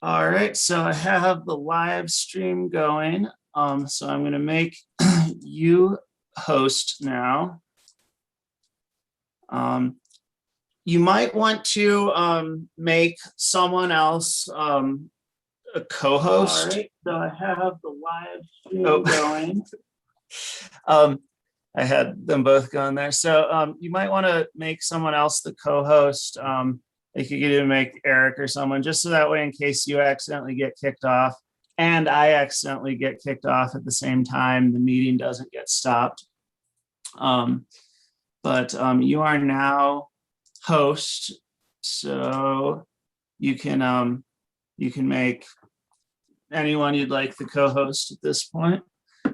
All right, so I have the live stream going. So I'm going to make you host now. You might want to make someone else a co-host. All right, so I have the live stream going. I had them both going there. So you might want to make someone else the co-host. You could either make Eric or someone, just so that way, in case you accidentally get kicked off and I accidentally get kicked off at the same time, the meeting doesn't get stopped. But you are now host, so you can make anyone you'd like the co-host at this point.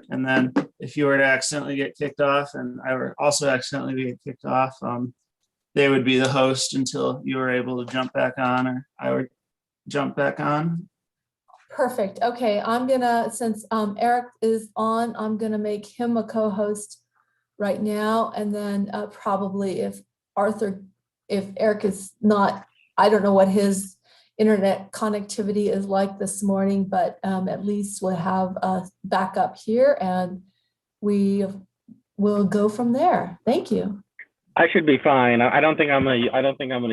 And then if you were to accidentally get kicked off and I were also accidentally get kicked off, they would be the host until you were able to jump back on, or I would jump back on. Perfect. Okay, I'm gonna, since Eric is on, I'm gonna make him a co-host right now. And then probably if Eric is not, I don't know what his internet connectivity is like this morning, but at least we'll have a backup here and we will go from there. Thank you. I should be fine. I don't think I'm gonna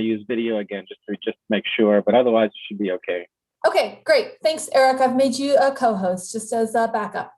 use video again, just to make sure, but otherwise it should be okay. Okay, great. Thanks, Eric. I've made you a co-host just as a backup.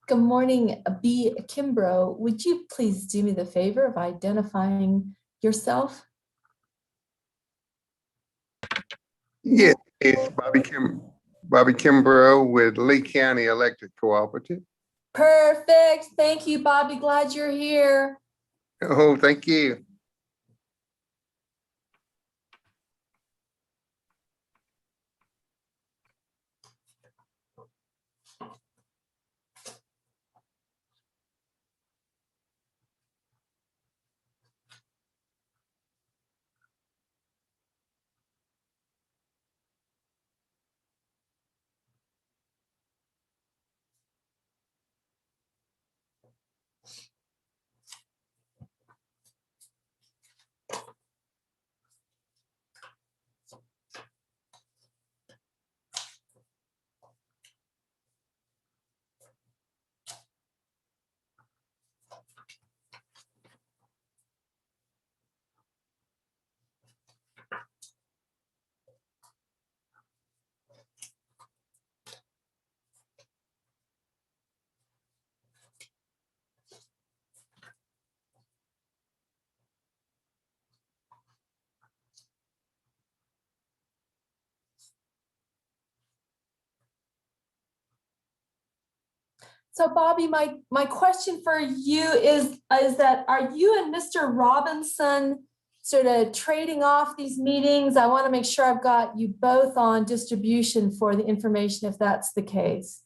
Good morning, B. Kimbrough. Would you please do me the favor of identifying yourself? Yes, it's Bobby Kimbrough with Lee County Electric Cooperative. Perfect. Thank you, Bobby. Glad you're here. Oh, thank you. So Bobby, my question for you is that, are you and Mr. Robinson sort of trading off these meetings? I want to make sure I've got you both on distribution for the information if that's the case.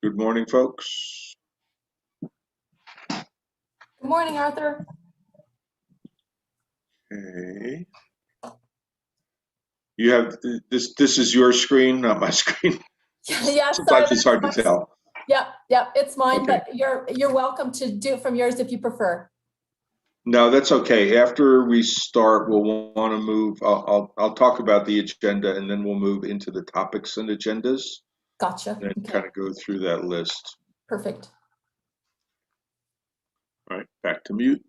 Good morning, folks. Good morning, Arthur. Okay. You have this is your screen, not my screen. Yeah, sorry. Sometimes it's hard to tell. Yep, it's mine, Okay. but you're welcome to do it from yours if you prefer. No, that's okay. After we start, we'll want to move. I'll talk about the agenda, and then we'll move into the topics and agendas, Gotcha. and Okay, kind of go through that list. perfect. All right, back to mute.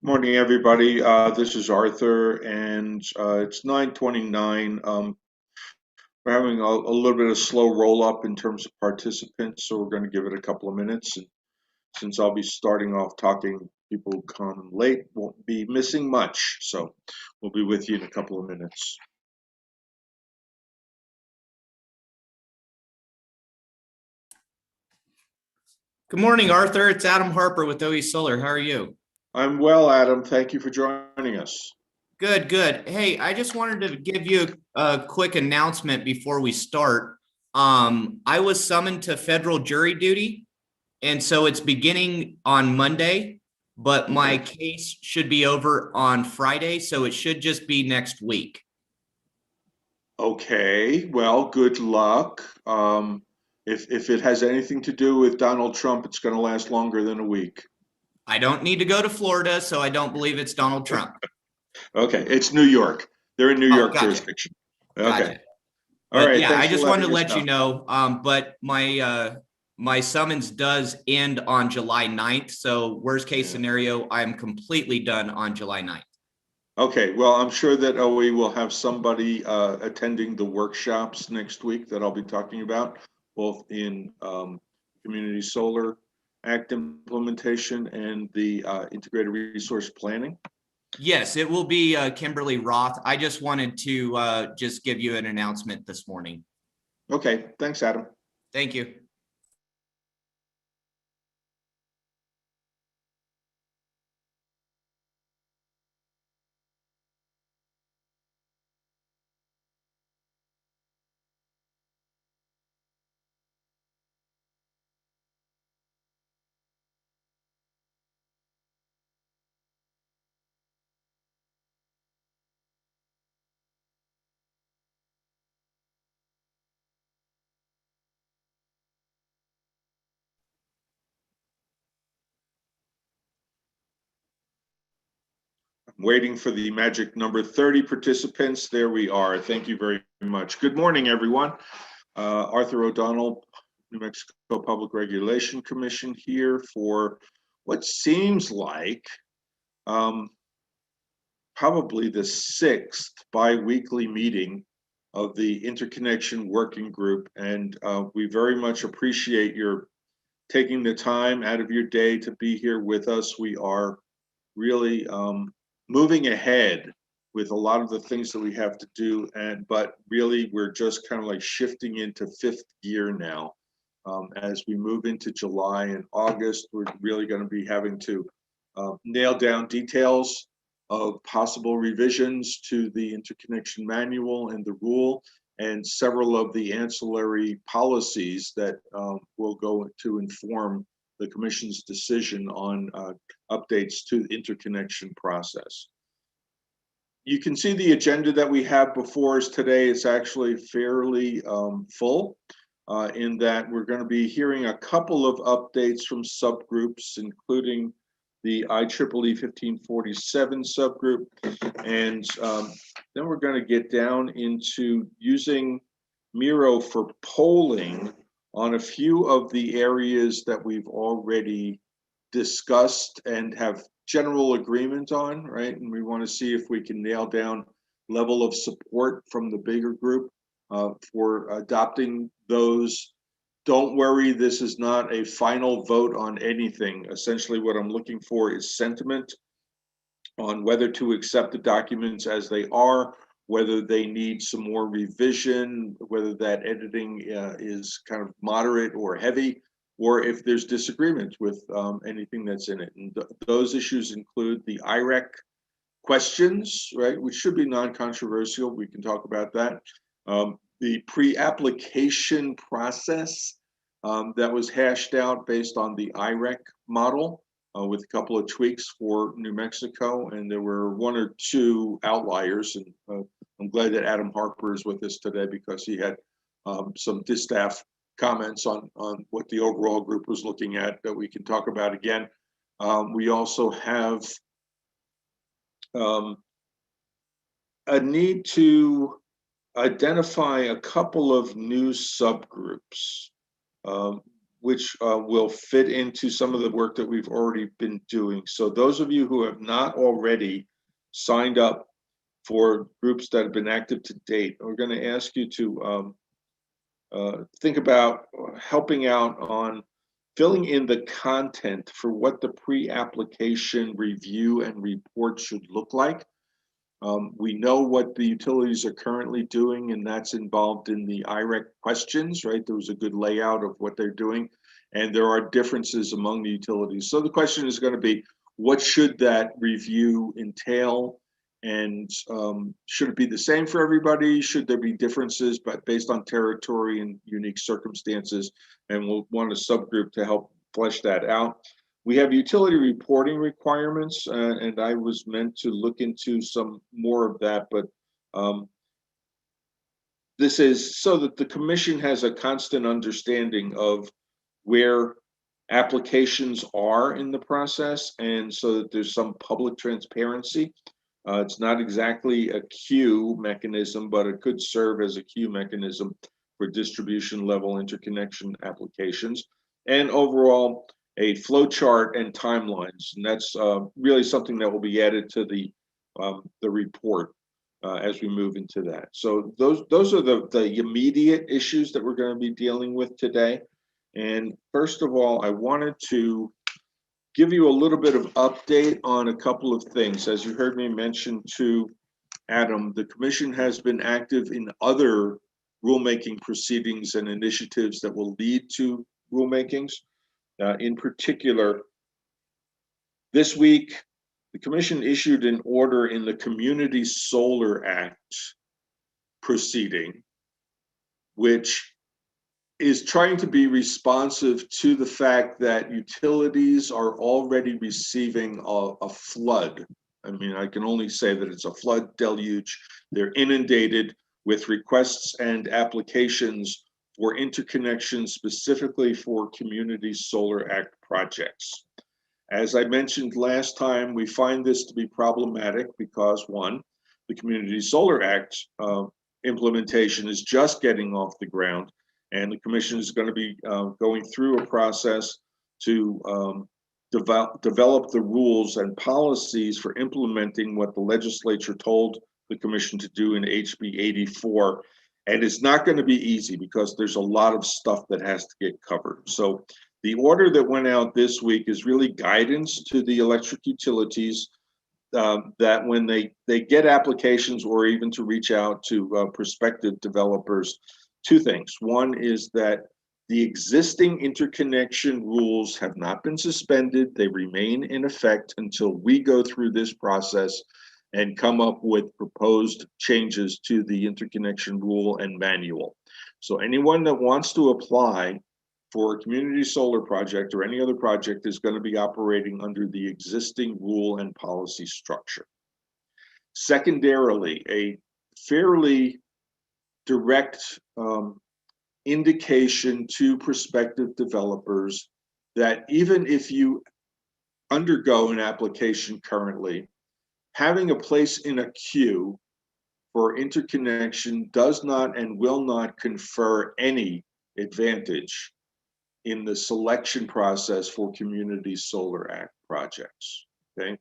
Morning, everybody. This is Arthur, and it's 9:29. We're having a little bit of slow roll up in terms of participants, so we're going to give it a couple of minutes. And since I'll be starting off talking, people who come late won't be missing much. So we'll be with you in a couple of minutes. Good morning, Arthur. It's Adam Harper with OE Solar. How are you? I'm well, Adam. Thank you for joining us. Good, good. Hey, I just wanted to give you a quick announcement before we start. I was summoned to federal jury duty, and so it's beginning on Monday, but my case should be over on Friday, so it should just be next week. Okay, well, good luck. If it has anything to do with Donald Trump, it's going to last longer than a week. I don't need to go to Florida, so I don't believe it's Donald Trump. Okay, it's New York. They're in New York Gotcha. jurisdiction. Okay. Gotcha. All But right. yeah, Thanks I for just letting wanted to us let you know, but my summons does end on July 9th. So worst case Yeah. scenario, I'm completely done on July 9th. Okay, well, I'm sure that OE will have somebody attending the workshops next week that I'll be talking about, both in Community Solar Act implementation and the integrated resource planning. Yes, it will be Kimberly Roth. I just wanted to just give you an announcement this morning. Okay, thanks, Adam. Thank you. Waiting for the magic number 30 participants. There we are. Thank you very much. Good morning, everyone. Arthur O'Donnell, New Mexico Public Regulation Commission here for what seems like probably the 6th bi-weekly meeting of the Interconnection Working Group. And we very much appreciate your taking the time out of your day to be here with us. We are really moving ahead with a lot of the things that we have to do, but really we're just kind of like shifting into 5th gear now. As we move into July and August, we're really going to be having to nail down details of possible revisions to the interconnection manual and the rule, and several of the ancillary policies that will go to inform the Commission's decision on updates to the interconnection process. You can see the agenda that we have before us today. It's actually fairly full in that we're going to be hearing a couple of updates from subgroups, including the IEEE 1547 subgroup. And then we're going to get down into using Miro for polling on a few of the areas that we've already discussed and have general agreement on, right? And we want to see if we can nail down level of support from the bigger group for adopting those. Don't worry, this is not a final vote on anything. Essentially, what I'm looking for is sentiment on whether to accept the documents as they are, whether they need some more revision, whether that editing is kind of moderate or heavy, or if there's disagreement with anything that's in it. And those issues include the IREC questions, right, which should be non-controversial. We can talk about that. The pre-application process that was hashed out based on the IREC model with a couple of tweaks for New Mexico, and there were 1 or 2 outliers. And I'm glad that Adam Harper is with us today because he had some distaff comments on what the overall group was looking at that we can talk about again. We also have a need to identify a couple of new subgroups. which will fit into some of the work that we've already been doing. So those of you who have not already signed up for groups that have been active to date, we're going to ask you to think about helping out on filling in the content for what the pre-application review and report should look like. We know what the utilities are currently doing, and that's involved in the IREC questions, right? There was a good layout of what they're doing, and there are differences among the utilities. So the question is going to be, what should that review entail? And should it be the same for everybody? Should there be differences, but based on territory and unique circumstances? And we'll want a subgroup to help flesh that out. We have utility reporting requirements, and I was meant to look into some more of that, but this is so that the commission has a constant understanding of where applications are in the process, and so that there's some public transparency. It's not exactly a queue mechanism, but it could serve as a queue mechanism for distribution level interconnection applications. And overall, a flow chart and timelines, and that's really something that will be added to the report as we move into that. So those are the immediate issues that we're going to be dealing with today. And first of all, I wanted to give you a little bit of update on a couple of things. As you heard me mention to Adam, the commission has been active in other rulemaking proceedings and initiatives that will lead to rulemakings. In particular, this week, the commission issued an order in the Community Solar Act proceeding, which is trying to be responsive to the fact that utilities are already receiving a flood. I mean, I can only say that it's a flood deluge. They're inundated with requests and applications for interconnection specifically for Community Solar Act projects. As I mentioned last time, we find this to be problematic because, one, the Community Solar Act implementation is just getting off the ground, and the commission is going to be going through a process to develop the rules and policies for implementing what the legislature told the commission to do in HB 84. And it's not going to be easy because there's a lot of stuff that has to get covered. So the order that went out this week is really guidance to the electric utilities that when they get applications or even to reach out to prospective developers, two things. One is that the existing interconnection rules have not been suspended. They remain in effect until we go through this process and come up with proposed changes to the interconnection rule and manual. So anyone that wants to apply for a community solar project or any other project is going to be operating under the existing rule and policy structure. Secondarily, a fairly direct indication to prospective developers that even if you undergo an application currently, having a place in a queue for interconnection does not and will not confer any advantage in the selection process for Community Solar Act projects, okay?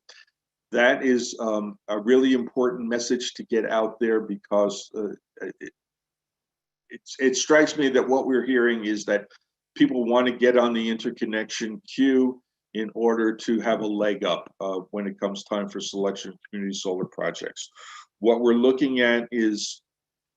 That is a really important message to get out there because it strikes me that what we're hearing is that people want to get on the interconnection queue in order to have a leg up when it comes time for selection of community solar projects. What we're looking at is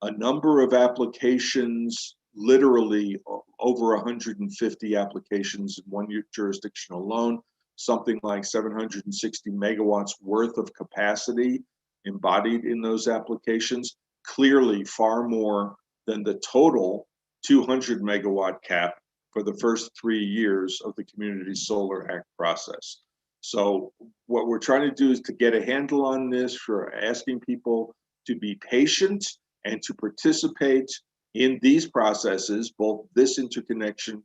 a number of applications, literally over 150 applications in one jurisdiction alone, something like 760 megawatts worth of capacity embodied in those applications, clearly far more than the total 200 megawatt cap for the first 3 years of the Community Solar Act process. So what we're trying to do is to get a handle on this, for asking people to be patient and to participate in these processes, both this interconnection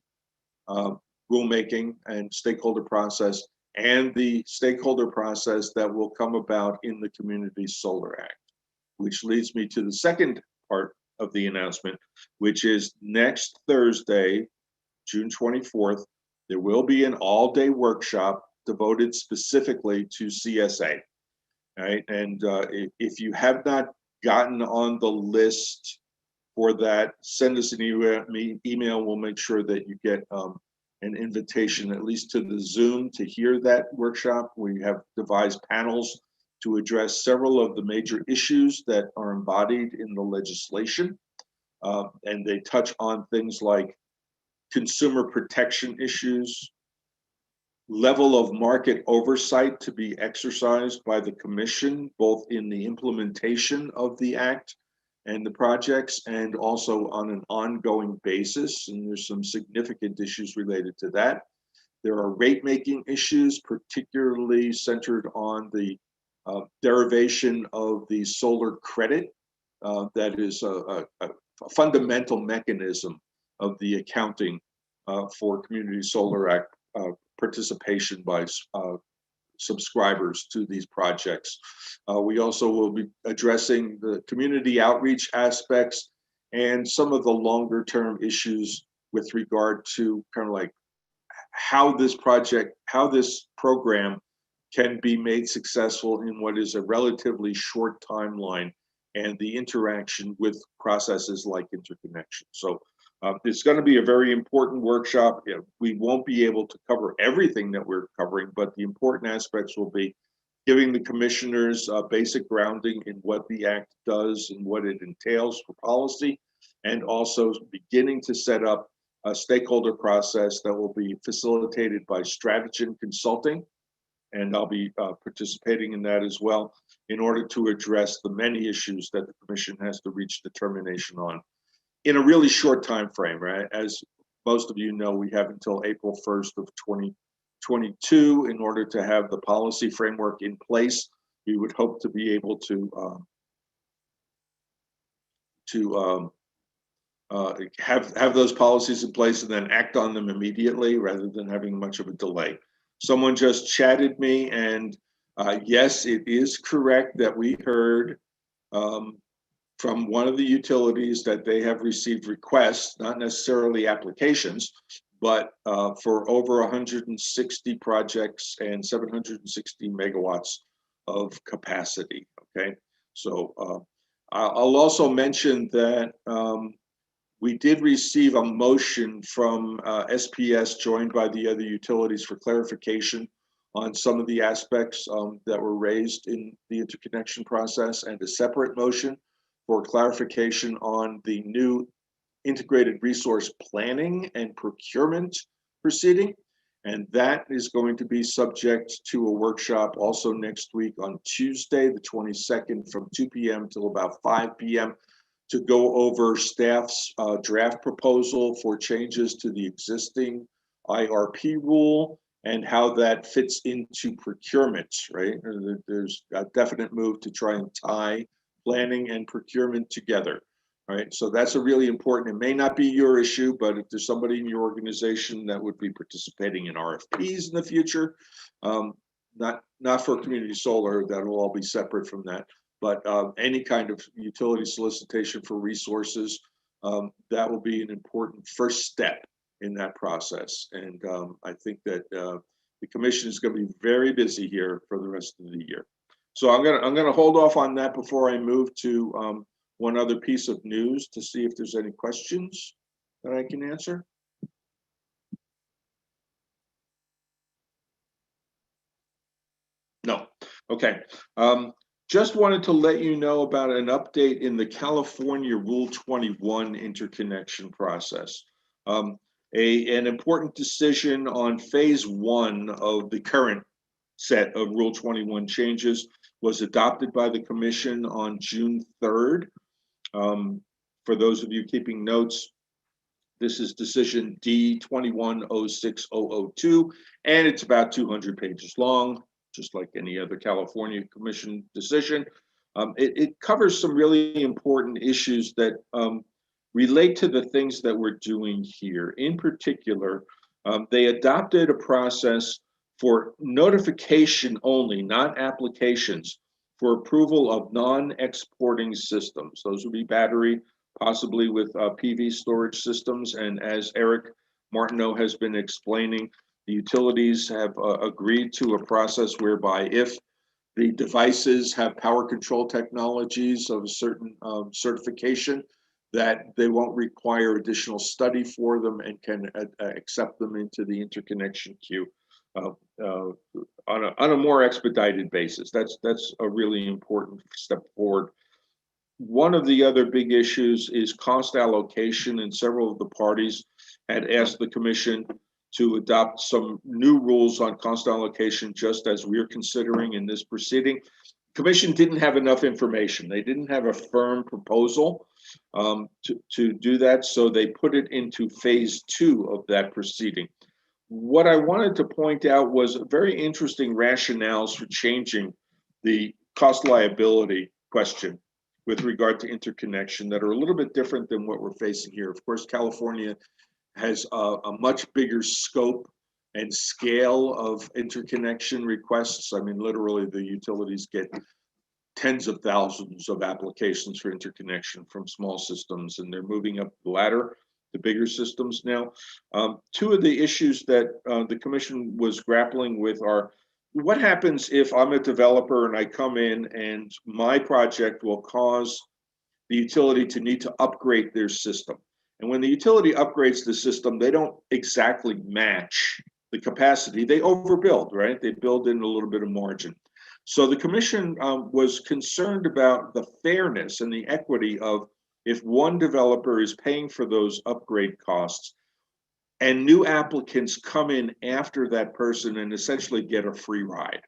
rulemaking and stakeholder process, and the stakeholder process that will come about in the Community Solar Act, which leads me to the second part of the announcement, which is next Thursday, June 24th, there will be an all-day workshop devoted specifically to CSA. Right, and if you have not gotten on the list for that, send us an email. We'll make sure that you get an invitation, at least to the Zoom, to hear that workshop. We have devised panels to address several of the major issues that are embodied in the legislation. And they touch on things like consumer protection issues, level of market oversight to be exercised by the commission, both in the implementation of the act and the projects, and also on an ongoing basis. And there's some significant issues related to that. There are rate-making issues, particularly centered on the derivation of the solar credit. That is a fundamental mechanism of the accounting for community solar act participation by subscribers to these projects. We also will be addressing the community outreach aspects and some of the longer term issues with regard to kind of like how this program can be made successful in what is a relatively short timeline, and the interaction with processes like interconnection. So it's going to be a very important workshop. We won't be able to cover everything that we're covering, but the important aspects will be giving the commissioners basic grounding in what the act does and what it entails for policy, and also beginning to set up a stakeholder process that will be facilitated by Strategen Consulting. And I'll be participating in that as well, in order to address the many issues that the commission has to reach determination on in a really short time frame, right? As most of you know, we have until April 1st of 2022 in order to have the policy framework in place. We would hope to be able to have those policies in place and then act on them immediately, rather than having much of a delay. Someone just chatted me, and yes, it is correct that we heard from one of the utilities that they have received requests, not necessarily applications, but for over 160 projects and 760 megawatts of capacity. Okay, so I'll also mention that we did receive a motion from SPS, joined by the other utilities, for clarification on some of the aspects that were raised in the interconnection process, and a separate motion for clarification on the new integrated resource planning and procurement proceeding. And that is going to be subject to a workshop also next week on Tuesday, the 22nd, from 2 p.m. till about 5 p.m. to go over staff's draft proposal for changes to the existing IRP rule and how that fits into procurement, right? There's a definite move to try and tie planning and procurement together, right? So that's a really important, it may not be your issue, but if there's somebody in your organization that would be participating in RFPs in the future, not for community solar, that will all be separate from that, but any kind of utility solicitation for resources, that will be an important first step in that process. And I think that the commission is going to be very busy here for the rest of the year. So I'm gonna hold off on that before I move to one other piece of news to see if there's any questions that I can answer. No. Okay. Just wanted to let you know about an update in the California Rule 21 interconnection process. An important decision on phase 1 of the current set of Rule 21 changes was adopted by the commission on June 3rd. For those of you keeping notes, this is decision D-21-06002, and it's about 200 pages long, just like any other California Commission decision. It covers some really important issues that relate to the things that we're doing here. In particular, they adopted a process for notification only, not applications, for approval of non-exporting systems. Those would be battery, possibly with PV storage systems. And as Eric Martineau has been explaining, the utilities have agreed to a process whereby if the devices have power control technologies of a certain certification, that they won't require additional study for them and can accept them into the interconnection queue on a more expedited basis. That's a really important step forward. One of the other big issues is cost allocation, and several of the parties had asked the commission to adopt some new rules on cost allocation, just as we're considering in this proceeding. Commission didn't have enough information. They didn't have a firm proposal to do that, so they put it into phase 2 of that proceeding. What I wanted to point out was very interesting rationales for changing the cost liability question with regard to interconnection that are a little bit different than what we're facing here. Of course, California has a much bigger scope and scale of interconnection requests. I mean, literally the utilities get tens of thousands of applications for interconnection from small systems, and they're moving up the ladder to bigger systems now. Two of the issues that the commission was grappling with are, what happens if I'm a developer and I come in and my project will cause the utility to need to upgrade their system? And when the utility upgrades the system, they don't exactly match the capacity. They overbuild, right? They build in a little bit of margin. So the commission was concerned about the fairness and the equity of, if one developer is paying for those upgrade costs and new applicants come in after that person and essentially get a free ride,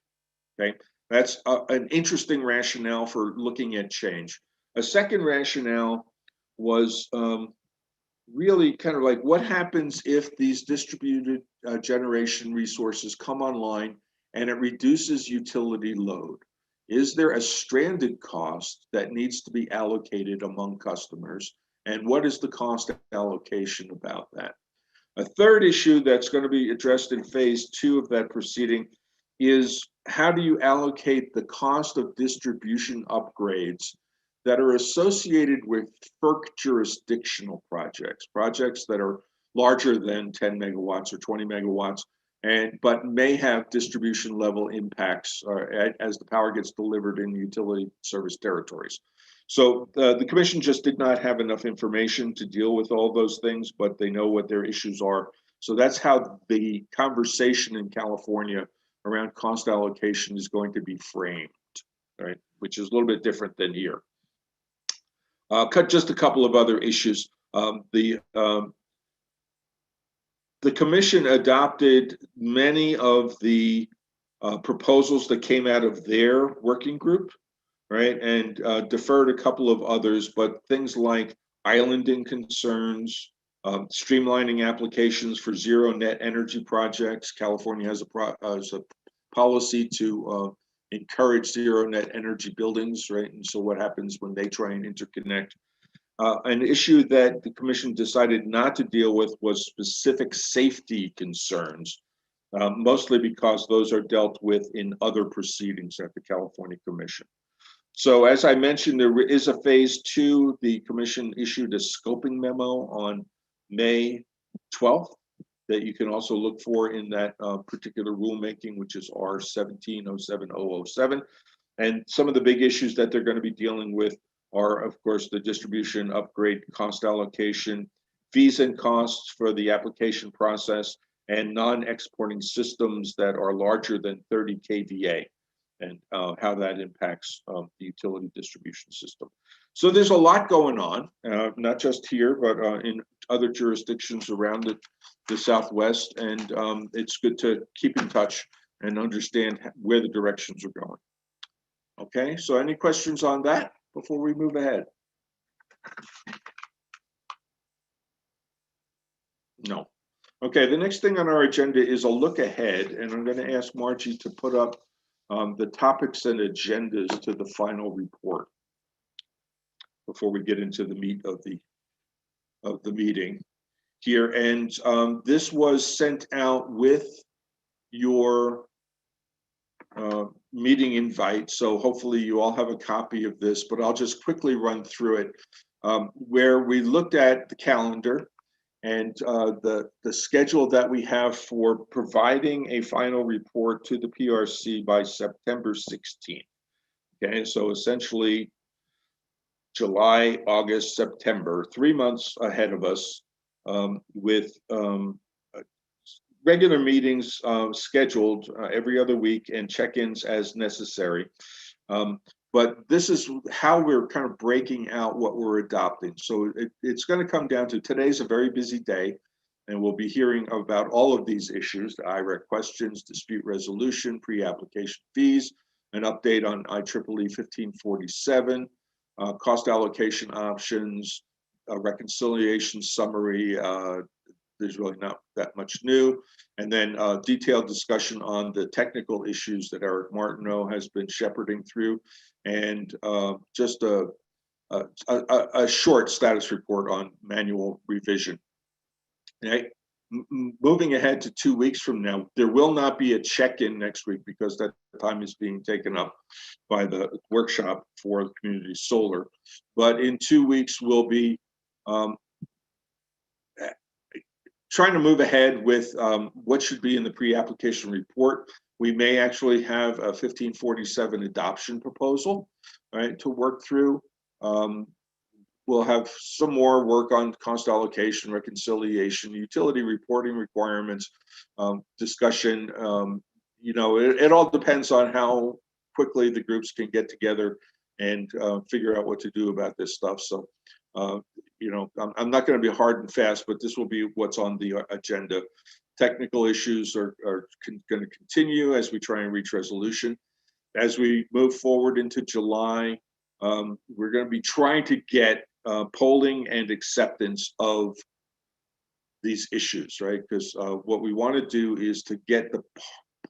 okay? That's an interesting rationale for looking at change. A second rationale was really kind of like, what happens if these distributed generation resources come online and it reduces utility load? Is there a stranded cost that needs to be allocated among customers? And what is the cost allocation about that? A third issue that's going to be addressed in phase 2 of that proceeding is, how do you allocate the cost of distribution upgrades that are associated with FERC jurisdictional projects, projects that are larger than 10 megawatts or 20 megawatts, but may have distribution level impacts as the power gets delivered in utility service territories. So the commission just did not have enough information to deal with all those things, but they know what their issues are. So that's how the conversation in California around cost allocation is going to be framed, right? Which is a little bit different than here. Cut just a couple of other issues. The commission adopted many of the proposals that came out of their working group, right? And deferred a couple of others, but things like islanding concerns, streamlining applications for zero net energy projects. California has a policy to encourage zero net energy buildings, right? And so what happens when they try and interconnect? An issue that the commission decided not to deal with was specific safety concerns, mostly because those are dealt with in other proceedings at the California Commission. So as I mentioned, there is a phase 2. The commission issued a scoping memo on May 12th that you can also look for in that particular rulemaking, which is R1707007. And some of the big issues that they're going to be dealing with are, of course, the distribution upgrade cost allocation, fees and costs for the application process, and non-exporting systems that are larger than 30 kVA, and how that impacts the utility distribution system. So there's a lot going on, not just here, but in other jurisdictions around the Southwest, and it's good to keep in touch and understand where the directions are going. Okay, so any questions on that before we move ahead? No. Okay, the next thing on our agenda is a look ahead, and I'm going to ask Margie to put up the topics and agendas to the final report before we get into the meat of the meeting here. And this was sent out with your meeting invite, so hopefully you all have a copy of this, but I'll just quickly run through it, where we looked at the calendar and the schedule that we have for providing a final report to the PRC by September 16th. Okay, so essentially July, August, September, 3 months ahead of us, with regular meetings scheduled every other week and check-ins as necessary. But this is how we're kind of breaking out what we're adopting. So it's going to come down to, today's a very busy day, and we'll be hearing about all of these issues: the IREC questions, dispute resolution, pre-application fees, an update on IEEE 1547, cost allocation options, a reconciliation summary. There's really not that much new. And then detailed discussion on the technical issues that Eric Martineau has been shepherding through, and just a short status report on manual revision. Okay. Moving ahead to 2 weeks from now, there will not be a check-in next week because that time is being taken up by the workshop for community solar. But in 2 weeks, we'll be trying to move ahead with what should be in the pre-application report. We may actually have a 1547 adoption proposal, right, to work through. We'll have some more work on cost allocation, reconciliation, utility reporting requirements, discussion. You know, it all depends on how quickly the groups can get together and figure out what to do about this stuff. So, you know, I'm not going to be hard and fast, but this will be what's on the agenda. Technical issues are going to continue as we try and reach resolution. As we move forward into July, we're going to be trying to get polling and acceptance of these issues, right? Because what we want to do is to get the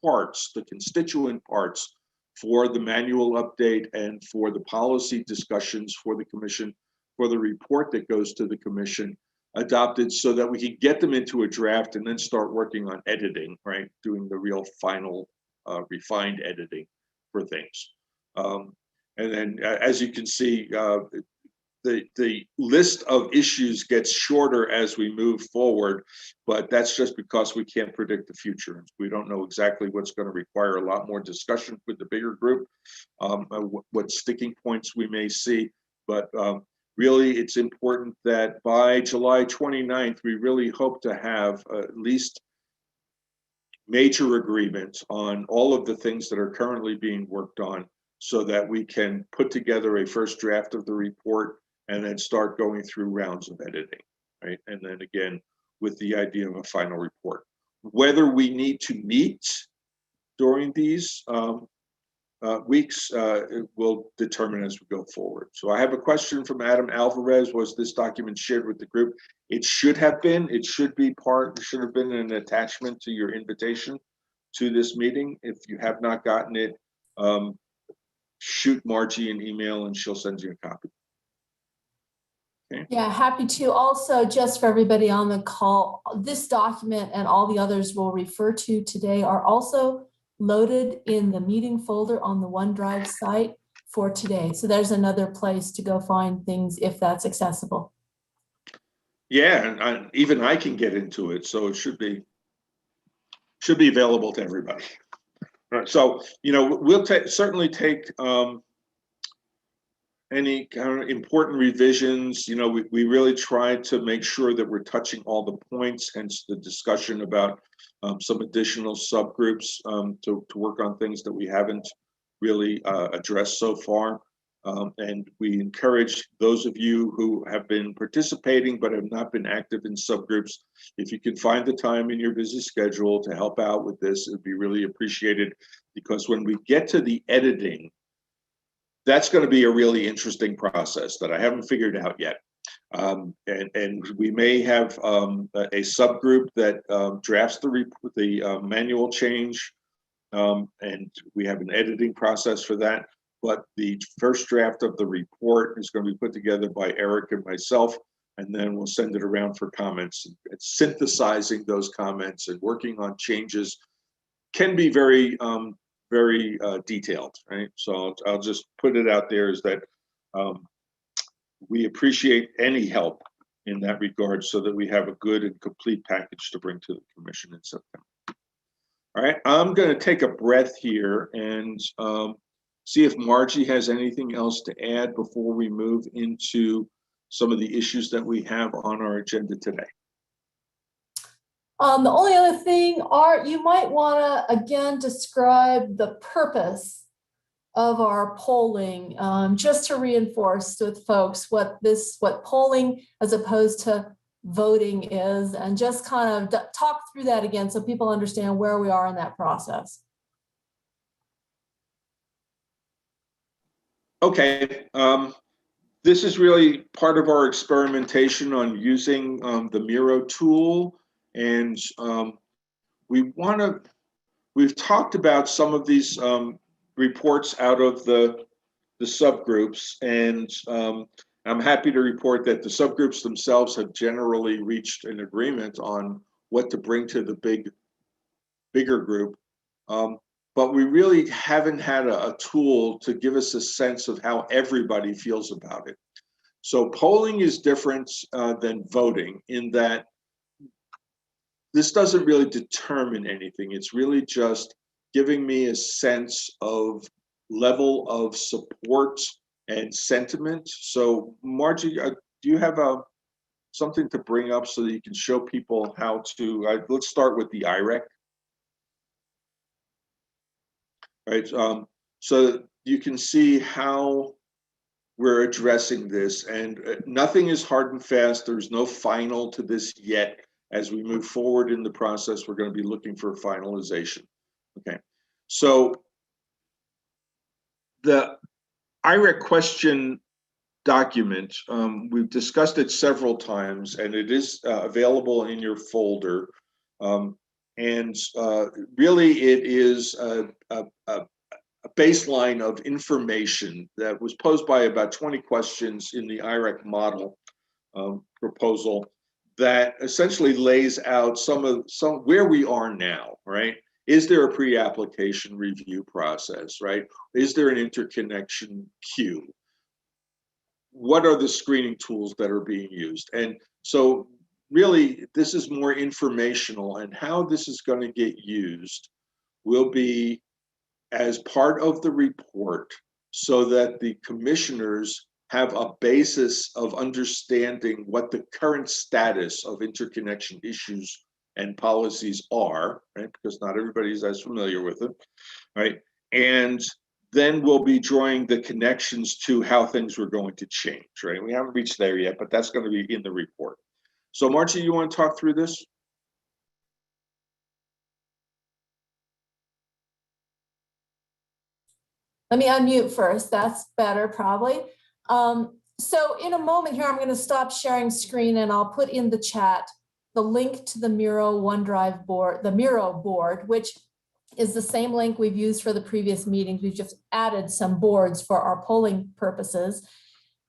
parts, the constituent parts for the manual update and for the policy discussions for the commission, for the report that goes to the commission, adopted so that we can get them into a draft and then start working on editing, right? Doing the real final refined editing for things. And then as you can see, the list of issues gets shorter as we move forward, but that's just because we can't predict the future. We don't know exactly what's going to require a lot more discussion with the bigger group, what sticking points we may see. But really, it's important that by July 29th, we really hope to have at least major agreements on all of the things that are currently being worked on, so that we can put together a first draft of the report and then start going through rounds of editing, right? And then again, with the idea of a final report. Whether we need to meet during these weeks, we'll determine as we go forward. So I have a question from Adam Alvarez. Was this document shared with the group? It should have been. It should be part, it should have been an attachment to your invitation to this meeting. If you have not gotten it, shoot Margie an email and she'll send you a copy. Okay. Yeah, happy to. Also, just for everybody on the call, this document and all the others we'll refer to today are also loaded in the meeting folder on the OneDrive site for today. So there's another place to go find things if that's accessible. Yeah, and even I can get into it, so it should be available to everybody. All right, so you know, we'll certainly take any kind of important revisions. You know, we really try to make sure that we're touching all the points, hence the discussion about some additional subgroups to work on things that we haven't really addressed so far. And we encourage those of you who have been participating but have not been active in subgroups, if you can find the time in your busy schedule to help out with this, it'd be really appreciated, because when we get to the editing, that's going to be a really interesting process that I haven't figured out yet. And we may have a subgroup that drafts the manual change, and we have an editing process for that. But the first draft of the report is going to be put together by Eric and myself, and then we'll send it around for comments. And synthesizing those comments and working on changes can be very detailed, right? So I'll just put it out there is that we appreciate any help in that regard so that we have a good and complete package to bring to the commission in September. All right, I'm going to take a breath here and see if Margie has anything else to add before we move into some of the issues that we have on our agenda today. The only other thing, Art, you might want to again describe the purpose of our polling, just to reinforce with folks what polling as opposed to voting is, and just kind of talk through that again so people understand where we are in that process. Okay, this is really part of our experimentation on using the Miro tool, and we've talked about some of these reports out of the subgroups, and I'm happy to report that the subgroups themselves have generally reached an agreement on what to bring to the bigger group. But we really haven't had a tool to give us a sense of how everybody feels about it. So polling is different than voting in that this doesn't really determine anything. It's really just giving me a sense of level of support and sentiment. So Margie, do you have something to bring up so that you can show people how to, let's start with the IREC. Right, so you can see how we're addressing this, and nothing is hard and fast. There's no final to this yet. As we move forward in the process, we're going to be looking for finalization. Okay, so the IREC question document, we've discussed it several times, and it is available in your folder. And really, it is a baseline of information that was posed by about 20 questions in the IREC model proposal that essentially lays out some where we are now, right? Is there a pre-application review process, right? Is there an interconnection queue? What are the screening tools that are being used? And so really, this is more informational, and how this is going to get used will be as part of the report so that the commissioners have a basis of understanding what the current status of interconnection issues and policies are, right? Because not everybody is as familiar with it, right? And then we'll be drawing the connections to how things were going to change, right? We haven't reached there yet, but that's going to be in the report. So Margie, you want to talk through this? Let me unmute first. That's better, probably. So in a moment here, I'm going to stop sharing screen, and I'll put in the chat the link to the Miro OneDrive board, the Miro board, which is the same link we've used for the previous meetings. We've just added some boards for our polling purposes.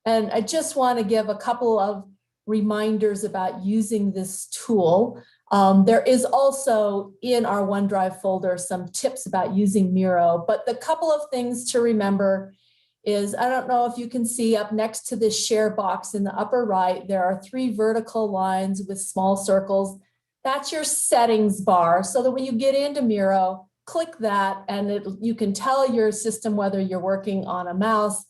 And I just want to give a couple of reminders about using this tool. There is also in our OneDrive folder some tips about using Miro, but the couple of things to remember is, I don't know if you can see up next to this share box in the upper right, there are 3 vertical lines with small circles. That's your settings bar, so that when you get into Miro, click that and you can tell your system whether you're working on a mouse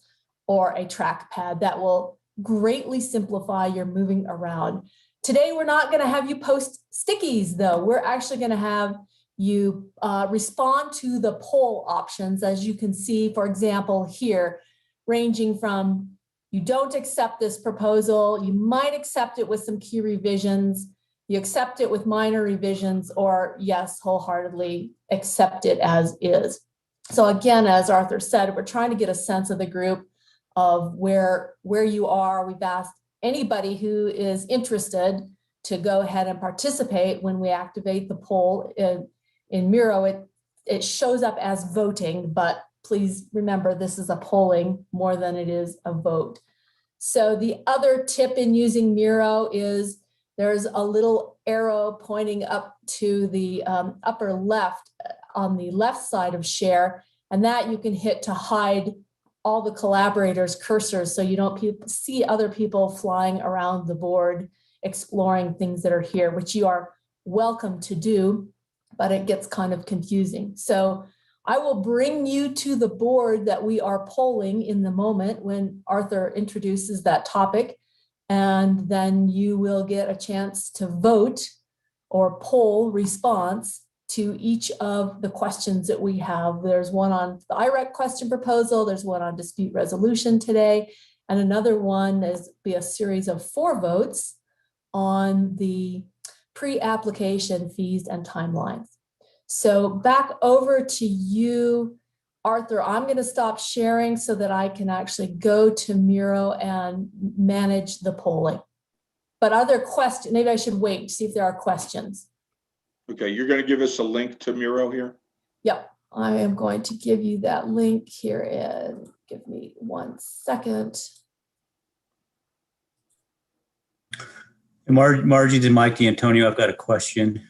or a trackpad. That will greatly simplify your moving around. Today, we're not going to have you post stickies, though. We're actually going to have you respond to the poll options, as you can see, for example, here, ranging from you don't accept this proposal, you might accept it with some key revisions, you accept it with minor revisions, or yes, wholeheartedly accept it as is. So again, as Arthur said, we're trying to get a sense of the group of where you are. We've asked anybody who is interested to go ahead and participate when we activate the poll in Miro. It shows up as voting, but please remember this is a polling more than it is a vote. So the other tip in using Miro is there's a little arrow pointing up to the upper left on the left side of share, and that you can hit to hide all the collaborators' cursors so you don't see other people flying around the board. exploring things that are here, which you are welcome to do, but it gets kind of confusing. So I will bring you to the board that we are polling in the moment when Arthur introduces that topic. And then you will get a chance to vote or poll response to each of the questions that we have. There's one on the IREC question proposal, there's one on dispute resolution today, and another one is be a series of 4 votes on the pre-application fees and timelines. So back over to you, Arthur. I'm going to stop sharing so that I can actually go to Miro and manage the polling. But other questions, maybe I should wait to see if there are questions. Okay, you're going to give us a link to Miro here? Yep, I am going to give you that link here and give me 1 second. Margie and Mike D'Antonio, I've got a question.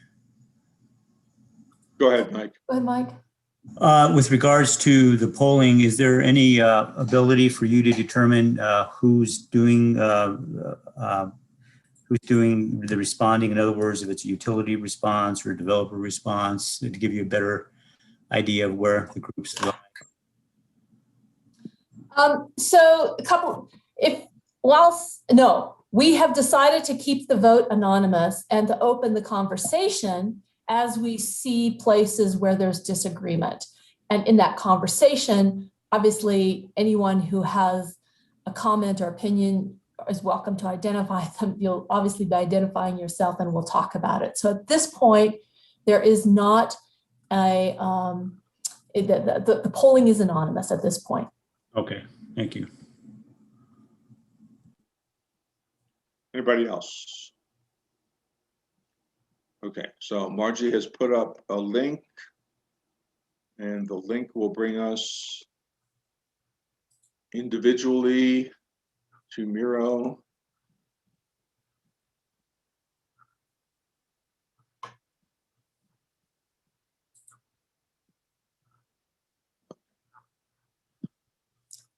Go ahead, Mike. Go ahead, Mike. With regards to the polling, is there any ability for you to determine who's doing the responding? In other words, if it's a utility response or a developer response, to give you a better idea of where the groups are. So a couple, no, we have decided to keep the vote anonymous and to open the conversation as we see places where there's disagreement. And in that conversation, obviously, anyone who has a comment or opinion is welcome to identify them. You'll obviously be identifying yourself and we'll talk about it. So at this point, there is not a, the polling is anonymous at this point. Okay, thank you. Anybody else? Okay, so Margie has put up a link, and the link will bring us individually to Miro.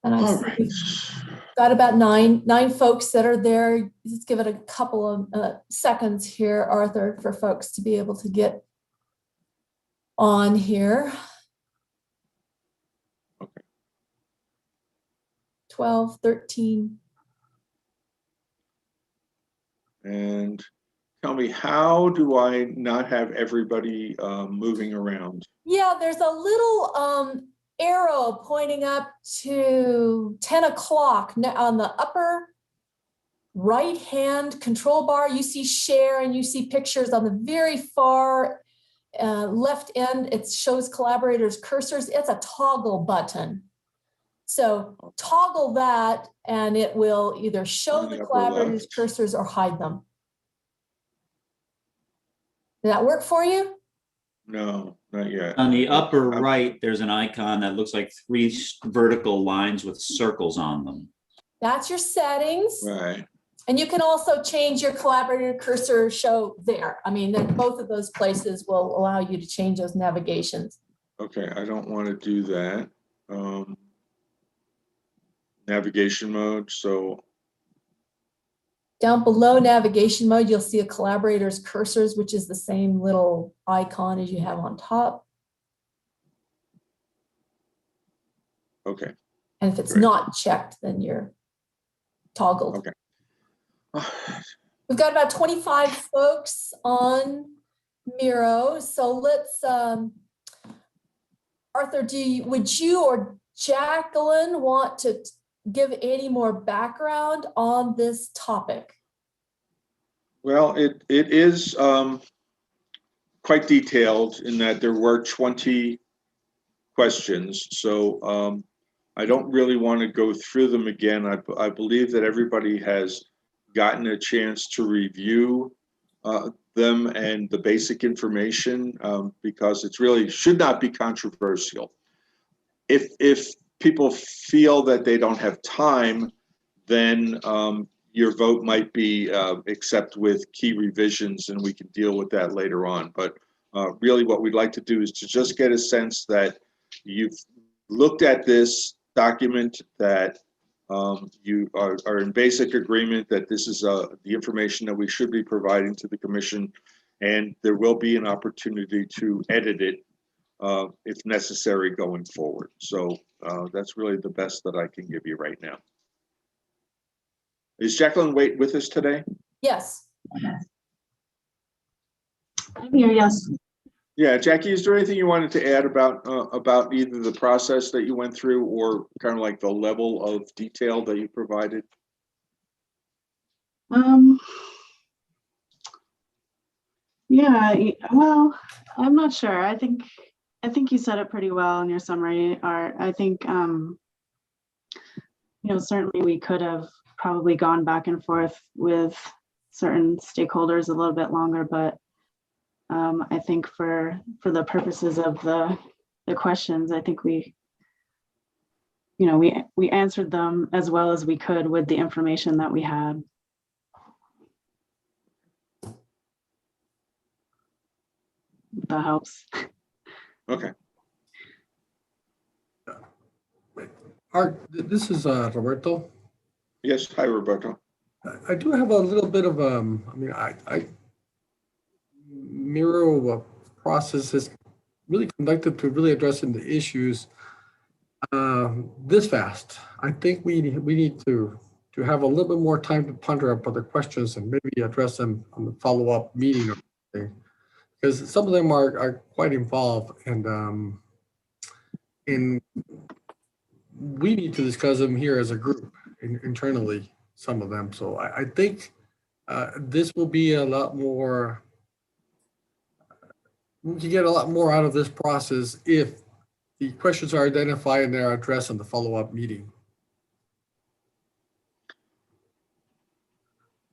And I All see right. we've got about nine folks that are there. Let's give it a couple of seconds here, Arthur, for folks to be able to get on here. Okay. 12, 13. And tell me, how do I not have everybody moving around? Yeah, there's a little arrow pointing up to 10 o'clock on the upper right-hand control bar. You see share and you see pictures on the very far left end. It shows collaborators' cursors. It's a toggle button. So toggle that and it will either show On the the upper collaborators' left. cursors or hide them. Did that work for you? No, not yet. On the upper right, there's an icon that looks like 3 vertical lines with circles on them. That's your settings. Right. And you can also change your collaborator cursor show there. I mean, then both of those places will allow you to change those navigations. Okay, I don't want to do that. Navigation mode, so Down below navigation mode, you'll see a collaborator's cursors, which is the same little icon as you have on top. okay. And if it's Great. not checked, then you're toggled. Okay. We've got about 25 folks on Miro. So let's, Arthur, would you or Jacqueline want to give any more background on this topic? Well, it is quite detailed in that there were 20 questions. So I don't really want to go through them again. I believe that everybody has gotten a chance to review them and the basic information because it's really should not be controversial. If people feel that they don't have time, then your vote might be accept with key revisions and we can deal with that later on. But really what we'd like to do is to just get a sense that you've looked at this document, that You are in basic agreement that this is the information that we should be providing to the commission, and there will be an opportunity to edit it if necessary going forward. So that's really the best that I can give you right now. Is Jacqueline Waite with us today? Yes. I'm here, yes. Yeah, Jackie, is there anything you wanted to add about either the process that you went through or kind of like the level of detail that you provided? Yeah, well, I'm not sure. I think you said it pretty well in your summary, Art. I think, certainly we could have probably gone back and forth with certain stakeholders a little bit longer, but I think for the purposes of the questions, I think we answered them as well as we could with the information that we had. That helps. Okay. Art, this is Roberto. Yes, hi, Roberto. I do have a little bit of, I mirror process is really conducted to really addressing the issues this fast. I think we need to have a little bit more time to ponder up other questions and maybe address them on the follow-up meeting or something, because some of them are quite involved, and we need to discuss them here as a group internally, some of them. So I think this will be a lot more, we can get a lot more out of this process if the questions are identified and they're addressed in the follow-up meeting.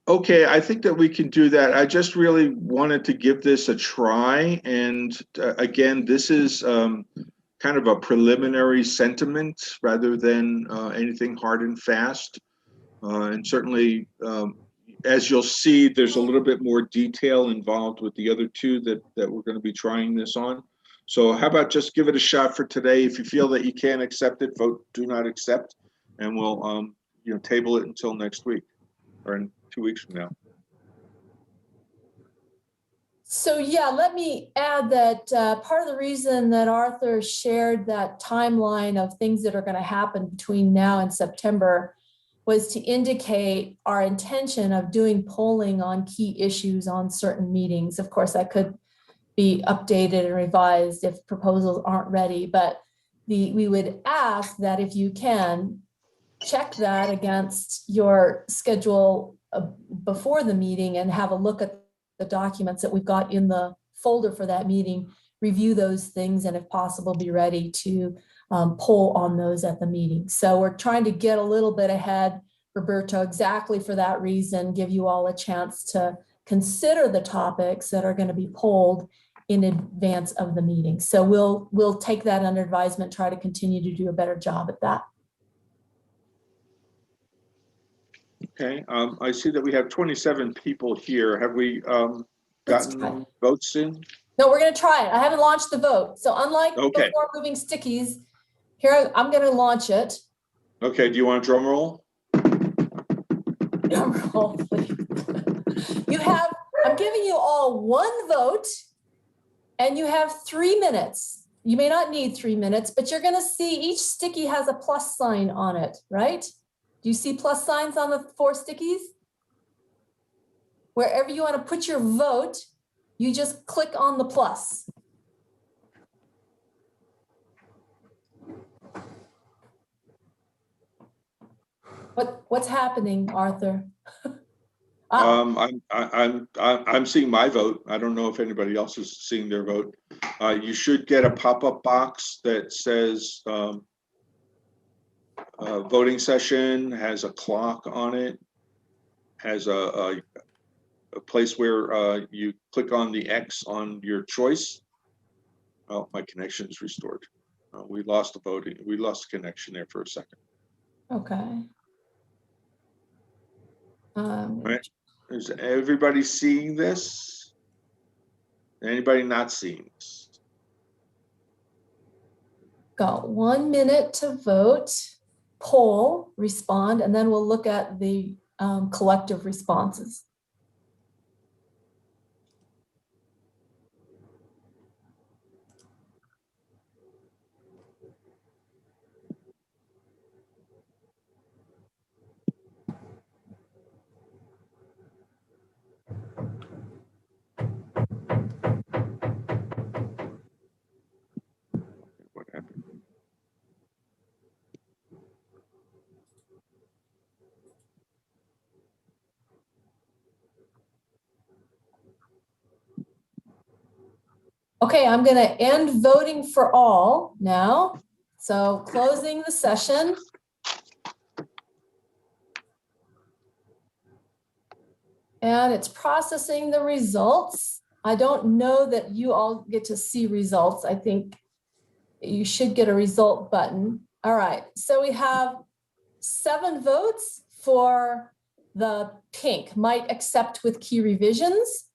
Okay, I think that we can do that. I just really wanted to give this a try. And again, this is kind of a preliminary sentiment rather than anything hard and fast. And certainly, as you'll see, there's a little bit more detail involved with the other two that we're going to be trying this on. So how about just give it a shot for today? If you feel that you can't accept it, vote do not accept, and we'll table it until next week or in 2 weeks from now. So yeah, let me add that part of the reason that Arthur shared that timeline of things that are going to happen between now and September was to indicate our intention of doing polling on key issues on certain meetings. Of course, that could be updated and revised if proposals aren't ready, but we would ask that if you can, check that against your schedule before the meeting and have a look at the documents that we've got in the folder for that meeting, review those things, and if possible, be ready to poll on those at the meeting. So we're trying to get a little bit ahead, Roberto, exactly for that reason, give you all a chance to consider the topics that are going to be polled in advance of the meeting. So we'll take that under advisement, try to continue to do a better job at that. Okay, I see that we have 27 people here. Have we gotten votes in? No, we're going to try it. I haven't launched the vote. So unlike before moving stickies, here I'm going to launch it. Okay, do you want a drum roll? Drum roll, please. I'm giving you all one vote and you have 3 minutes. You may not need 3 minutes, but you're going to see each sticky has a plus sign on it, right? Do you see plus signs on the 4 stickies? Wherever you want to put your vote, you just click on the plus. What's happening, Arthur? I'm seeing my vote. I don't know if anybody else is seeing their vote. You should get a pop-up box that says voting session, has a clock on it, has a place where you click on the X on your choice. Oh, my connection is restored. We lost the voting. We lost the connection there for a second. Okay. Right. Is everybody seeing this? Anybody not seeing this? Got 1 minute to vote. poll respond, and then we'll look at the collective responses. What happened? Okay, I'm going to end voting for all now. So closing the session. And it's processing the results. I don't know that you all get to see results. I think you should get a result button. All right, so we have 7 votes for the pink, might accept with key revisions.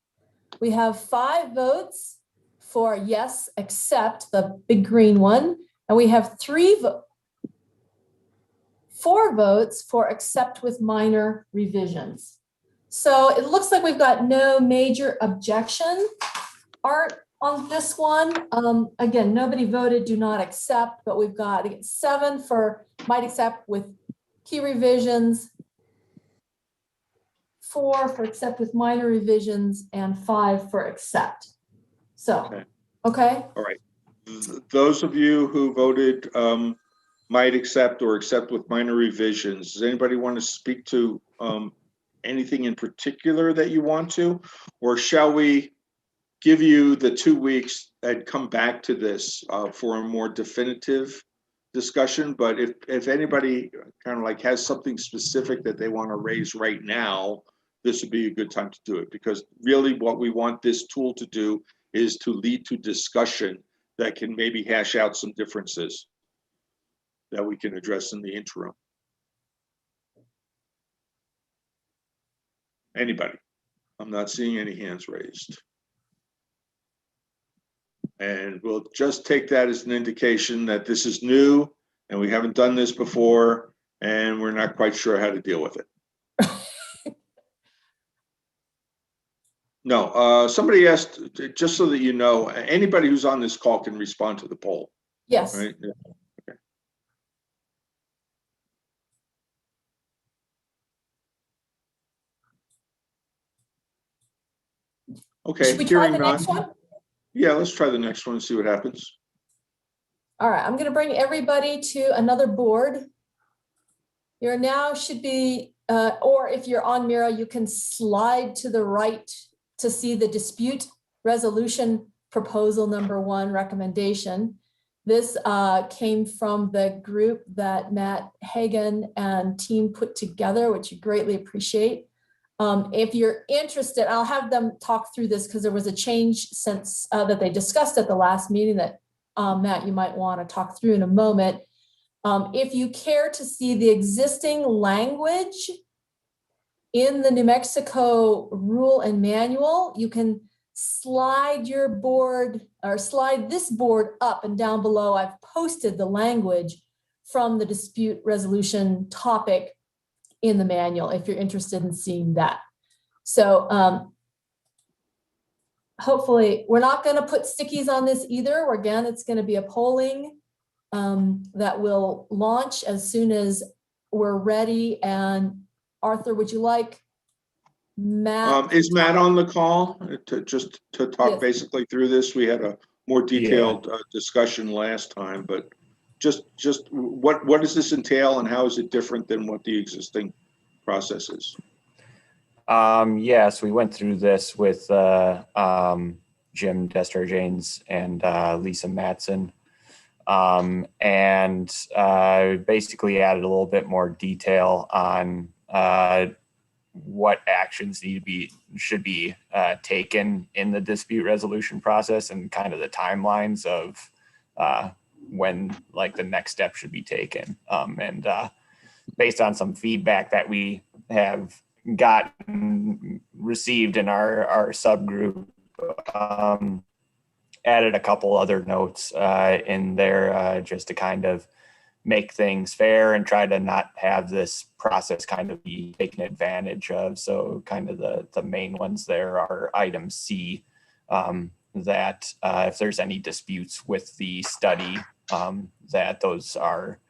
We have 5 votes for yes, accept, the big green one. And we have 4 votes for accept with minor revisions. So it looks like we've got no major objection, Art, on this one. Again, nobody voted do not accept, but we've got 7 for might accept with key revisions, 4 for accept with minor revisions, and 5 for accept. So, okay. All right. Those of you who voted might accept or accept with minor revisions, does anybody want to speak to anything in particular that you want to? Or shall we give you the 2 weeks and come back to this for a more definitive discussion? But if anybody kind of like has something specific that they want to raise right now, this would be a good time to do it, because really what we want this tool to do is to lead to discussion that can maybe hash out some differences that we can address in the interim. Anybody? I'm not seeing any hands raised. And we'll just take that as an indication that this is new and we haven't done this before and we're not quite sure how to deal with it. No, somebody asked, just so that you know, anybody who's on this call can respond to the poll. Yes. Right? Yeah. Okay. Okay. Should we try the Hearing next none. one? Yeah, let's try the next one and see what happens. All right, I'm going to bring everybody to another board. You're now should be, or if you're on Miro, you can slide to the right to see the dispute resolution proposal number 1 recommendation. This came from the group that Matt Hagan and team put together, which you greatly appreciate. If you're interested, I'll have them talk through this because there was a change since that they discussed at the last meeting that Matt, you might want to talk through in a moment. If you care to see the existing language in the New Mexico rule and manual, you can slide your board or slide this board up and down below. I've posted the language from the dispute resolution topic in the manual if you're interested in seeing that. So hopefully we're not going to put stickies on this either. Again, it's going to be a polling that will launch as soon as we're ready. And Arthur, would you like Matt? Is Matt on the call to talk Yes. basically through this? We had a more detailed discussion last time, but just what does this entail and how is it different than what the existing process is? Yes, we went through this with Jim Destarjanes and Lisa Matson, and basically added a little bit more detail on what actions should be taken in the dispute resolution process and kind of the timelines of when like the next step should be taken. And based on some feedback that we have received in our subgroup, added a couple other notes in there just to kind of make things fair and try to not have this process kind of be taken advantage of. So kind of the main ones there are item C, that if there's any disputes with the study, that those are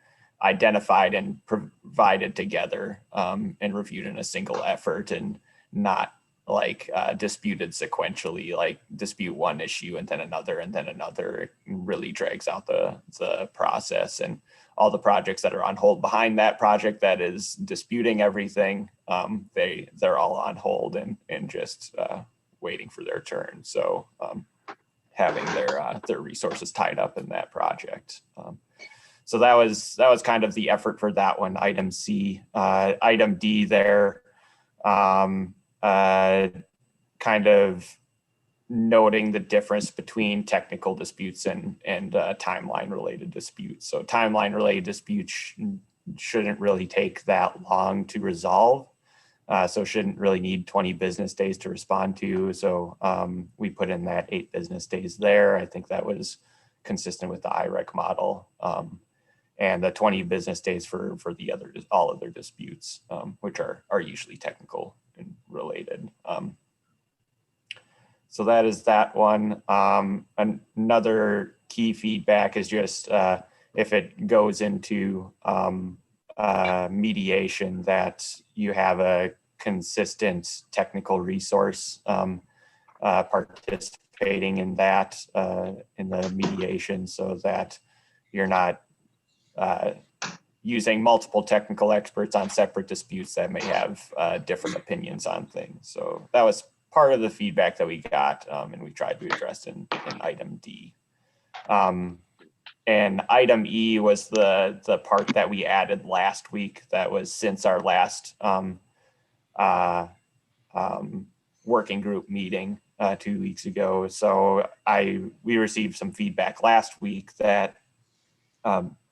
identified and provided together and reviewed in a single effort, and not like disputed sequentially, like dispute one issue and then another and then another. It really drags out the process, and all the projects that are on hold behind that project that is disputing everything, they're all on hold and just waiting for their turn. So having their resources tied up in that project. So that was kind of the effort for that one, item C. Item D there, kind of noting the difference between technical disputes and timeline related disputes. So timeline related disputes shouldn't really take that long to resolve. So shouldn't really need 20 business days to respond to. So we put in that 8 business days there. I think that was consistent with the IREC model. And the 20 business days for the all other disputes, which are usually technical and related. So that is that one. Another key feedback is just if it goes into mediation, that you have a consistent technical resource participating in that in the mediation, so that you're not using multiple technical experts on separate disputes that may have different opinions on things. So that was part of the feedback that we got, and we tried to address in item D. And item E was the part that we added last week. That was since our last working group meeting 2 weeks ago. So we received some feedback last week that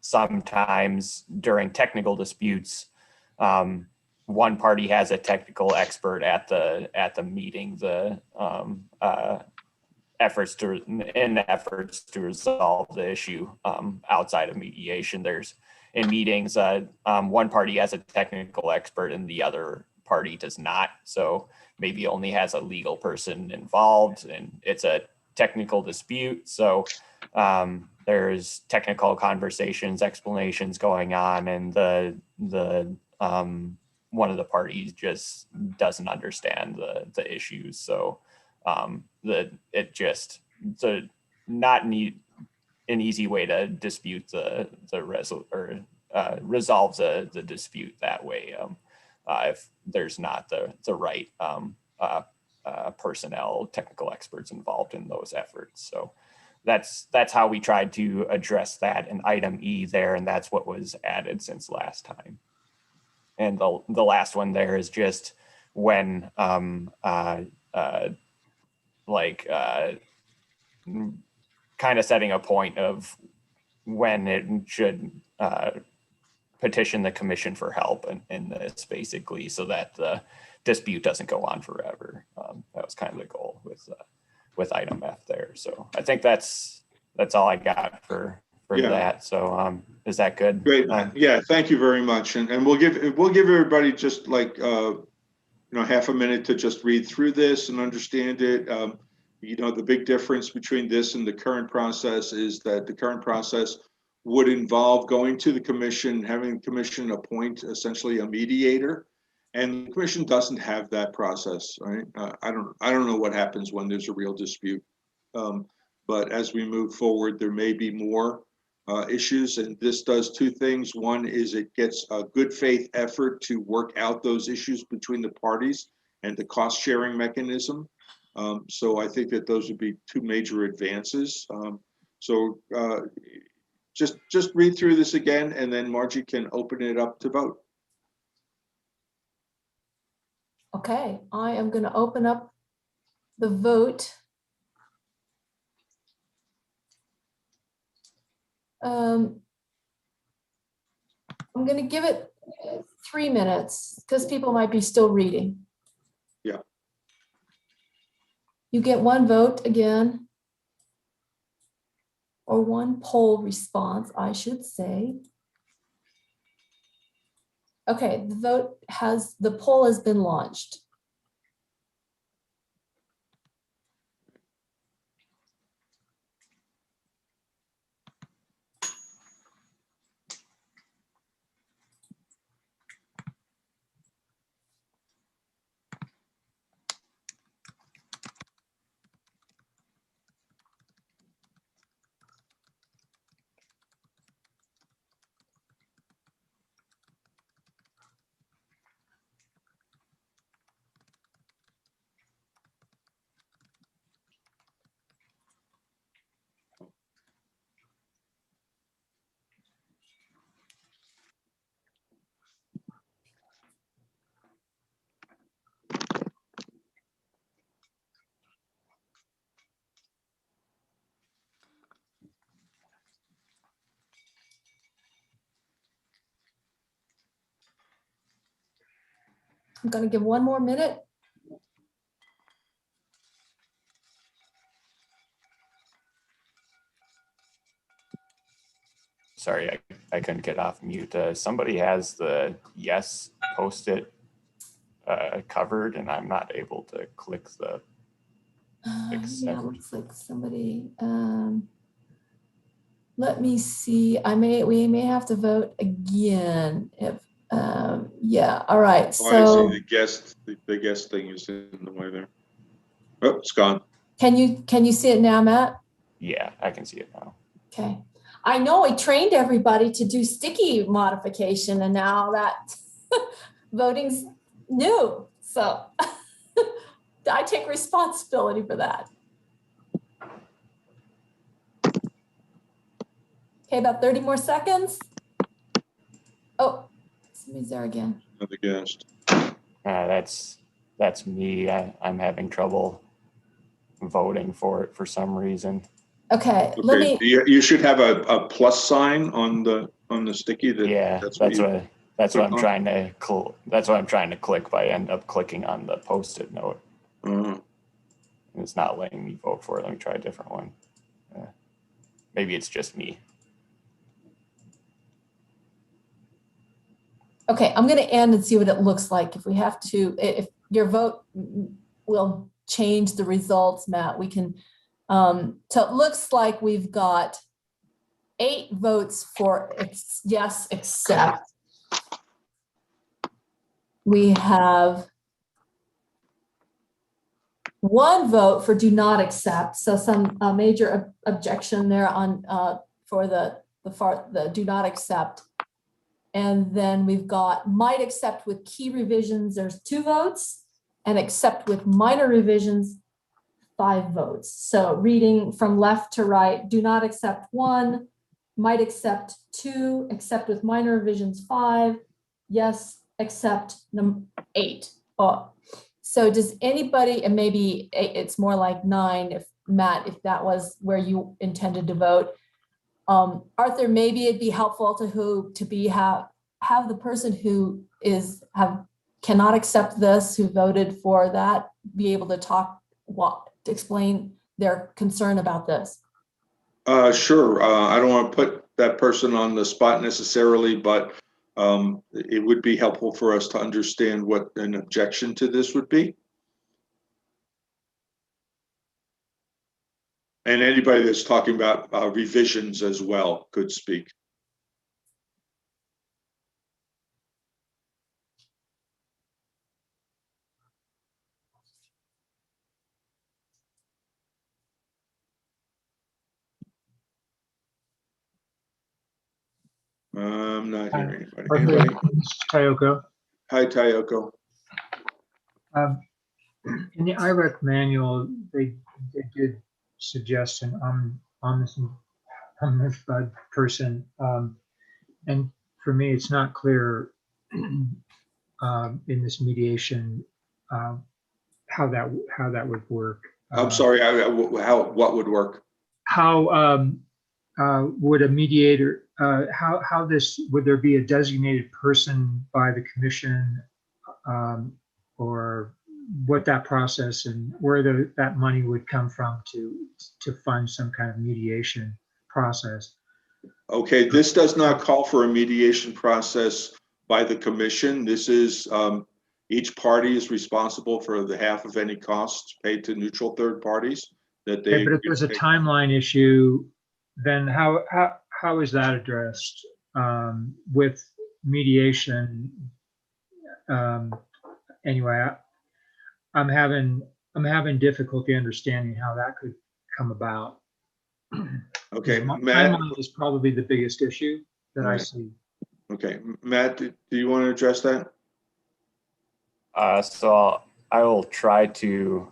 sometimes during technical disputes, one party has a technical expert at the meeting. The efforts to resolve the issue outside of mediation. There's in meetings, one party has a technical expert and the other party does not. So maybe only has a legal person involved, and it's a technical dispute. So there's technical conversations, explanations going on, and the one of the parties just doesn't understand the issues. So it's not an easy way to dispute resolve the dispute that way. If there's not the right personnel, technical experts involved in those efforts. So that's how we tried to address that in item E there, and that's what was added since last time. And the last one there is just when kind of setting a point of when it should petition the commission for help in this, basically, so that the dispute doesn't go on forever. That was kind of the goal with item F there. So I think that's all I got for that. So is that good? Great. Yeah, thank you very much. And we'll give everybody just like half a minute to just read through this and understand it. The big difference between this and the current process is that the current process would involve going to the commission, having the commission appoint essentially a mediator, and the commission doesn't have that process, right? I don't know what happens when there's a real dispute, but as we move forward, there may be more issues, and this does two things. One is it gets a good faith effort to work out those issues between the parties and the cost sharing mechanism. So I think that those would be two major advances. Just read through this again, and then Margie can open it up to vote. Okay, I am going to open up the vote. I'm going to give it 3 minutes because people might be still reading. Yeah. You get one vote again, or one poll response, I should say. Okay, the poll has been launched. I'm going to give one more minute. Sorry, I couldn't get off mute. Somebody has the yes post-it covered, and I'm not able to click the Yeah, accept. looks like somebody. Let me see. We may have to vote again. If yeah. All right. Oh, I So see the guest thing is in the way there. Oh, it's gone. can you see it now, Matt? Yeah, I can see it now. Okay. I know I trained everybody to do sticky modification, and now that voting's new. So I take responsibility for that. Okay, about 30 more seconds. Oh, somebody's there again. Another guest. That's me. I'm having trouble voting for it for some reason. Okay, let me. You should have a plus sign on the sticky. That's what I'm trying to click, but I end up clicking on the post-it note. Uh-huh. And it's not letting me vote for it. Let me try a different one. Maybe it's just me. Okay, I'm going to end and see what it looks like. If we have to, if your vote will change the results, Matt, we can. So it looks like we've got 8 votes for yes, accept. We have 1 vote for do not accept. So some major objection there on for the do not accept. And then we've got might accept with key revisions. There's 2 votes, and accept with minor revisions, 5 votes. So reading from left to right, do not accept 1, might accept 2, accept with minor revisions 5, yes, accept 8. Oh. So does anybody, and maybe it's more like 9, if Matt, if that was where you intended to vote. Arthur, maybe it'd be helpful to have the person who cannot accept this, who voted for that, be able to to explain their concern about this. Sure. I don't want to put that person on the spot necessarily, but it would be helpful for us to understand what an objection to this would be. And anybody that's talking about revisions as well could speak. I'm not hearing anybody. Anybody? Tayoko. Hi, Tayoko. In the IREC manual, they did suggestion on this person, and for me, it's not clear in this mediation how that would work. I'm sorry. What would work? How would a mediator? How this would there be a designated person by the commission, or what that process and where that money would come from to fund some kind of mediation process? Okay, this does not call for a mediation process by the commission. This is, each party is responsible for the half of any costs paid to neutral third parties that they. Okay, but if there's a timeline issue, then how is that addressed with mediation? Anyway, I'm having difficulty understanding how that could come about. Okay, Matt. Timeline is probably the biggest issue that I Right. see. Okay, Matt, do you want to address that? So I will try to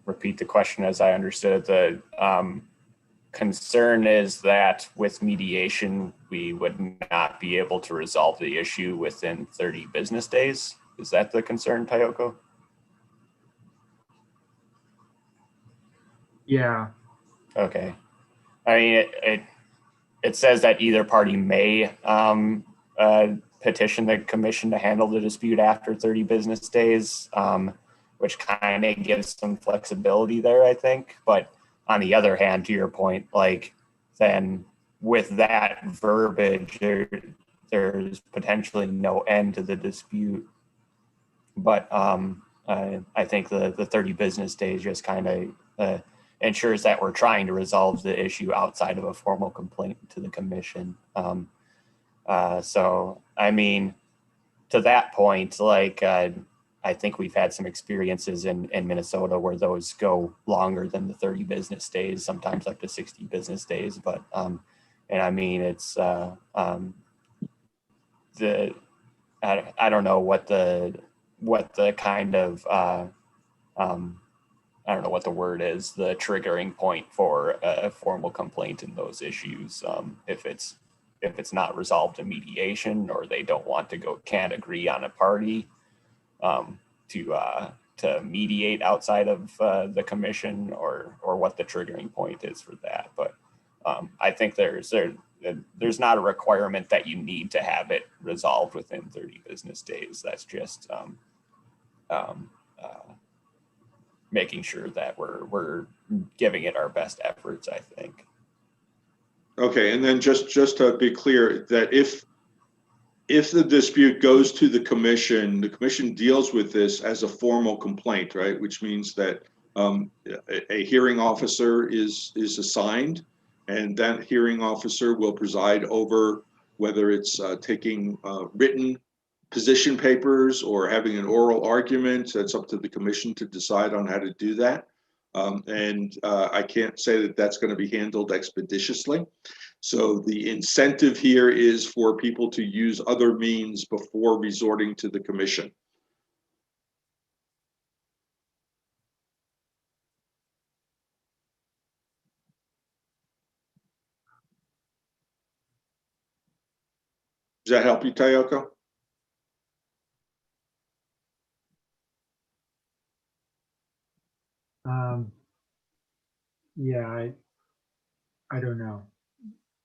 repeat the question as I understood it. The concern is that with mediation, we would not be able to resolve the issue within 30 business days. Is that the concern, Tayoko? Yeah. Okay. I mean, it says that either party may petition the commission to handle the dispute after 30 business days, which kind of gives some flexibility there, I think. But on the other hand, to your point, like then with that verbiage, there's potentially no end to the dispute. But I think the 30 business days just kind of ensures that we're trying to resolve the issue outside of a formal complaint to the commission. So, I mean, to that point, like, I think we've had some experiences in Minnesota where those go longer than the 30 business days, sometimes up to 60 business days. But, and I mean, it's I don't know what the kind of, I don't know what the word is, the triggering point for a formal complaint in those issues. If it's not resolved in mediation, or they don't want to can't agree on a party to mediate outside of the commission, or what the triggering point is for that. But I think there's not a requirement that you need to have it resolved within 30 business days. That's just making sure that we're giving it our best efforts, I think. Okay, and then just to be clear, that if the dispute goes to the commission deals with this as a formal complaint, right? Which means that a hearing officer is assigned, and that hearing officer will preside over whether it's taking written position papers or having an oral argument. That's up to the commission to decide on how to do that. I can't say that that's going to be handled expeditiously. So the incentive here is for people to use other means before resorting to the commission. Does that help you, Tayoko? Yeah, I don't know.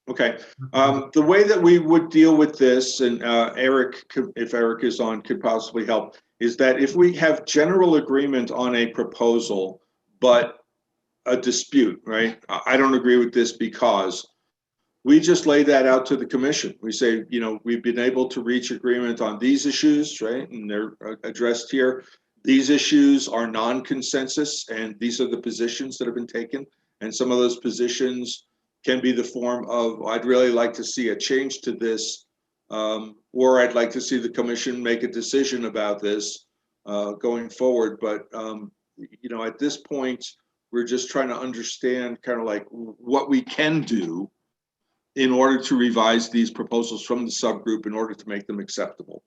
Okay. The way that we would deal with this, and Eric, if Eric is on, could possibly help, is that if we have general agreement on a proposal, but a dispute, right? I don't agree with this because we just lay that out to the commission. We say, you know, we've been able to reach agreement on these issues, right? And they're addressed here. These issues are non-consensus, and these are the positions that have been taken. And some of those positions can be the form of, I'd really like to see a change to this, or I'd like to see the commission make a decision about this going forward. But, you know, at this point, we're just trying to understand kind of like what we can do in order to revise these proposals from the subgroup in order to make them acceptable.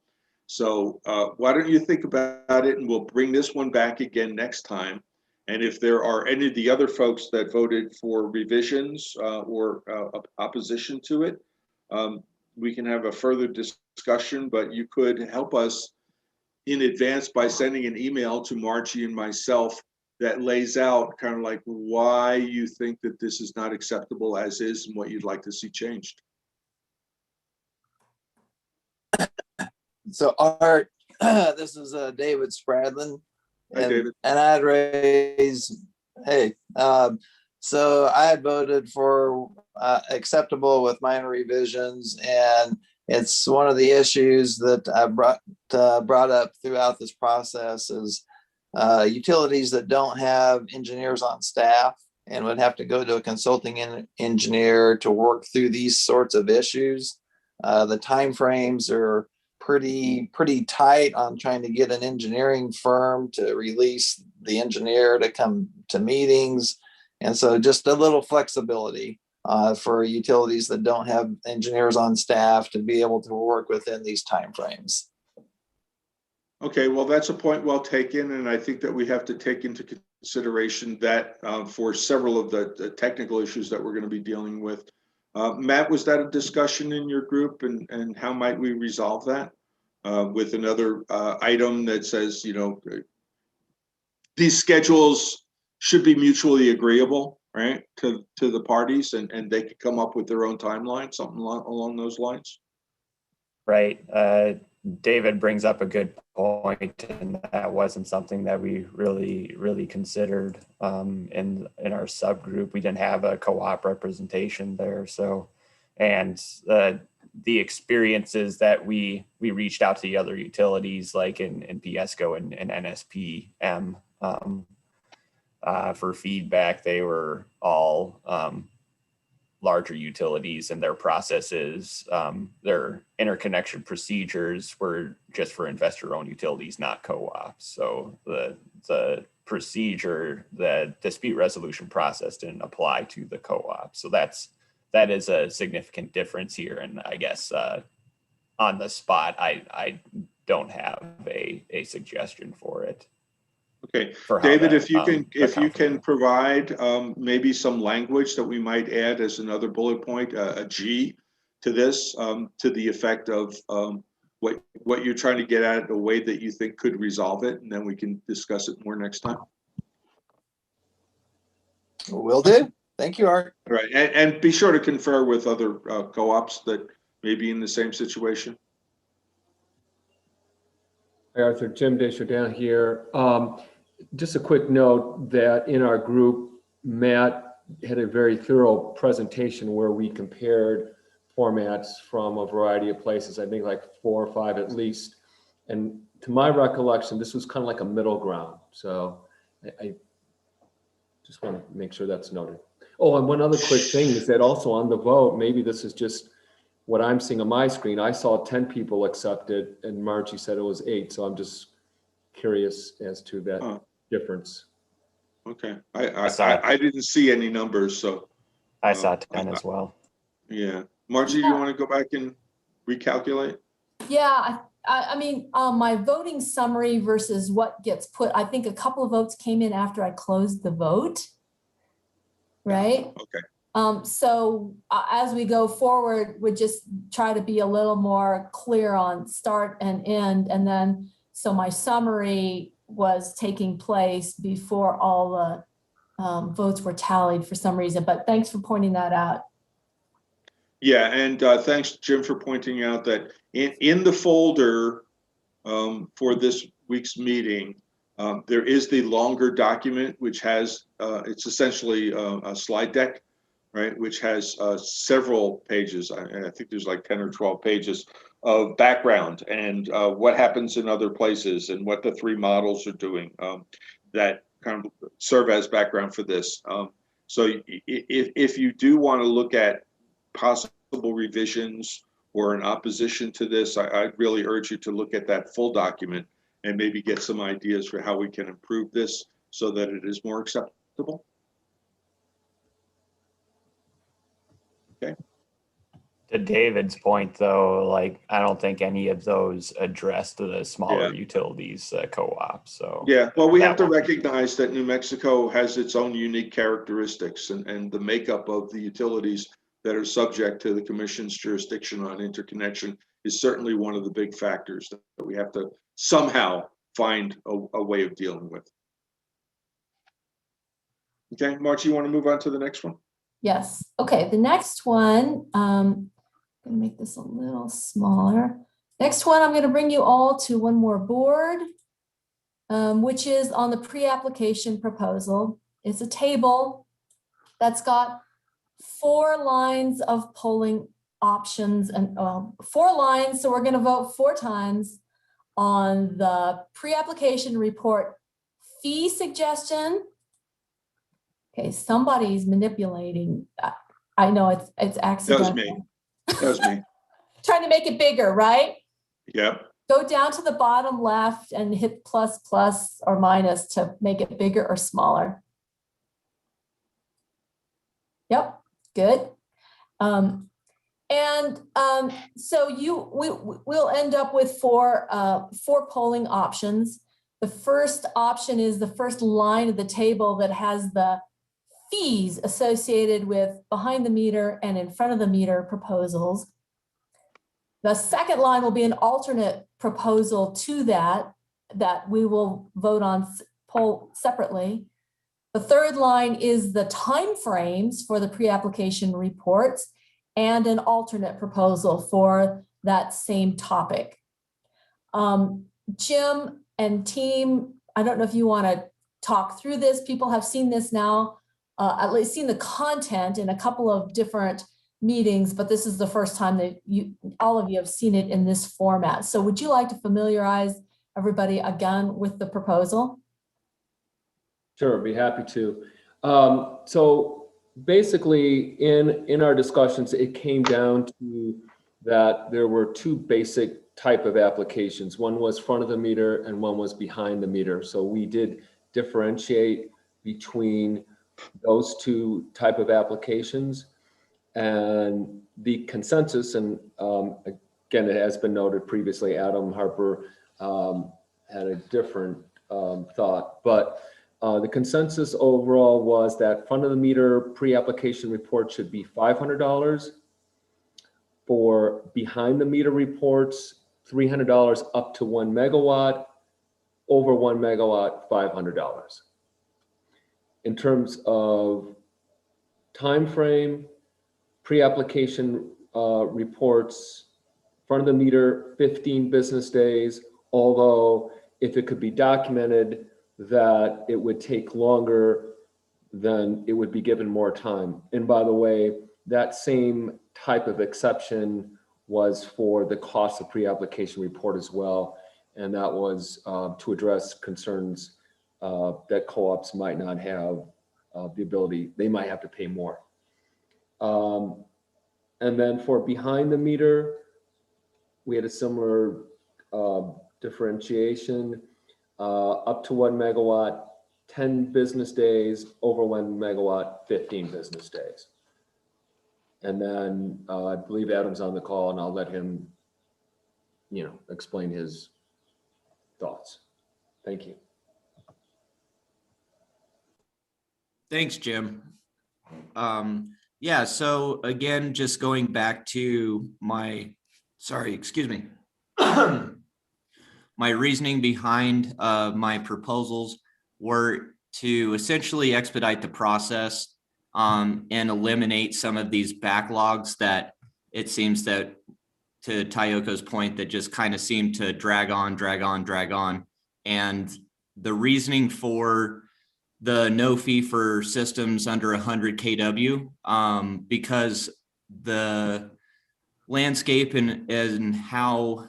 So why don't you think about it, and we'll bring this one back again next time. And if there are any of the other folks that voted for revisions or opposition to it, we can have a further discussion, but you could help us in advance by sending an email to Margie and myself that lays out kind of like why you think that this is not acceptable as is and what you'd like to see changed. So Art, this is David Spradlin. Hi, David. And I'd raise, hey, so I had voted for acceptable with minor revisions, and it's one of the issues that I brought up throughout this process is utilities that don't have engineers on staff and would have to go to a consulting engineer to work through these sorts of issues. The timeframes are pretty tight on trying to get an engineering firm to release the engineer to come to meetings. And so just a little flexibility for utilities that don't have engineers on staff to be able to work within these timeframes. Okay, well, that's a point well taken, and I think that we have to take into consideration that for several of the technical issues that we're going to be dealing with. Matt, was that a discussion in your group, and how might we resolve that with another item that says, you know, these schedules should be mutually agreeable, right, to the parties, and they could come up with their own timeline, something along those lines? Right. David brings up a good point, and that wasn't something that we really considered in our subgroup. We didn't have a co-op representation there. So, and the experiences that we reached out to the other utilities like in PSCO and NSPM for feedback. They were all larger utilities, and their processes, their interconnection procedures were just for investor-owned utilities, not co-ops. So the procedure, the dispute resolution process didn't apply to the co-op. So that is a significant difference here. And I guess on the spot, I don't have a suggestion for it. Okay, David, if you can provide maybe some language that we might add as another bullet point, a G to this, to the effect of what you're trying to get at, a way that you think could resolve it, and then we can discuss it more next time. Will do. Thank you, Art. All right, and be sure to confer with other co-ops that may be in the same situation. Hi, Arthur. Jim Deschardins here. Just a quick note that in our group, Matt had a very thorough presentation where we compared formats from a variety of places, I think like 4 or 5 at least. And to my recollection, this was kind of like a middle ground. So I just want to make sure that's noted. Oh, and one other quick thing is that also on the vote, maybe this is just what I'm seeing on my screen. I saw 10 people accepted and Margie said it was 8. So I'm just curious as to that difference. Okay, I didn't see any numbers, so I saw 10 as well. Yeah, Margie, you want to go back and recalculate? Yeah, I mean, my voting summary versus what gets put, I think a couple of votes came in after I closed the vote, right? Okay. So as we go forward, we just try to be a little more clear on start and end, and then so my summary was taking place before all the votes were tallied for some reason, but thanks for pointing that out. Yeah, and thanks, Jim, for pointing out that in the folder for this week's meeting, there is the longer document, which has, it's essentially a slide deck, right, which has several pages. I think there's like 10 or 12 pages of background and what happens in other places and what the 3 models are doing that kind of serve as background for this. So if you do want to look at possible revisions or in opposition to this, I'd really urge you to look at that full document and maybe get some ideas for how we can improve this so that it is more acceptable. Okay. To David's point, though, like I don't think any of those addressed the smaller utilities co-op. So yeah, well, we have to recognize that New Mexico has its own unique characteristics, and the makeup of the utilities that are subject to the commission's jurisdiction on interconnection is certainly one of the big factors that we have to somehow find a way of dealing with. Okay, Margie, you want to move on to the next one? Yes. Okay, the next one, I'm gonna make this a little smaller. Next one, I'm gonna bring you all to one more board, which is on the pre-application proposal. It's a table that's got 4 lines of polling options and 4 lines. So we're going to vote 4 times on the pre-application report fee suggestion. Okay, somebody's manipulating. I know it's That accidental. was me. That was me. Trying to make it bigger, right? Yep. Go down to the bottom left and hit plus, plus, or minus to make it bigger or smaller. Yep, good. So we'll end up with 4 polling options. The first option is the first line of the table that has the fees associated with behind the meter and in front of the meter proposals. The second line will be an alternate proposal to that we will vote on, poll separately. The third line is the timeframes for the pre-application reports and an alternate proposal for that same topic. Jim and team, I don't know if you want to talk through this. People have seen this now, at least seen the content in a couple of different meetings, but this is the first time that all of you have seen it in this format. So would you like to familiarize everybody again with the proposal? Sure, be happy to. So basically in our discussions, it came down to that there were 2 basic type of applications. One was front of the meter and one was behind the meter. So we did differentiate between those 2 type of applications. And the consensus, and again, it has been noted previously, Adam Harper had a different thought, but the consensus overall was that front of the meter pre-application report should be $500. For behind the meter reports, $300 up to 1 megawatt, over 1 megawatt, $500. In terms of time frame, pre-application reports, front of the meter, 15 business days, although if it could be documented that it would take longer, then it would be given more time. And by the way, that same type of exception was for the cost of pre-application report as well. And that was to address concerns that co-ops might not have the ability, they might have to pay more. And then for behind the meter, we had a similar differentiation, up to 1 megawatt, 10 business days, over 1 megawatt, 15 business days. And then I believe Adam's on the call, and I'll let him, explain his thoughts. Thank you. Thanks, Jim. Yeah, so again, just going back to my reasoning behind my proposals were to essentially expedite the process and eliminate some of these backlogs that it seems that, to Tayoko's point, that just kind of seem to drag on. And the reasoning for the no fee for systems under 100 kW, because the landscape and how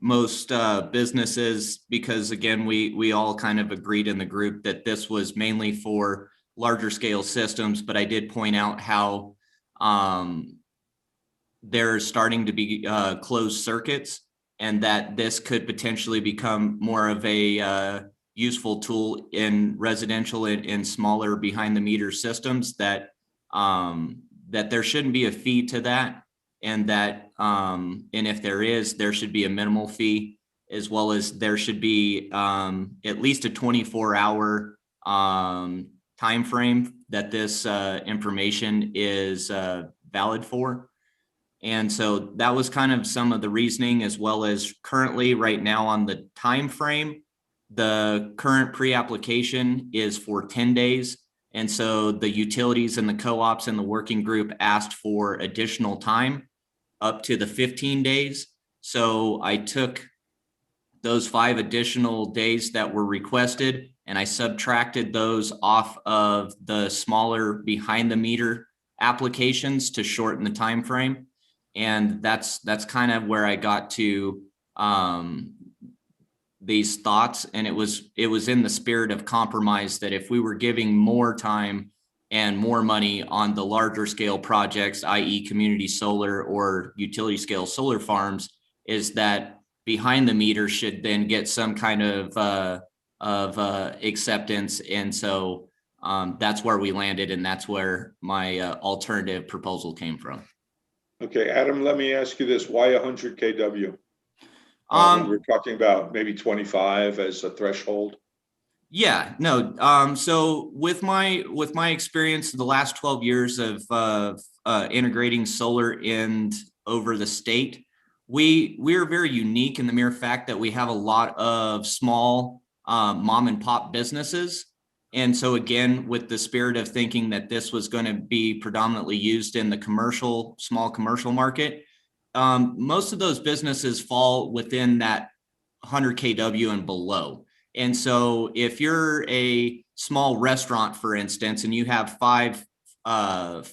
most businesses, because again, we all kind of agreed in the group that this was mainly for larger scale systems, but I did point out how there's starting to be closed circuits, and that this could potentially become more of a useful tool in residential and smaller behind the meter systems, that there shouldn't be a fee to that, and that and if there is, there should be a minimal fee, as well as there should be at least a 24-hour time frame that this information is valid for. And so that was kind of some of the reasoning, as well as currently right now on the time frame, the current pre-application is for 10 days. And so the utilities and the co-ops and the working group asked for additional time up to the 15 days. So I took those 5 additional days that were requested, and I subtracted those off of the smaller behind the meter applications to shorten the time frame. And that's kind of where I got to these thoughts. And it was in the spirit of compromise that if we were giving more time and more money on the larger scale projects, i.e. community solar or utility scale solar farms, is that behind the meter should then get some kind of acceptance. And so that's where we landed, and that's where my alternative proposal came from. Okay, Adam, let me ask you this. Why 100 kW? When we're talking about maybe 25 as a threshold. Yeah, no. So with my experience the last 12 years of integrating solar in over the state, we are very unique in the mere fact that we have a lot of small mom and pop businesses. And so again, with the spirit of thinking that this was going to be predominantly used in the small commercial market, most of those businesses fall within that 100 kW and below. And so if you're a small restaurant, for instance, and you have five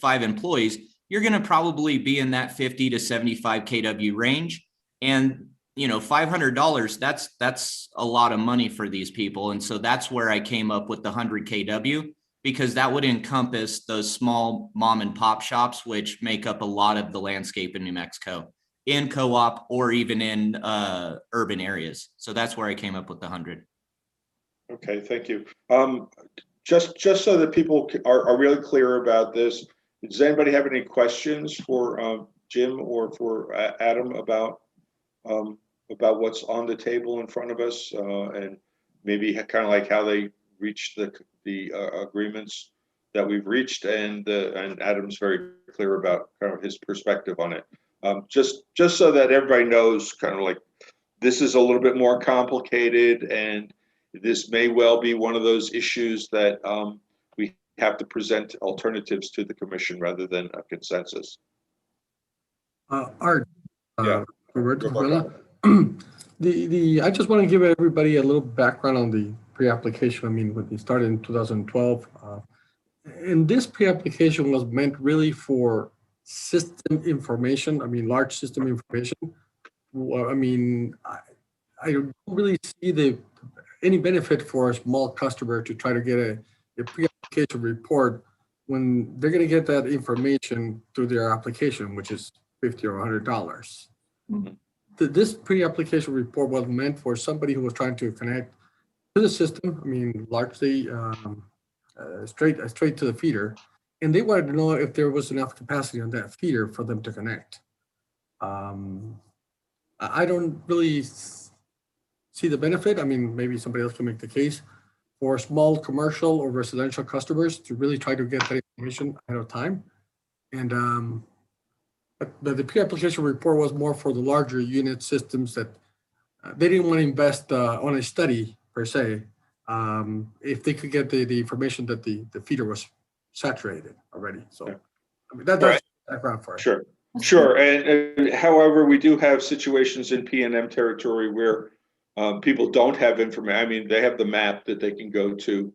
employees, you're going to probably be in that 50 to 75 kW range. And, $500, that's a lot of money for these people. And so that's where I came up with the 100 kW, because that would encompass those small mom and pop shops, which make up a lot of the landscape in New Mexico, in co-op or even in urban areas. So that's where I came up with the 100. Okay, thank you. Just so that people are really clear about this, does anybody have any questions for Jim or for Adam about what's on the table in front of us, and maybe kind of like how they reached the agreements that we've reached, and Adam's very clear about kind of his perspective on it. Just so that everybody knows, kind of like, this is a little bit more complicated, and this may well be one of those issues that we have to present alternatives to the commission rather than a consensus. Art, Yeah. Roberto, I just want to give everybody a little background on the pre-application. I mean, when it started in 2012, and this pre-application was meant really for system information. I mean, large system information. Well, I mean, I don't really see any benefit for a small customer to try to get a pre-application report when they're going to get that information through their application, which is $50 or $100. Mm-hmm. This pre-application report was meant for somebody who was trying to connect to the system. I mean, largely straight to the feeder, and they wanted to know if there was enough capacity on that feeder for them to connect. I don't really see the benefit. I mean, maybe somebody else can make the case for small commercial or residential customers to really try to get that information ahead of time. And but the pre-application report was more for the larger unit systems that they didn't want to invest on a study per se, if they could get the information that the feeder was saturated already. So I mean, that's right. Background for it. Sure. And however, we do have situations in PNM territory where people don't have information. I mean, they have the map that they can go to.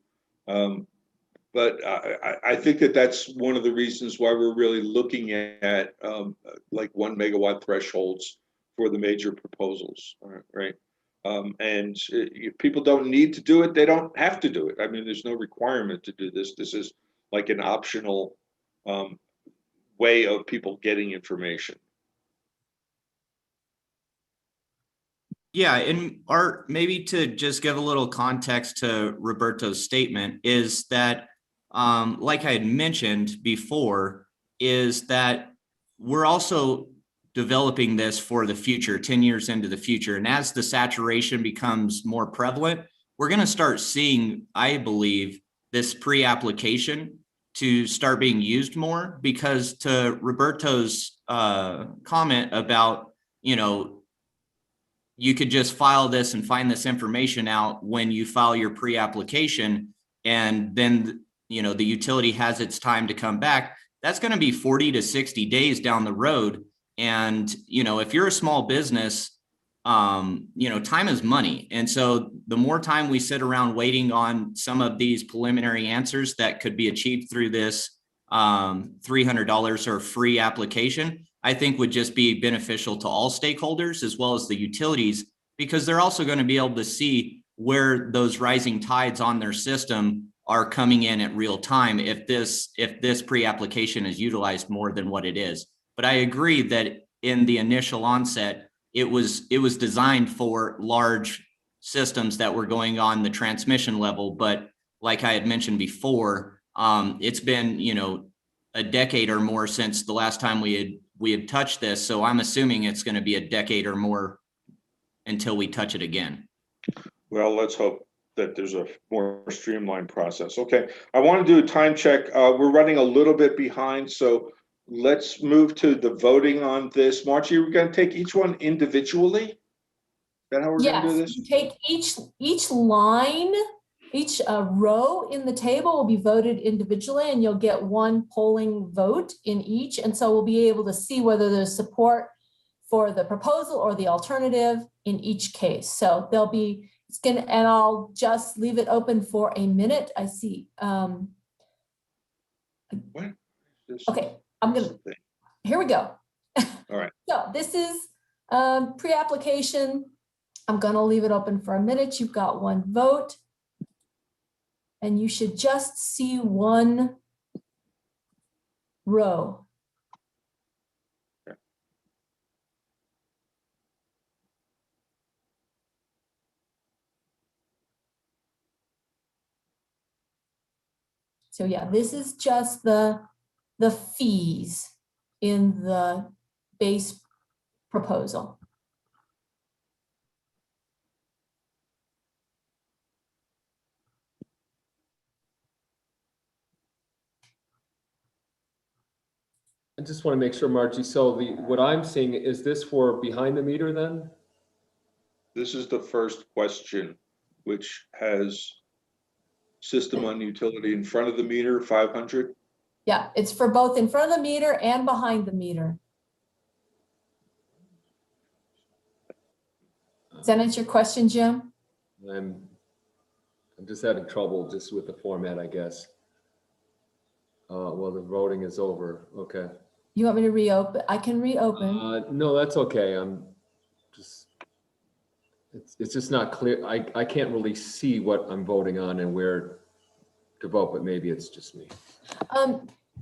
But I think that's one of the reasons why we're really looking at like 1 megawatt thresholds for the major proposals, right? And if people don't need to do it, they don't have to do it. I mean, there's no requirement to do this. This is like an optional way of people getting information. Yeah, and Art, maybe to just give a little context to Roberto's statement is that, like I had mentioned before, is that we're also developing this for the future, 10 years into the future. And as the saturation becomes more prevalent, we're going to start seeing, I believe, this pre-application to start being used more, because to Roberto's comment about, you could just file this and find this information out when you file your pre-application, and then, the utility has its time to come back. That's going to be 40 to 60 days down the road. And, if you're a small business, time is money. And so the more time we sit around waiting on some of these preliminary answers that could be achieved through this $300 or free application, I think would just be beneficial to all stakeholders as well as the utilities, because they're also going to be able to see where those rising tides on their system are coming in at real time if this pre-application is utilized more than what it is. But I agree that in the initial onset, it was designed for large systems that were going on the transmission level. But like I had mentioned before, it's been, a decade or more since the last time we had touched this. So I'm assuming it's going to be a decade or more until we touch it again. Well, let's hope that there's a more streamlined process. Okay, I want to do a time check. We're running a little bit behind, so let's move to the voting on this. Margie, we're going to take each one individually? Is that how we're going to do this? You take each line, each row in the table will be voted individually, and you'll get one polling vote in each. And so we'll be able to see whether there's support for the proposal or the alternative in each case. So there'll be, and I'll just leave it open for a minute. I see. What? Okay, here we go. All right. So this is pre-application. I'm gonna leave it open for a minute. You've got one vote. And you should just see one row. So yeah, this is just the fees in the base proposal. I just want to make sure, Margie, so what I'm seeing, is this for behind the meter then? This is the first question, which has system on utility in front of the meter, 500. Yeah, it's for both in front of the meter and behind the meter. Does that answer your question, Jim? I'm just having trouble just with the format, I guess. Well, the voting is over. Okay. You want me to reopen? I can reopen. No, that's okay. It's just not clear. I can't really see what I'm voting on and where to vote, but maybe it's just me.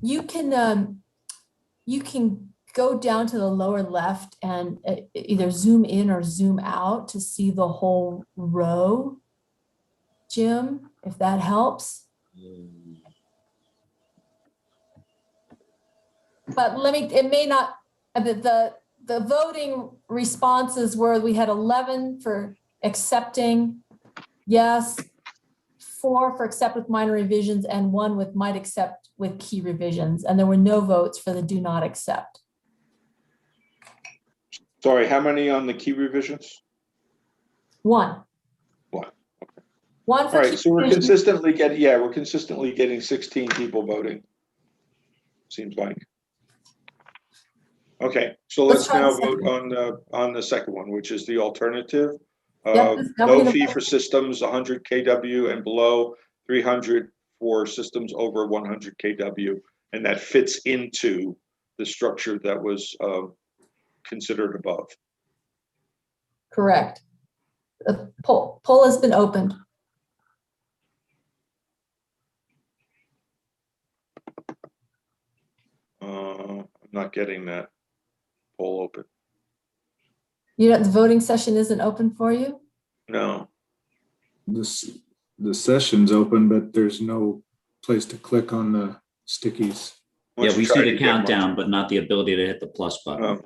You can go down to the lower left and either zoom in or zoom out to see the whole row, Jim, if that helps. But it may not, the voting responses were, we had 11 for accepting, yes, 4 for accept with minor revisions, and 1 with might accept with key revisions. And there were no votes for the do not accept. Sorry, how many on the key revisions? 1. 1. Okay. 1 for all right, key so we're revisions. consistently getting 16 people voting. Seems like. Okay, so let's now vote on the second one, which is the alternative. No fee for systems 100 kW and below, 300 for systems over 100 kW, and that fits into the structure that was considered above. Correct. The poll has been opened. I'm not getting that poll open. The voting session isn't open for you? No. The session's open, but there's no place to click on the stickies. Yeah, we see the countdown, but not the ability to hit the plus button.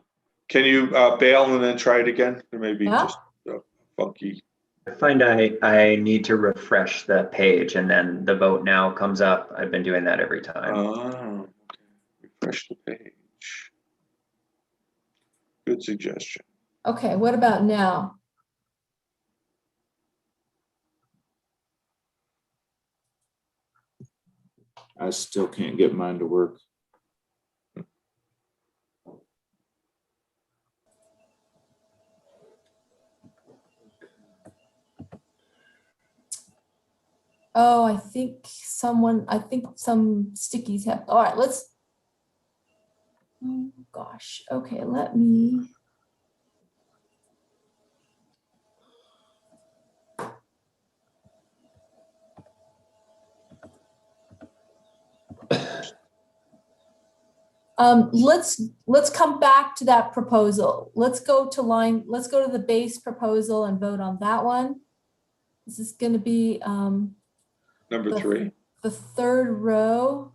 Can you bail and then try it again? There may be just funky. I find I need to refresh the page and then the vote now comes up. I've been doing that every time. Oh, okay. Refresh the page. Good suggestion. Okay, what about now? I still can't get mine to work. Oh, I think some stickies have, all right, let's. gosh, okay, let me. Let's come back to that proposal. Let's go to the base proposal and vote on that one. This is going to be Number 3. the third row.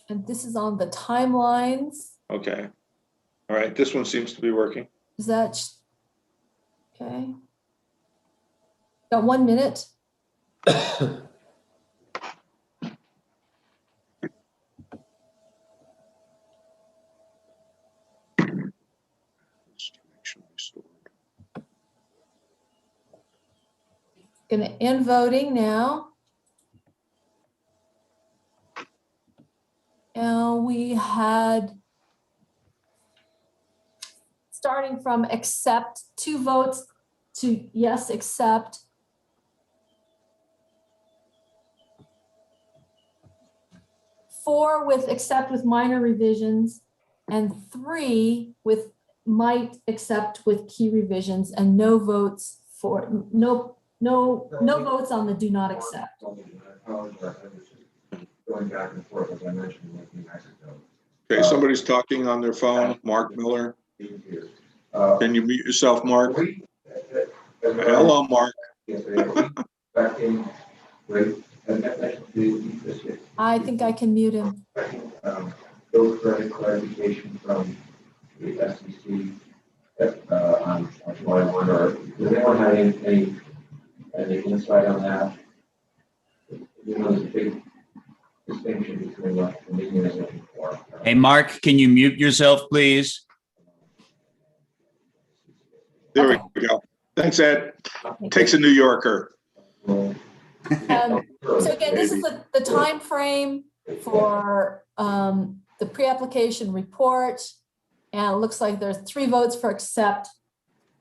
And this is on the timelines. Okay. All right. This one seems to be working. Is that okay? Got 1 minute. Going to end voting now. And we had, starting from accept, 2 votes to yes, accept. 4 with accept with minor revisions, and 3 with might accept with key revisions, and no votes for no votes on the do not accept. Going back and forth, as I mentioned, with New Mexico. Okay, somebody's talking on their phone. Mark Miller. Can you mute yourself, Mark? Hello, Mark. I think I can mute him. Those clarification from the SEC on July 1, or does anyone have any insight on that? You know, there's a big distinction between what the meeting is looking for. Hey, Mark, can you mute yourself, please? There we go. Thanks, Ed. Takes a New Yorker. So again, this is the time frame for the pre-application report, and it looks like there's 3 votes for accept.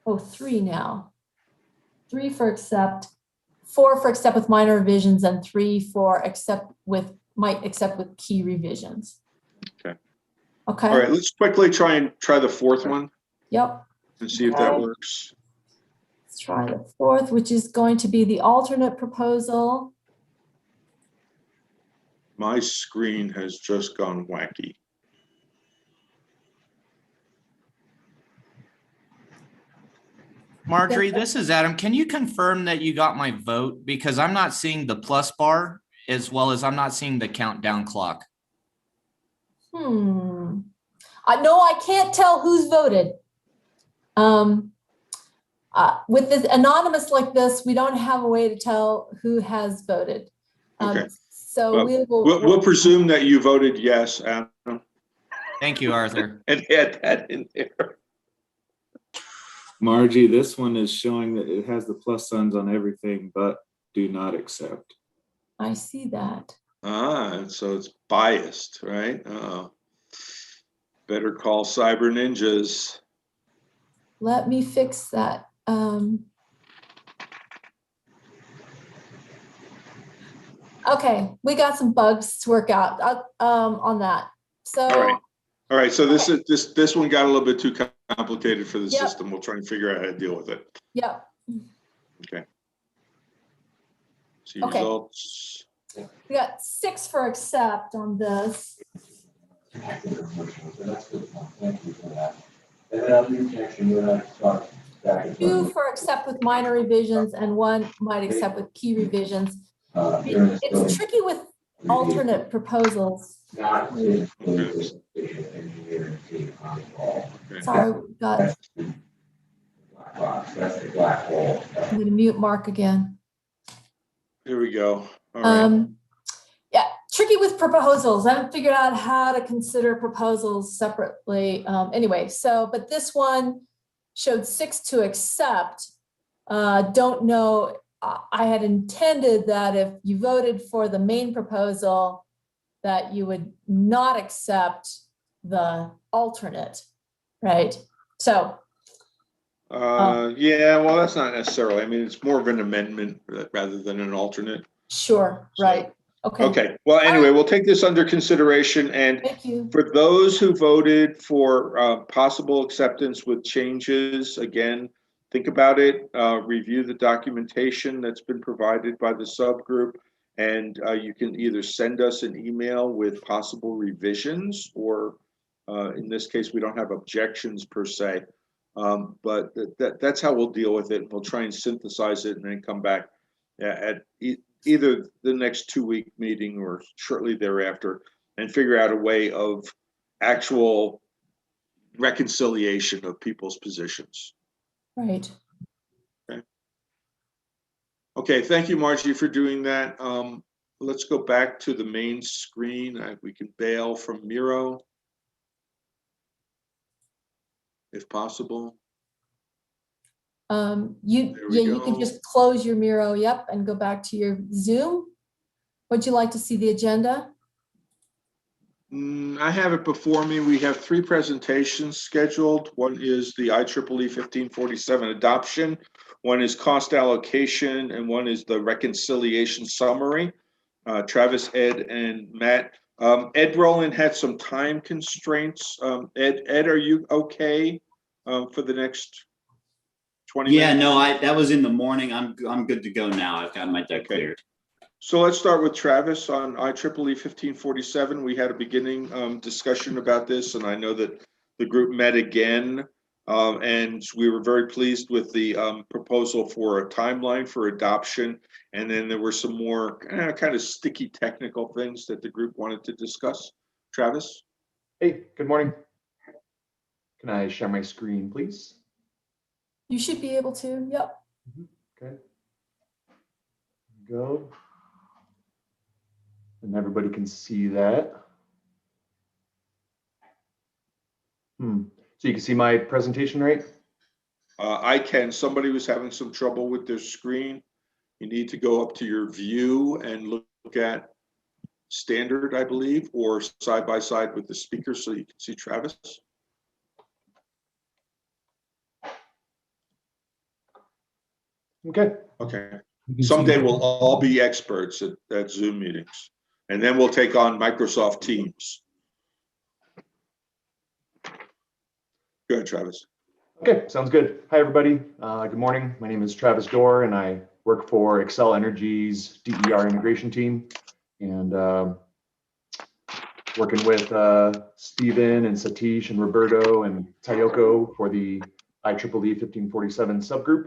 Oh, 3 now. 3 for accept, 4 for accept with minor revisions, and 3 for accept with might accept with key revisions. Okay. Okay. All right. Let's quickly try the 4th one. Yep. And see if that works. Let's try the 4th, which is going to be the alternate proposal. My screen has just gone wacky. Marjorie, this is Adam. Can you confirm that you got my vote? Because I'm not seeing the plus bar as well as I'm not seeing the countdown clock. No, I can't tell who's voted. With this anonymous like this, we don't have a way to tell who has voted. Okay. So we'll presume that you voted yes, Adam. Thank you, Arthur. And add that in there. Margie, this one is showing that it has the plus signs on everything, but do not accept. I see that. So it's biased, right? Better call cyber ninjas. Let me fix that. Okay, we got some bugs to work out on that. So all right. So this one got a little bit too complicated for the system. We'll try and figure out how to deal with it. Yep. Okay. See Okay. results. We got 6 for accept on this. Thank you for that. And then on the connection, you and I talked back and 2 forth. for accept with minor revisions, and 1 might accept with key revisions. It's tricky with alternate proposals. Not in the engineering team on call. Sorry, we got. Black box, that's the black hole. I'm going to mute Mark again. Here we go. All right. Yeah, tricky with proposals. I haven't figured out how to consider proposals separately. Anyway, but this one showed 6 to accept. Don't know. I had intended that if you voted for the main proposal, that you would not accept the alternate, right? So Yeah, well, that's not necessarily, I mean, it's more of an amendment rather than an alternate. Sure, right. Okay. Okay, well, anyway, we'll take this under consideration, and Thank you. for those who voted for possible acceptance with changes, again, think about it, review the documentation that's been provided by the subgroup, and you can either send us an email with possible revisions, or in this case, we don't have objections per se, but that's how we'll deal with it. We'll try and synthesize it and then come back at either the next 2-week meeting or shortly thereafter, and figure out a way of actual reconciliation of people's positions. Right. Okay, thank you, Margie, for doing that. Let's go back to the main screen. We can bail from Miro, if possible. You can just close your Miro, yep, and go back to your Zoom. Would you like to see the agenda? I have it before me. We have 3 presentations scheduled. One is the IEEE 1547 adoption, one is cost allocation, and one is the reconciliation summary. Travis, Ed, and Matt. Ed Rowland had some time constraints. Ed, are you okay for the next 20 minutes? Yeah, no, that was in the morning. I'm good to go now. I've got my deck cleared. So let's start with Travis on IEEE 1547. We had a beginning discussion about this, and I know that the group met again, and we were very pleased with the proposal for a timeline for adoption. And then there were some more kind of sticky technical things that the group wanted to discuss. Travis? Hey, good morning. Can I share my screen, please? You should be able to, yep. Okay. Go. And everybody can see that. So you can see my presentation, right? I can. Somebody was having some trouble with their screen. You need to go up to your view and look at standard, I believe, or side by side with the speaker so you can see Travis. Okay. Okay. Someday we'll all be experts at Zoom meetings, and then we'll take on Microsoft Teams. Go ahead, Travis. Okay, sounds good. Hi, everybody. Good morning. My name is Travis Dorr, and I work for Excel Energy's DER integration team, and working with Stephen and Satish and Roberto and Tayoko for the IEEE 1547 subgroup.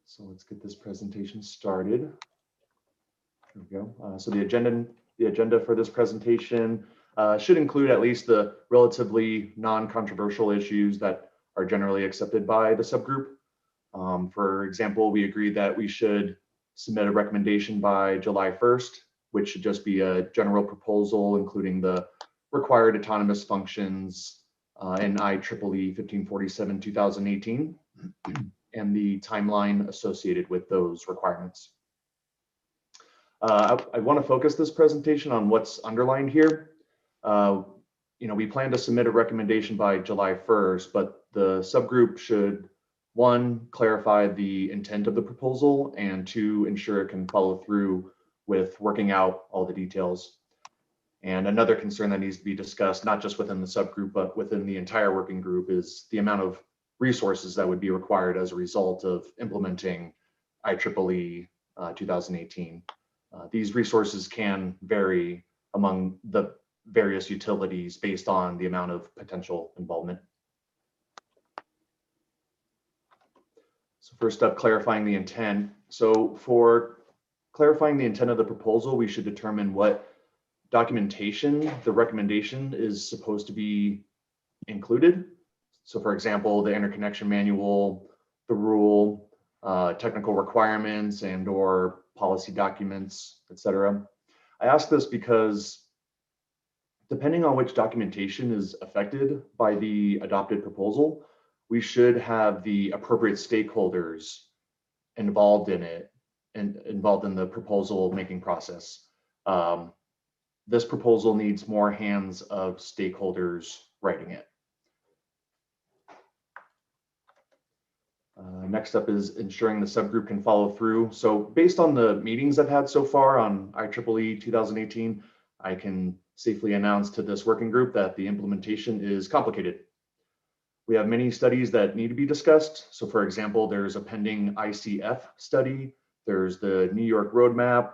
So let's get this presentation started. Here we go. So the agenda for this presentation should include at least the relatively non-controversial issues that are generally accepted by the subgroup. For example, we agreed that we should submit a recommendation by July 1st, which should just be a general proposal, including the required autonomous functions in IEEE 1547 2018 and the timeline associated with those requirements. I want to focus this presentation on what's underlined here. We plan to submit a recommendation by July 1st, but the subgroup should, 1, clarify the intent of the proposal, and 2, ensure it can follow through with working out all the details. And another concern that needs to be discussed, not just within the subgroup, but within the entire working group, is the amount of resources that would be required as a result of implementing IEEE 2018. These resources can vary among the various utilities based on the amount of potential involvement. So first up, clarifying the intent. So for clarifying the intent of the proposal, we should determine what documentation the recommendation is supposed to be included. So for example, the interconnection manual, the rule, technical requirements and/or policy documents, etc. I ask this because depending on which documentation is affected by the adopted proposal, we should have the appropriate stakeholders involved in it and involved in the proposal making process. This proposal needs more hands of stakeholders writing it. Next up is ensuring the subgroup can follow through. So based on the meetings I've had so far on IEEE 2018, I can safely announce to this working group that the implementation is complicated. We have many studies that need to be discussed. So for example, there's a pending ICF study, there's the New York roadmap,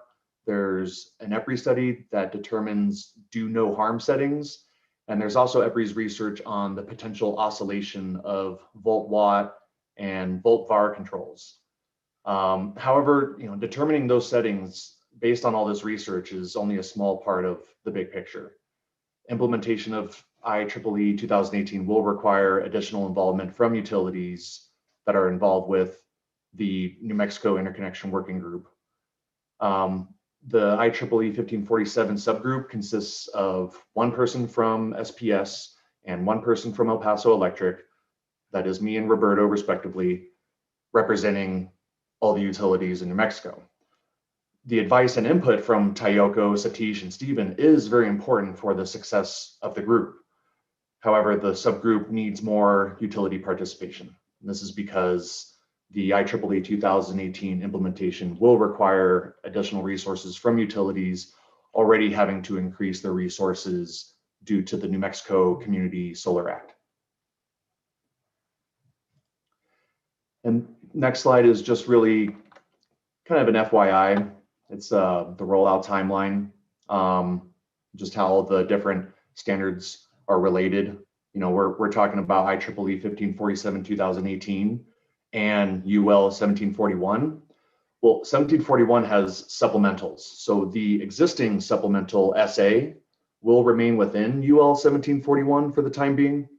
there's an EPRI study that determines do no harm settings. And there's also EPRI's research on the potential oscillation of volt watt and volt var controls. However, determining those settings based on all this research is only a small part of the big picture. Implementation of IEEE 2018 will require additional involvement from utilities that are involved with the New Mexico Interconnection Working Group. The IEEE 1547 subgroup consists of one person from SPS and one person from El Paso Electric, that is me and Roberto respectively, representing all the utilities in New Mexico. The advice and input from Tayoko, Satish, and Stephen is very important for the success of the group. However, the subgroup needs more utility participation. And this is because the IEEE 2018 implementation will require additional resources from utilities already having to increase their resources due to the New Mexico Community Solar Act. And next slide is just really kind of an FYI. It's the rollout timeline, just how the different standards are related. We're talking about IEEE 1547 2018 and UL 1741. Well, 1741 has supplementals. So the existing supplemental SA will remain within UL 1741 for the time being,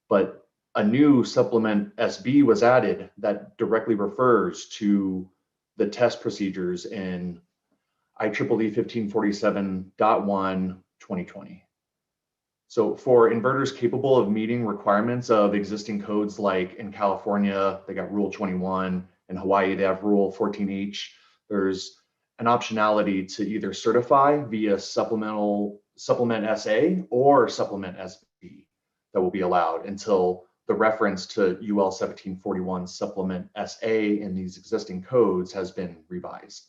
but a new supplement SB was added that directly refers to the test procedures in IEEE 1547.1 2020. So for inverters capable of meeting requirements of existing codes, like in California, they got Rule 21, in Hawaii, they have Rule 14H, there's an optionality to either certify via supplement SA or supplement SB that will be allowed until the reference to UL 1741 supplement SA in these existing codes has been revised.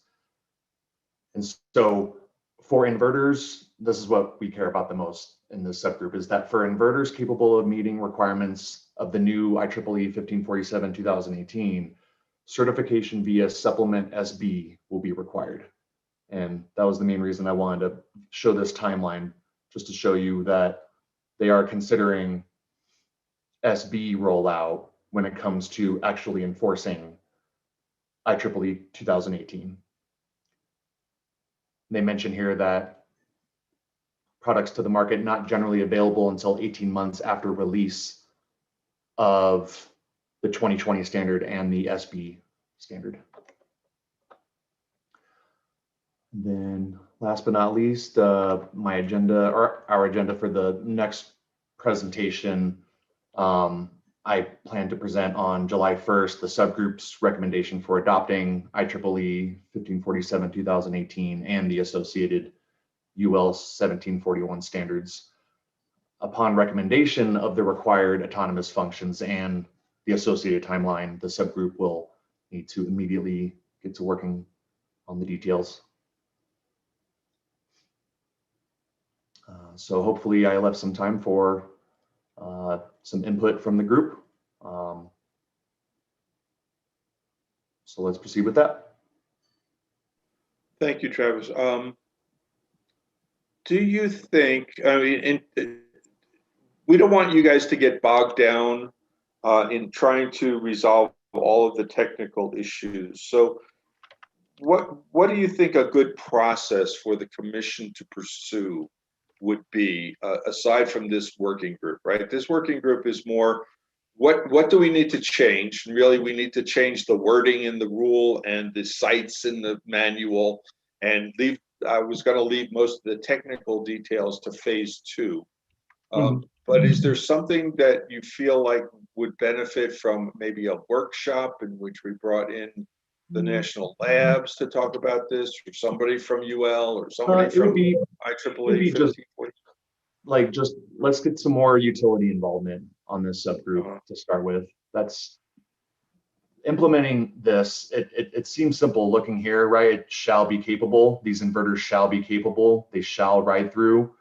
And so for inverters, this is what we care about the most in this subgroup, is that for inverters capable of meeting requirements of the new IEEE 1547 2018, certification via supplement SB will be required. And that was the main reason I wanted to show this timeline, just to show you that they are considering SB rollout when it comes to actually enforcing IEEE 2018. They mention here that products to the market not generally available until 18 months after release of the 2020 standard and the SB standard. And then last but not least, my agenda, or our agenda for the next presentation, I plan to present on July 1st the subgroup's recommendation for adopting IEEE 1547 2018 and the associated UL 1741 standards. Upon recommendation of the required autonomous functions and the associated timeline, the subgroup will need to immediately get to working on the details. So hopefully I left some time for some input from the group. So let's proceed with that. Thank you, Travis. Do you think, we don't want you guys to get bogged down in trying to resolve all of the technical issues. So what do you think a good process for the commission to pursue would be, aside from this working group, right? This working group is more, what do we need to change? Really, we need to change the wording in the rule and the sites in the manual, and I was going to leave most of the technical details to phase 2. But is there something that you feel like would benefit from maybe a workshop in which we brought in the national labs to talk about this, or somebody from UL, or somebody from IEEE 1540? Just let's get some more utility involvement on this subgroup to start with. implementing this, it seems simple looking here, right? It shall be capable. These inverters shall be capable. They shall ride through.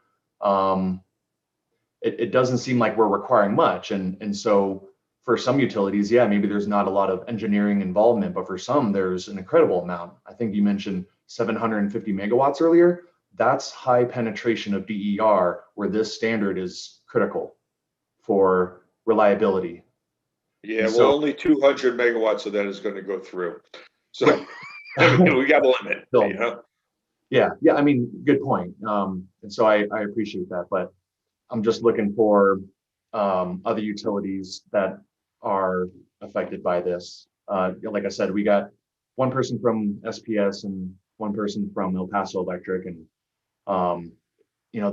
It doesn't seem like we're requiring much. And so for some utilities, yeah, maybe there's not a lot of engineering involvement, but for some, there's an incredible amount. I think you mentioned 750 megawatts earlier. That's high penetration of DER, where this standard is critical for reliability. Yeah, And well, so- only 200 megawatts of that is going to go through. So I mean, we got a limit. Still. You know? Yeah, I mean, good point. And so I appreciate that, but I'm just looking for other utilities that are affected by this. Like I said, we got one person from SPS and one person from El Paso Electric, and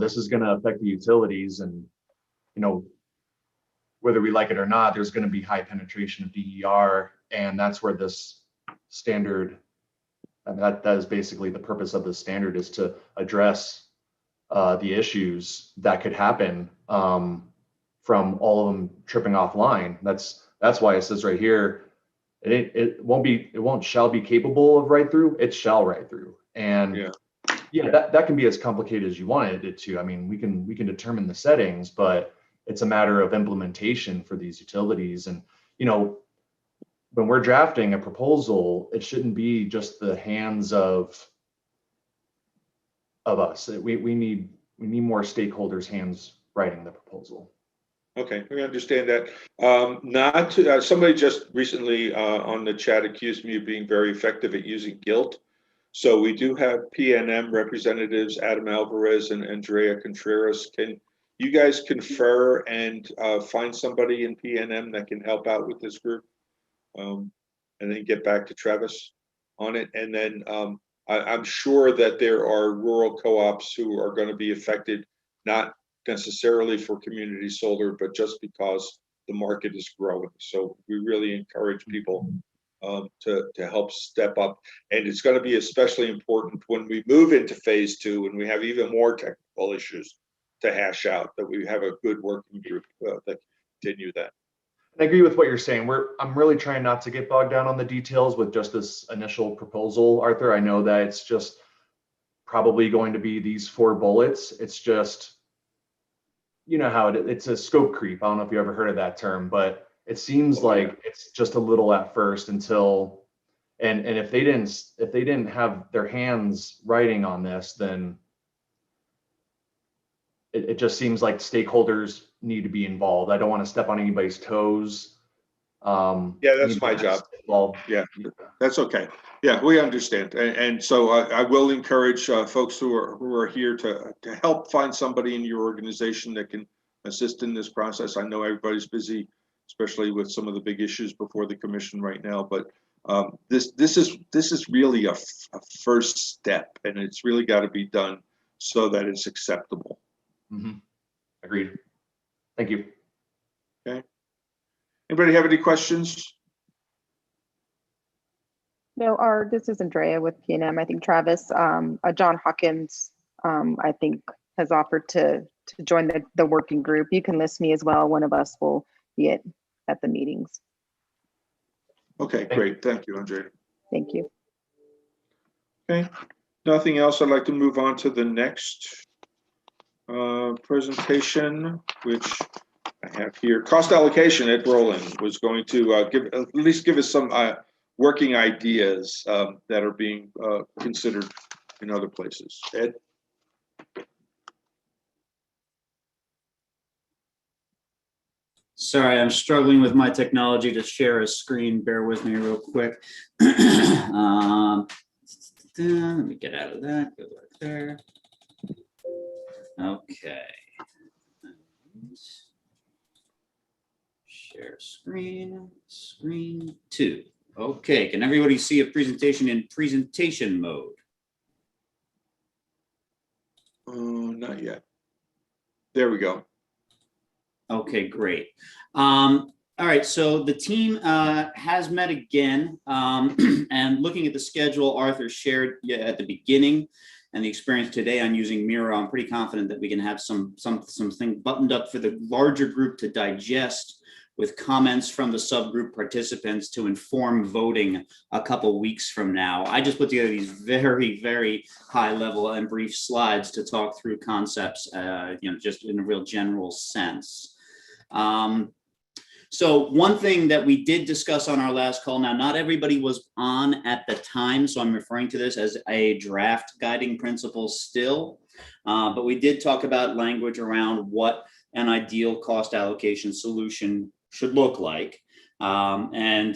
this is going to affect the utilities, and whether we like it or not, there's going to be high penetration of DER, and that's where this standard, and that is basically the purpose of the standard, is to address the issues that could happen from all of them tripping offline. That's why it says right here, it shall be capable of ride through. It shall ride through. And yeah, that can be as complicated as you wanted it to. I mean, we can determine the settings, but it's a matter of implementation for these utilities. And when we're drafting a proposal, it shouldn't be just the hands of us. We need more stakeholders' hands writing the proposal. Okay, we understand that. Somebody just recently on the chat accused me of being very effective at using guilt. So we do have PNM representatives, Adam Alvarez and Andrea Contreras. Can you guys confer and find somebody in PNM that can help out with this group? And then get back to Travis on it. And then I'm sure that there are rural co-ops who are going to be affected, not necessarily for community solar, but just because the market is growing. So we really encourage people to help step up. And it's going to be especially important when we move into phase 2 and we have even more technical issues to hash out, that we have a good working group that can continue that. I agree with what you're saying. I'm really trying not to get bogged down on the details with just this initial proposal, Arthur. I know that it's just probably going to be these 4 bullets. It's just, how it's a scope creep. I don't know if you ever heard of that term, but it seems like it's just a little at first until, and if they didn't have their hands writing on this, then it just seems like stakeholders need to be involved. I don't want to step on anybody's toes. Yeah, that's my job. Involved. Yeah, that's okay. Yeah, we understand. And so I will encourage folks who are here to help find somebody in your organization that can assist in this process. I know everybody's busy, especially with some of the big issues before the commission right now, but this is really a first step, and it's really got to be done so that it's acceptable. Mm-hmm. Agreed. Thank you. Okay. Anybody have any questions? No, this is Andrea with PNM. I think Travis, John Hawkins, I think has offered to join the working group. You can list me as well. One of us will be at the meetings. Okay, great. Thank you, Andrea. Thank you. Okay. Nothing else. I'd like to move on to the next presentation, which I have here. Cost allocation. Ed Rowland was going to at least give us some working ideas that are being considered in other places. Ed? Sorry, I'm struggling with my technology to share a screen. Bear with me real quick. Let me get out of that. Go back there. Okay. Share screen, screen 2. Okay, can everybody see a presentation in presentation mode? Not yet. There we go. Okay, great. All right, so the team has met again, and looking at the schedule Arthur shared at the beginning and the experience today on using Miro, I'm pretty confident that we can have something buttoned up for the larger group to digest with comments from the subgroup participants to inform voting a couple weeks from now. I just put together these very, very high level and brief slides to talk through concepts, just in a real general sense. So one thing that we did discuss on our last call, now not everybody was on at the time, so I'm referring to this as a draft guiding principle still, but we did talk about language around what an ideal cost allocation solution should look like. And,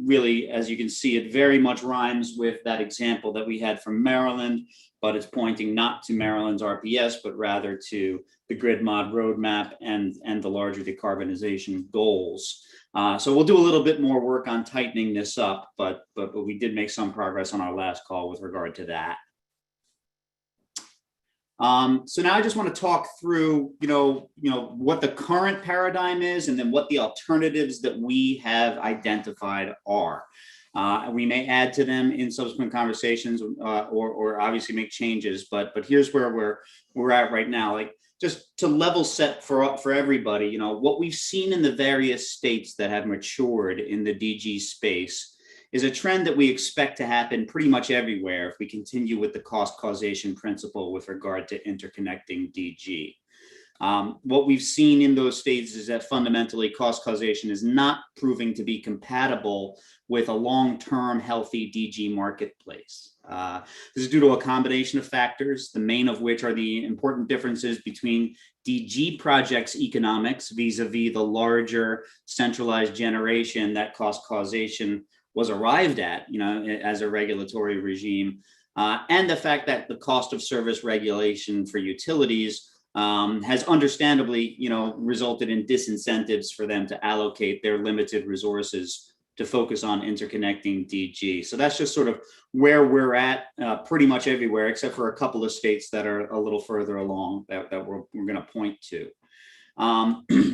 really, as you can see, it very much rhymes with that example that we had from Maryland, but it's pointing not to Maryland's RPS, but rather to the grid mod roadmap and the larger decarbonization goals. So we'll do a little bit more work on tightening this up, but we did make some progress on our last call with regard to that. So now I just want to talk through, what the current paradigm is, and then what the alternatives that we have identified are. We may add to them in subsequent conversations, or obviously make changes. But here's where we're at right now. Like, just to level set for everybody, what we've seen in the various states that have matured in the DG space is a trend that we expect to happen pretty much everywhere if we continue with the cost causation principle with regard to interconnecting DG. What we've seen in those states is that fundamentally cost causation is not proving to be compatible with a long-term healthy DG marketplace. This is due to a combination of factors, the main of which are the important differences between DG projects economics vis-a-vis the larger centralized generation that cost causation was arrived at, as a regulatory regime, and the fact that the cost of service regulation for utilities has understandably, resulted in disincentives for them to allocate their limited resources to focus on interconnecting DG. So that's just sort of where we're at pretty much everywhere, except for a couple of states that are a little further along that we're going to point to.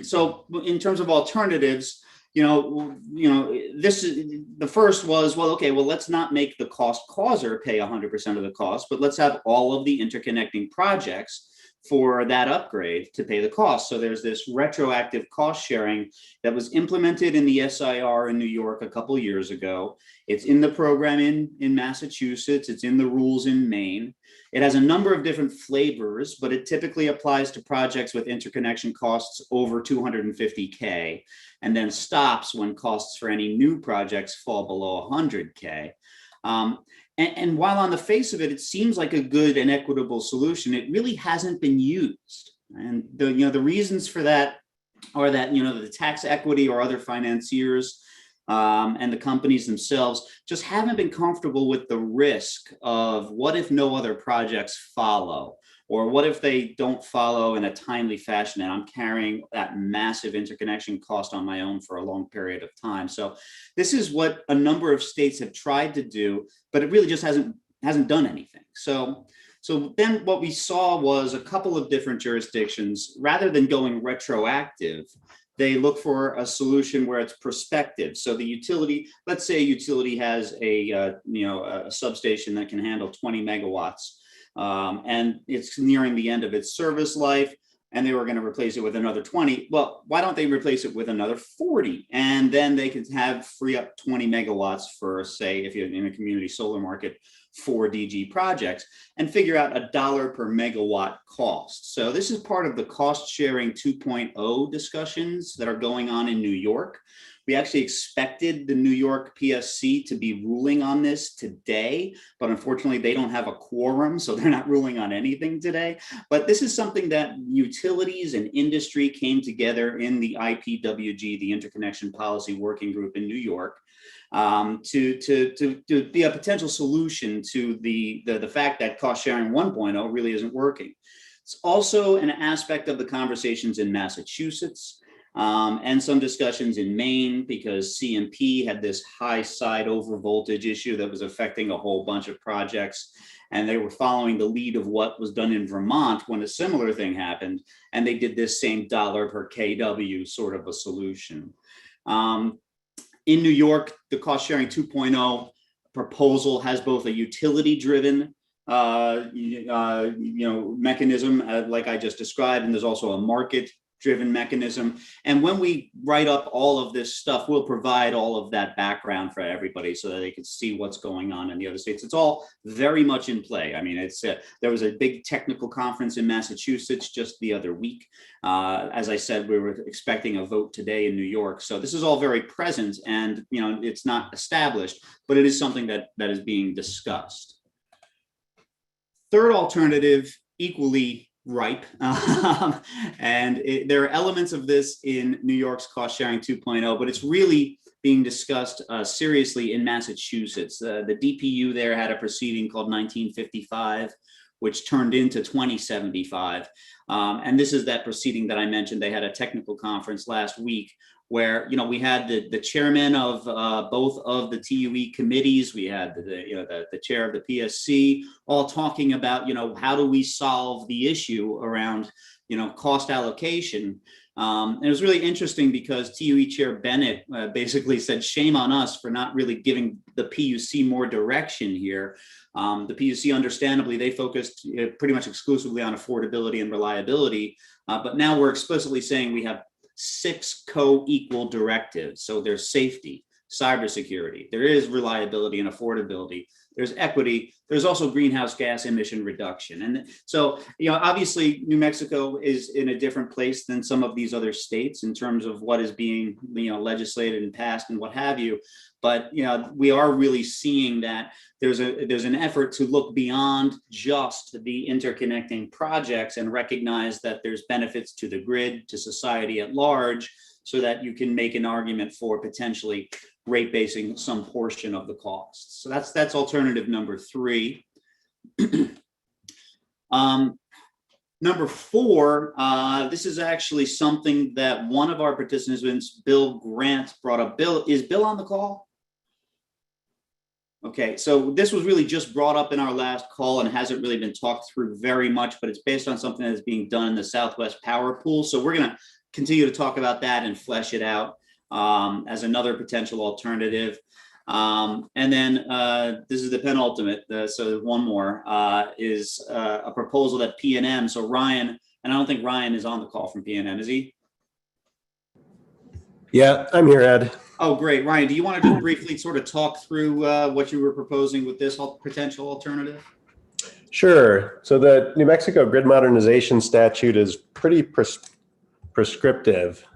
So in terms of alternatives, this is the first was, let's not make the cost causer pay 100% of the cost, but let's have all of the interconnecting projects for that upgrade to pay the cost. So there's this retroactive cost sharing that was implemented in the SIR in New York a couple of years ago. It's in the program in Massachusetts. It's in the rules in Maine. It has a number of different flavors, but it typically applies to projects with interconnection costs over 250K, and then stops when costs for any new projects fall below 100K. And while on the face of it, it seems like a good and equitable solution, it really hasn't been used. And the reasons for that are that, the tax equity or other financiers and the companies themselves just haven't been comfortable with the risk of what if no other projects follow, or what if they don't follow in a timely fashion and I'm carrying that massive interconnection cost on my own for a long period of time. So this is what a number of states have tried to do, but it really just hasn't done anything. So then what we saw was a couple of different jurisdictions, rather than going retroactive, they look for a solution where it's prospective. So the utility, let's say a utility has a substation that can handle 20 megawatts. And it's nearing the end of its service life, and they were going to replace it with another 20. Well, why don't they replace it with another 40? And then they could free up 20 megawatts for, say, if you're in a community solar market, 4 DG projects, and figure out $1 per megawatt cost. So this is part of the cost sharing 2.0 discussions that are going on in New York. We actually expected the New York PSC to be ruling on this today, but unfortunately they don't have a quorum, so they're not ruling on anything today. But this is something that utilities and industry came together in the IPWG, the Interconnection Policy Working Group in New York, to be a potential solution to the fact that cost sharing 1.0 really isn't working. It's also an aspect of the conversations in Massachusetts. And some discussions in Maine, because CMP had this high side over voltage issue that was affecting a whole bunch of projects. And they were following the lead of what was done in Vermont when a similar thing happened. And they did this same $1 per kW sort of a solution. In New York, the cost sharing 2.0 proposal has both a utility driven mechanism, like I just described, and there's also a market driven mechanism. And when we write up all of this stuff, we'll provide all of that background for everybody so that they can see what's going on in the other states. It's all very much in play. I mean, there was a big technical conference in Massachusetts just the other week. As I said, we were expecting a vote today in New York. So this is all very present, and it's not established, but it is something that is being discussed. Third alternative, equally ripe. And there are elements of this in New York's cost sharing 2.0, but it's really being discussed seriously in Massachusetts. The DPU there had a proceeding called 1955, which turned into 2075. And this is that proceeding that I mentioned. They had a technical conference last week where we had the chairman of both of the TUE committees, we had the chair of the PSC, all talking about how do we solve the issue around cost allocation. And it was really interesting because TUE Chair Bennett basically said, shame on us for not really giving the PUC more direction here. The PUC, understandably, they focused pretty much exclusively on affordability and reliability, but now we're explicitly saying we have 6 co-equal directives. So there's safety, cybersecurity, there is reliability and affordability, there's equity, there's also greenhouse gas emission reduction. And so, obviously New Mexico is in a different place than some of these other states in terms of what is being, legislated and passed and what have you. But, we are really seeing that there's an effort to look beyond just the interconnecting projects and recognize that there's benefits to the grid, to society at large, so that you can make an argument for potentially rate basing some portion of the costs. So that's alternative number 3. Number 4, this is actually something that one of our participants, Bill Grant, brought up. Bill, is Bill on the call? Okay, so this was really just brought up in our last call and hasn't really been talked through very much, but it's based on something that is being done in the Southwest Power Pool. So we're going to continue to talk about that and flesh it out as another potential alternative. And then this is the penultimate. So one more is a proposal that PNM. So Ryan, and I don't think Ryan is on the call from PNM, is he? Yeah, I'm here, Ed. Oh, great. Ryan, do you want to just briefly sort of talk through what you were proposing with this potential alternative? Sure. So the New Mexico grid modernization statute is pretty prescriptive.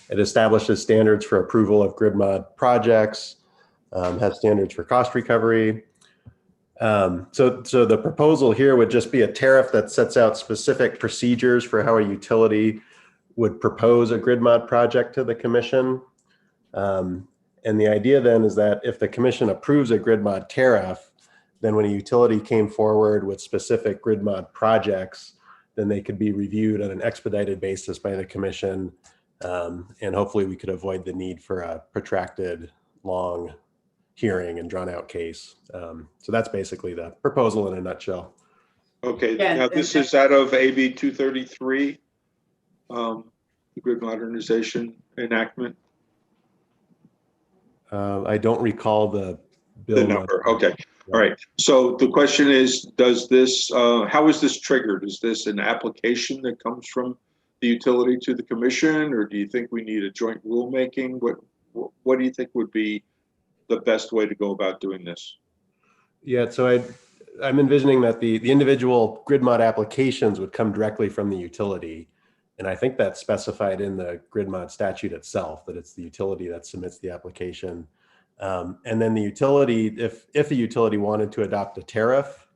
It establishes standards for approval of grid mod projects, has standards for cost recovery. So the proposal here would just be a tariff that sets out specific procedures for how a utility would propose a grid mod project to the commission. And the idea then is that if the commission approves a grid mod tariff, then when a utility came forward with specific grid mod projects, then they could be reviewed on an expedited basis by the commission. And hopefully we could avoid the need for a protracted, long hearing and drawn out case. So that's basically the proposal in a nutshell. Okay, now this is out of AB 233, the grid modernization enactment. I don't recall the bill number. Okay, all right. So the question is, does this, how is this triggered? Is this an application that comes from the utility to the commission, or do you think we need a joint rulemaking? What do you think would be the best way to go about doing this? Yeah, so I'm envisioning that the individual grid mod applications would come directly from the utility. And I think that's specified in the grid mod statute itself, that it's the utility that submits the application. And then the utility, if a utility wanted to adopt a tariff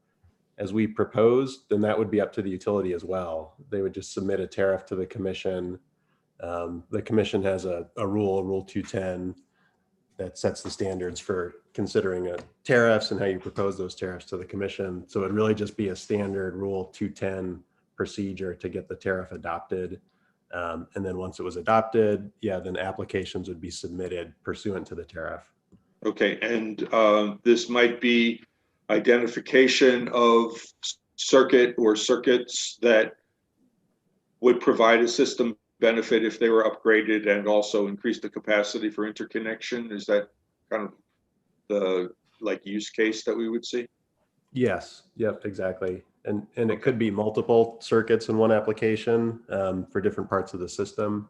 as we proposed, then that would be up to the utility as well. They would just submit a tariff to the commission. The commission has a rule, Rule 210, that sets the standards for considering tariffs and how you propose those tariffs to the commission. So it'd really just be a standard Rule 210 procedure to get the tariff adopted. And then once it was adopted, then applications would be submitted pursuant to the tariff. Okay, and this might be identification of circuit or circuits that would provide a system benefit if they were upgraded and increase the capacity for interconnection. Is that kind of the use case that we would see? Yes. Yep. Exactly. And it could be multiple circuits in one application for different parts of the system.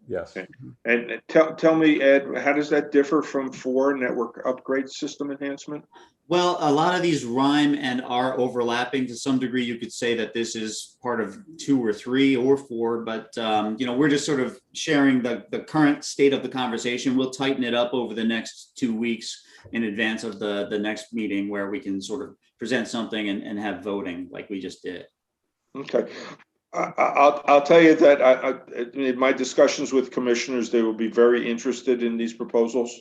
Yes. Okay. And tell me, Ed, how does that differ from 4 network upgrade system enhancement? Well, a lot of these rhyme and are overlapping to some degree. You could say that this is part of 2 or 3 or 4, but you know, we're just sort of sharing the current state of the conversation. We'll tighten it up over the next 2 weeks in advance of the next meeting, where we can sort of present something and have voting like we just did. Okay. I'll tell you that in my discussions with commissioners, they will be very interested in these proposals,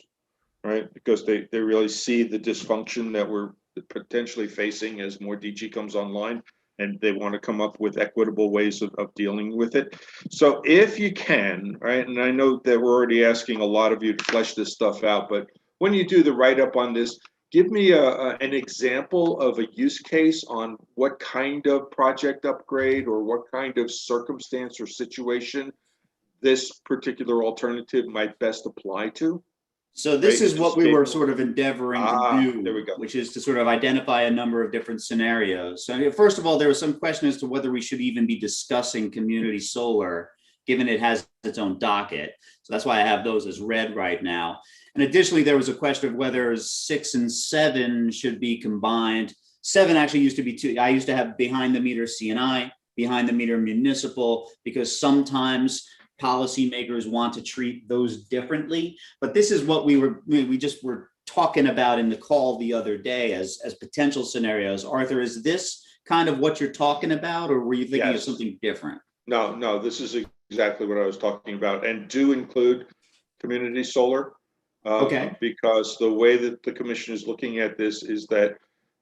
right? Because they really see the dysfunction that we're potentially facing as more DG comes online, and they want to come up with equitable ways of dealing with it. So if you can, right, and I know that we're already asking a lot of you to flesh this stuff out, but when you do the write-up on this, give me an example of a use case on what kind of project upgrade or what kind of circumstance or situation this particular alternative might best apply to. So this Right, is what we were sort of endeavoring to do, there we go. which is to sort of identify a number of different scenarios. So first of all, there was some question as to whether we should even be discussing community solar, given it has its own docket. So that's why I have those as red right now. And additionally, there was a question of whether 6 and 7 should be combined. 7 actually used to be 2. I used to have behind the meter CNI, behind the meter municipal, because sometimes policymakers want to treat those differently. But this is what we just were talking about in the call the other day as potential scenarios. Arthur, is this kind of what you're talking about, or were you thinking of something different? No, this is exactly what I was talking about, and do include community solar. Okay. Because the way that the commission is looking at this is that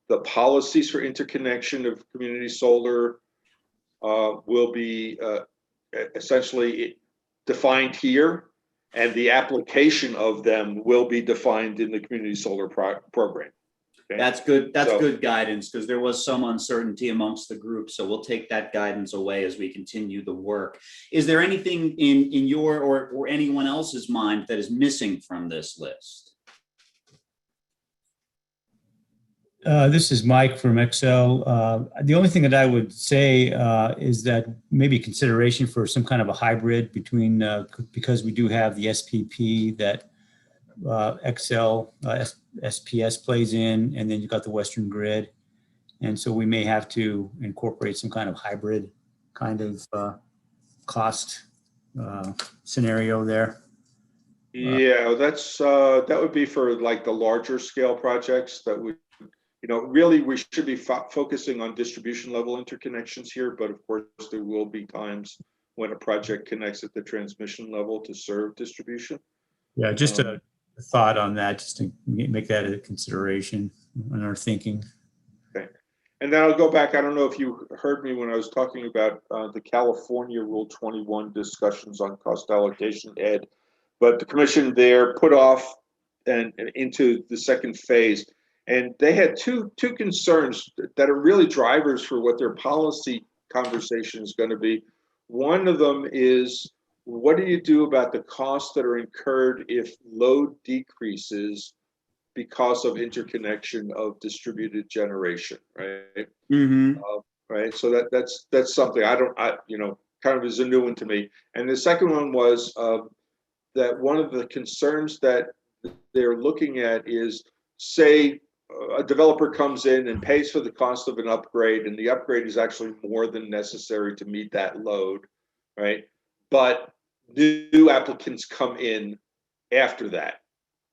the policies for interconnection of community solar will be essentially defined here, and the application of them will be defined in the community solar program. Okay? That's good. That's good guidance, because there was some uncertainty amongst the group. So we'll take that guidance away as we continue the work. Is there anything in your or anyone else's mind that is missing from this list? This is Mike from Excel. The only thing that I would say is that maybe consideration for some kind of a hybrid between, because we do have the SPP that Excel SPS plays in, and then you've got the Western Grid. And so we may have to incorporate some kind of hybrid kind of cost scenario there. Yeah, that would be for like the larger scale projects that would, you know, really we should be focusing on distribution level interconnections here, but of course there will be times when a project connects at the transmission level to serve distribution. Yeah, just a thought on that, just to make that a consideration in our thinking. Okay. And then I'll go back. I don't know if you heard me when I was talking about the California Rule 21 discussions on cost allocation, Ed, but the commission there put off and into the second phase. And they had two concerns that are really drivers for what their policy conversation is going to be. One of them is, what do you do about the costs that are incurred if load decreases because of interconnection of distributed generation, right? Mm-hmm. Right. So that's something you know, kind of is a new one to me. And the second one was that one of the concerns that they're looking at is, say, a developer comes in and pays for the cost of an upgrade, and the upgrade is actually more than necessary to meet that load, right? But new applicants come in after that,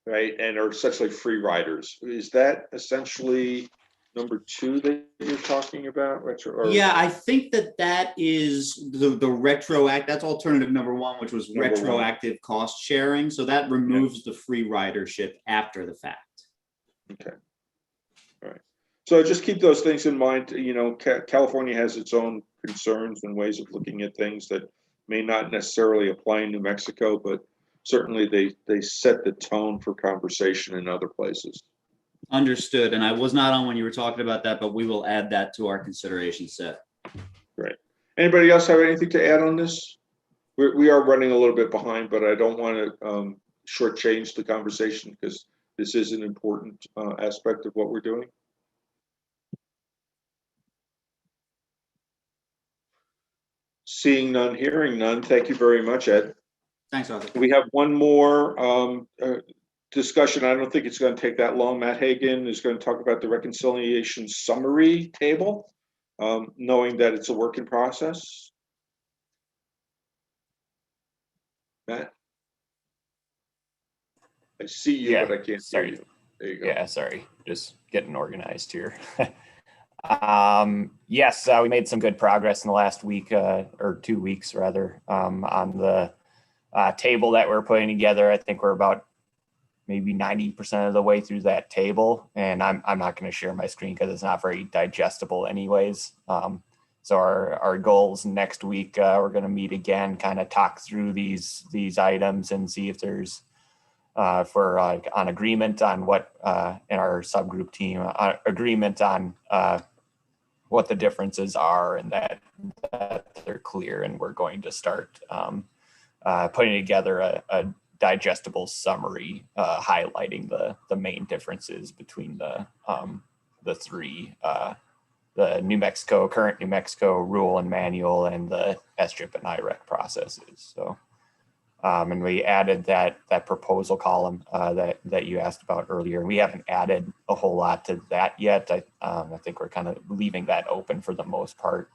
right, and are essentially free riders. Is that essentially number 2 that you're talking about? Yeah, I think that is the retroact. That's alternative number 1, which was retroactive cost sharing. So that removes the free ridership after the fact. Okay. All right. So just keep those things in mind. You know, California has its own concerns and ways of looking at things that may not necessarily apply in New Mexico, but certainly they set the tone for conversation in other places. Understood. And I was not on when you were talking about that, but we will add that to our consideration set. Great. Anybody else have anything to add on this? We are running a little bit behind, but I don't want to shortchange the conversation, because this is an important aspect of what we're doing. Seeing none, hearing none. Thank you very much, Ed. Thanks, Arthur. We have one more discussion. I don't think it's going to take that long. Matt Hagan is going to talk about the reconciliation summary table, knowing that it's a work in process. Matt? I see you, Yeah, but I can't sorry. hear you. There you go. Yeah, sorry. Just getting organized here. Yes, we made some good progress in the last week or 2 weeks rather on the table that we're putting together. I think we're about maybe 90% of the way through that table, and I'm not going to share my screen because it's not very digestible anyways. So our goals next week, we're going to meet again, kind of talk through these items and see if there's if we're on agreement on what in our subgroup team agreement on what the differences are, and that they're clear, and we're going to start putting together a digestible summary highlighting the main differences between the three, the New Mexico, current New Mexico rule and manual, and the SGIP and IREC processes. So, and we added that proposal column that you asked about earlier. We haven't added a whole lot to that yet. I think we're kind of leaving that open for the most part.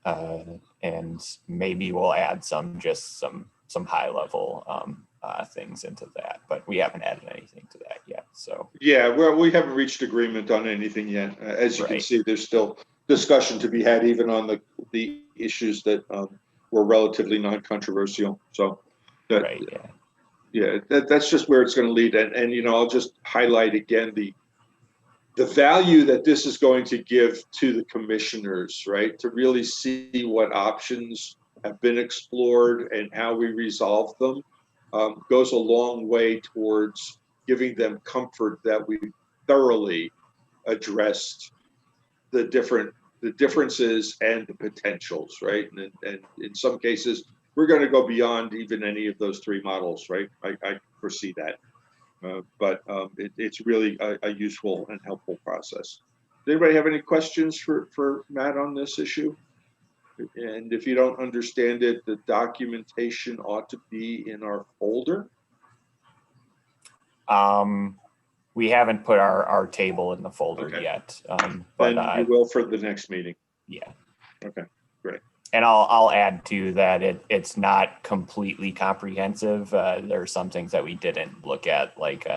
And maybe we'll add some high level things into that, but we haven't added anything to that yet. So yeah, well, we haven't reached agreement on anything yet. As you can see, there's still discussion to be had, even on the issues that were relatively non-controversial. So that, that's just where it's going to lead. And you know, I'll just highlight again the value that this is going to give to the commissioners, right? To really see what options have been explored and how we resolve them goes a long way towards giving them comfort that we've thoroughly addressed the differences and the potentials, right? And in some cases, we're going to go beyond even any of those three models, right? I foresee that. But it's really a useful and helpful process. Does anybody have any questions for Matt on this issue? And if you don't understand it, the documentation ought to be in our folder. We haven't put our table in the folder yet. But then you will for the next meeting. Yeah. Okay, great. And I'll add to that it's not completely comprehensive. There are some things that we didn't look at, like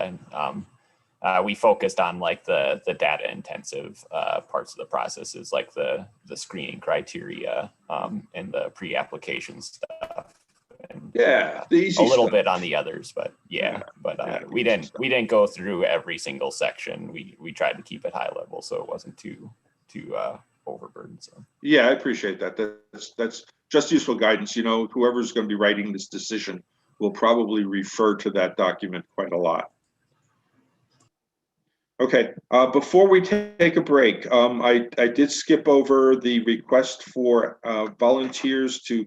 we focused on like the data intensive parts of the processes, like the screening criteria and the pre-application stuff. And, the easy a little stuff. bit on the others, but we didn't go through every single section. We tried to keep it high level so it wasn't too overburdensome. Yeah, I appreciate that. That's just useful guidance. You know, whoever's going to be writing this decision will probably refer to that document quite a lot. Okay, before we take a break, I did skip over the request for volunteers to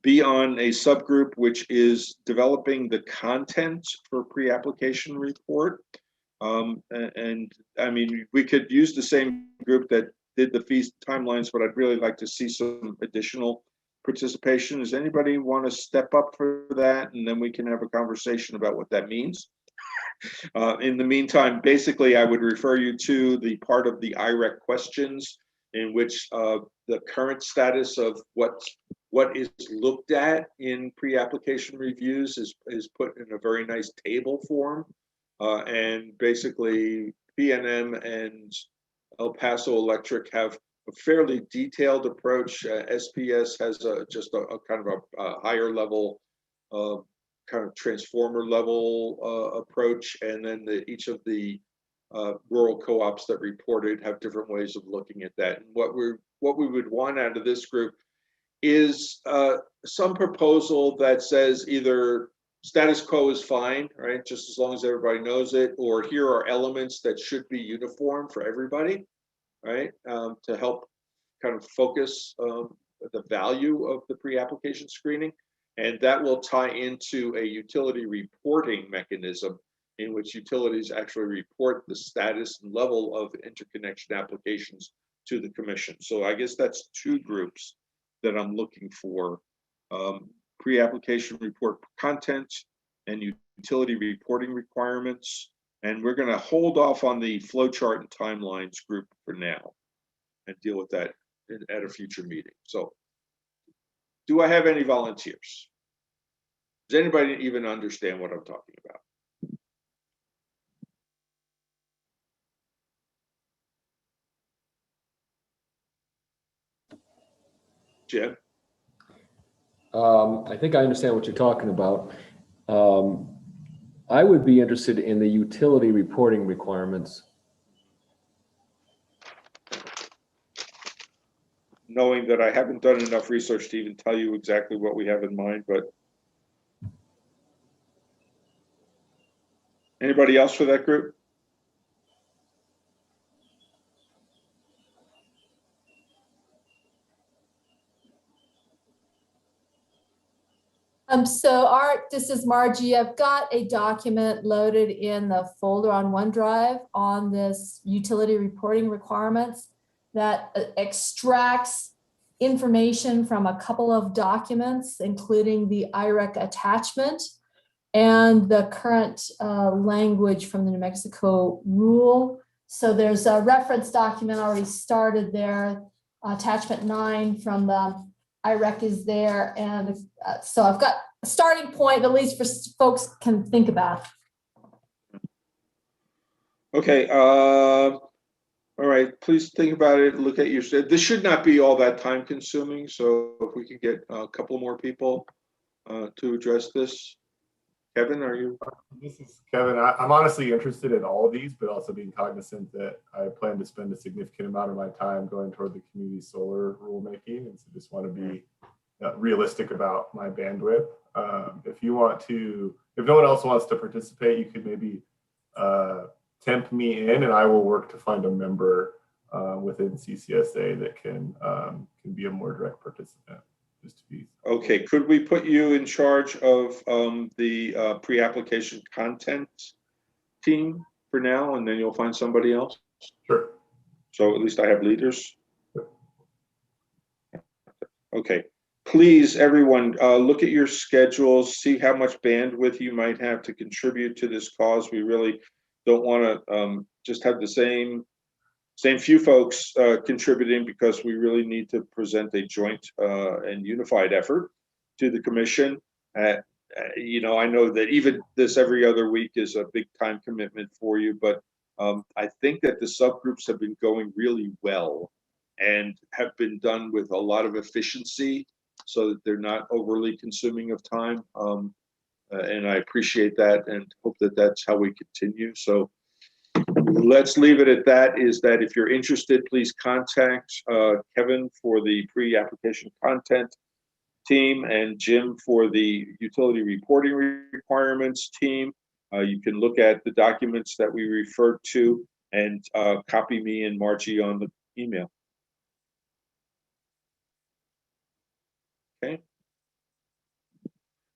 be on a subgroup which is developing the content for pre-application report. And I mean, we could use the same group that did the fees timelines, but I'd really like to see some additional participation. Does anybody want to step up for that? And then we can have a conversation about what that means. In the meantime, basically, I would refer you to the part of the IREC questions in which the current status of what is looked at in pre-application reviews is put in a very nice table form. And basically, PNM and El Paso Electric have a fairly detailed approach. SPS has just a kind of a higher level, kind of transformer level approach. And then each of the rural co-ops that reported have different ways of looking at that. And what we would want out of this group is some proposal that says either status quo is fine, right? Just as long as everybody knows it, or here are elements that should be uniform for everybody, right? To help kind of focus the value of the pre-application screening. And that will tie into a utility reporting mechanism in which utilities actually report the status and level of interconnection applications to the commission. So I guess that's two groups that I'm looking for. Pre-application report content and utility reporting requirements. And we're going to hold off on the flowchart and timelines group for now and deal with that at a future meeting. So do I have any volunteers? Does anybody even understand what I'm talking about? Jim? I think I understand what you're talking about. I would be interested in the utility reporting requirements. Knowing that I haven't done enough research to even tell you exactly what we have in mind, but anybody else for that group? So Art, this is Margie. I've got a document loaded in the folder on OneDrive on this utility reporting requirements that extracts information from a couple of documents, including the IREC attachment and the current language from the New Mexico rule. So there's a reference document already started there. Attachment 9 from the IREC is there. And so I've got a starting point, at least for folks can think about. Okay. All right. Please think about it. Look at your, this should not be all that time consuming. So if we can get a couple more people to address this. Kevin, are you? This is Kevin. I'm honestly interested in all of these, but also being cognizant that I plan to spend a significant amount of my time going toward the community solar rulemaking, and so just want to be realistic about my bandwidth. If you want to, if no one else wants to participate, you could maybe tempt me in, and I will work to find a member within CCSA that can be a more direct participant. Just to be Okay, could we put you in charge of the pre-application content team for now, and then you'll find somebody else? Sure. So at least I have leaders. Okay, please, everyone, look at your schedules, see how much bandwidth you might have to contribute to this cause. We really don't want to just have the same few folks contributing, because we really need to present a joint and unified effort to the commission. You know, I know that even this every other week is a big time commitment for you, but I think that the subgroups have been going really well and have been done with a lot of efficiency so that they're not overly consuming of time. And I appreciate that and hope that that's how we continue. So let's leave it at that, is that if you're interested, please contact Kevin for the pre-application content team and Jim for the utility reporting requirements team. You can look at the documents that we referred to and copy me and Margie on the email. Okay.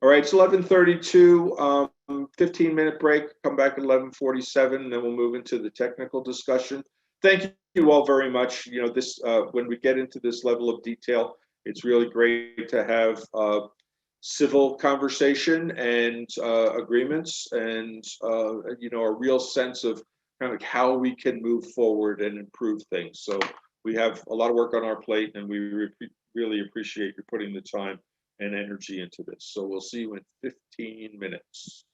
All right, it's 11:32, 15-minute break, come back at 11:47, and then we'll move into the technical discussion. Thank you all very much. You know, this when we get into this level of detail, it's really great to have civil conversation and agreements and, you know, a real sense of kind of how we can move forward and improve things. So we have a lot of work on our plate, and we really appreciate you putting the time and energy into this. So we'll see you in 15 minutes.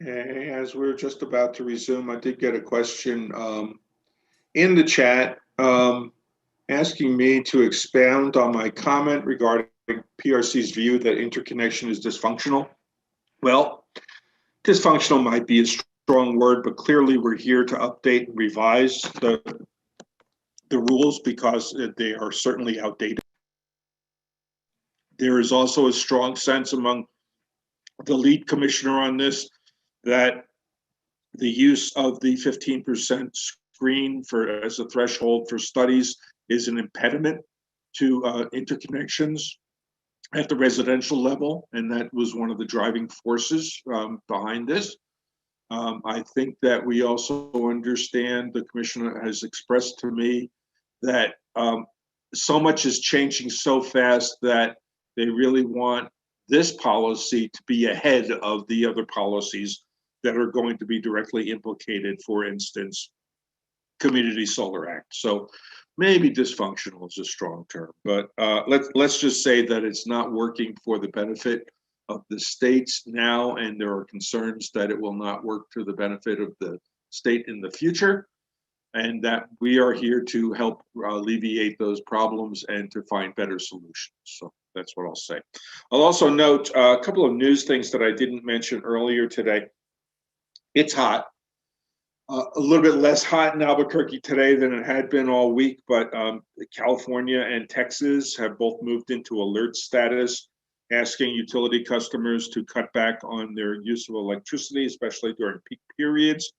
As we're just about to resume, I did get a question in the chat asking me to expound on my comment regarding PRC's view that interconnection is dysfunctional. Well, dysfunctional might be a strong word, but clearly we're here to update and revise the rules because they are certainly outdated. There is also a strong sense among the lead commissioner on this that the use of the 15% screen as a threshold for studies is an impediment to interconnections at the residential level, and that was one of the driving forces behind this. I think that we also understand, the commissioner has expressed to me that so much is changing so fast that they really want this policy to be ahead of the other policies that are going to be directly implicated, for instance, Community Solar Act. So maybe dysfunctional is a strong term, but let's just say that it's not working for the benefit of the states now, and there are concerns that it will not work to the benefit of the state in the future, and that we are here to help alleviate those problems and to find better solutions. So that's what I'll say. I'll also note a couple of news things that I didn't mention earlier today. It's hot. A little bit less hot in Albuquerque today than it had been all week, but California and Texas have both moved into alert status, asking utility customers to cut back on their use of electricity, especially during peak periods.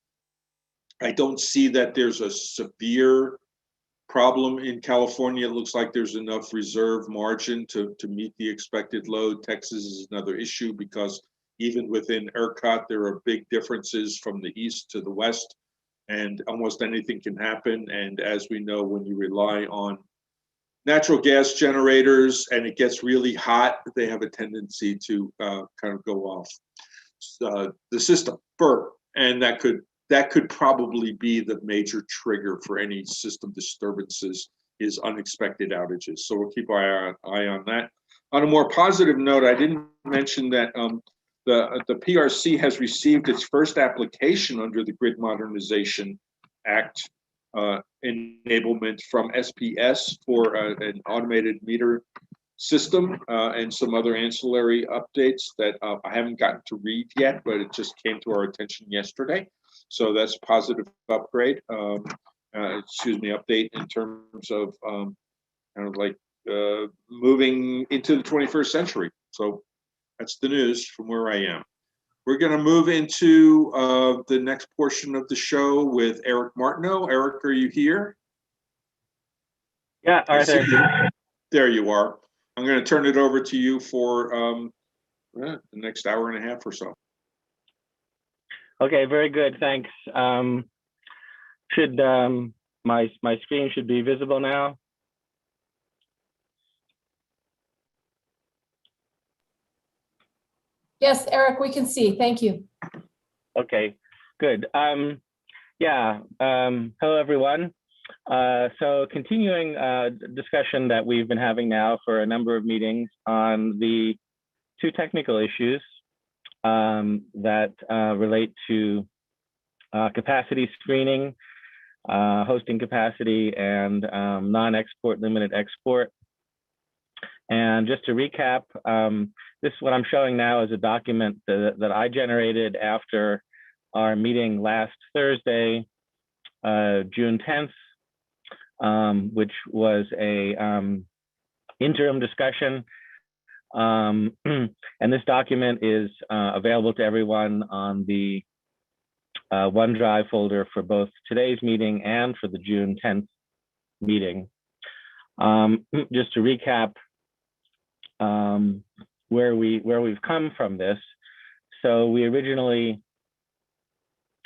I don't see that there's a severe problem in California. It looks like there's enough reserve margin to meet the expected load. Texas is another issue because even within ERCOT, there are big differences from the east to the west, and almost anything can happen. And as we know, when you rely on natural gas generators and it gets really hot, they have a tendency to kind of go off the system, burp, and that could probably be the major trigger for any system disturbances, is unexpected outages. So we'll keep our eye on that. On a more positive note, I didn't mention that the PRC has received its first application under the Grid Modernization Act enablement from SPS for an automated meter system and some other ancillary updates that I haven't gotten to read yet, but it just came to our attention yesterday. So that's a positive upgrade, update in terms of kind of like moving into the 21st century. So that's the news from where I am. We're going to move into the next portion of the show with Eric Martineau. Eric, are you here? Yeah, Arthur. There you are. I'm going to turn it over to you for the next hour and a half or so. Okay, very good. Thanks. Should my screen should be visible now? Yes, Eric, we can see. Thank you. Okay, good. Hello, everyone. So continuing discussion that we've been having now for a number of meetings on the two technical issues that relate to capacity screening, hosting capacity, and non-export limited export. And just to recap, this what I'm showing now is a document that I generated after our meeting last Thursday, June 10th, which was a interim discussion. And this document is available to everyone on the OneDrive folder for both today's meeting and for the June 10th meeting. Just to recap where we've come from this. So we originally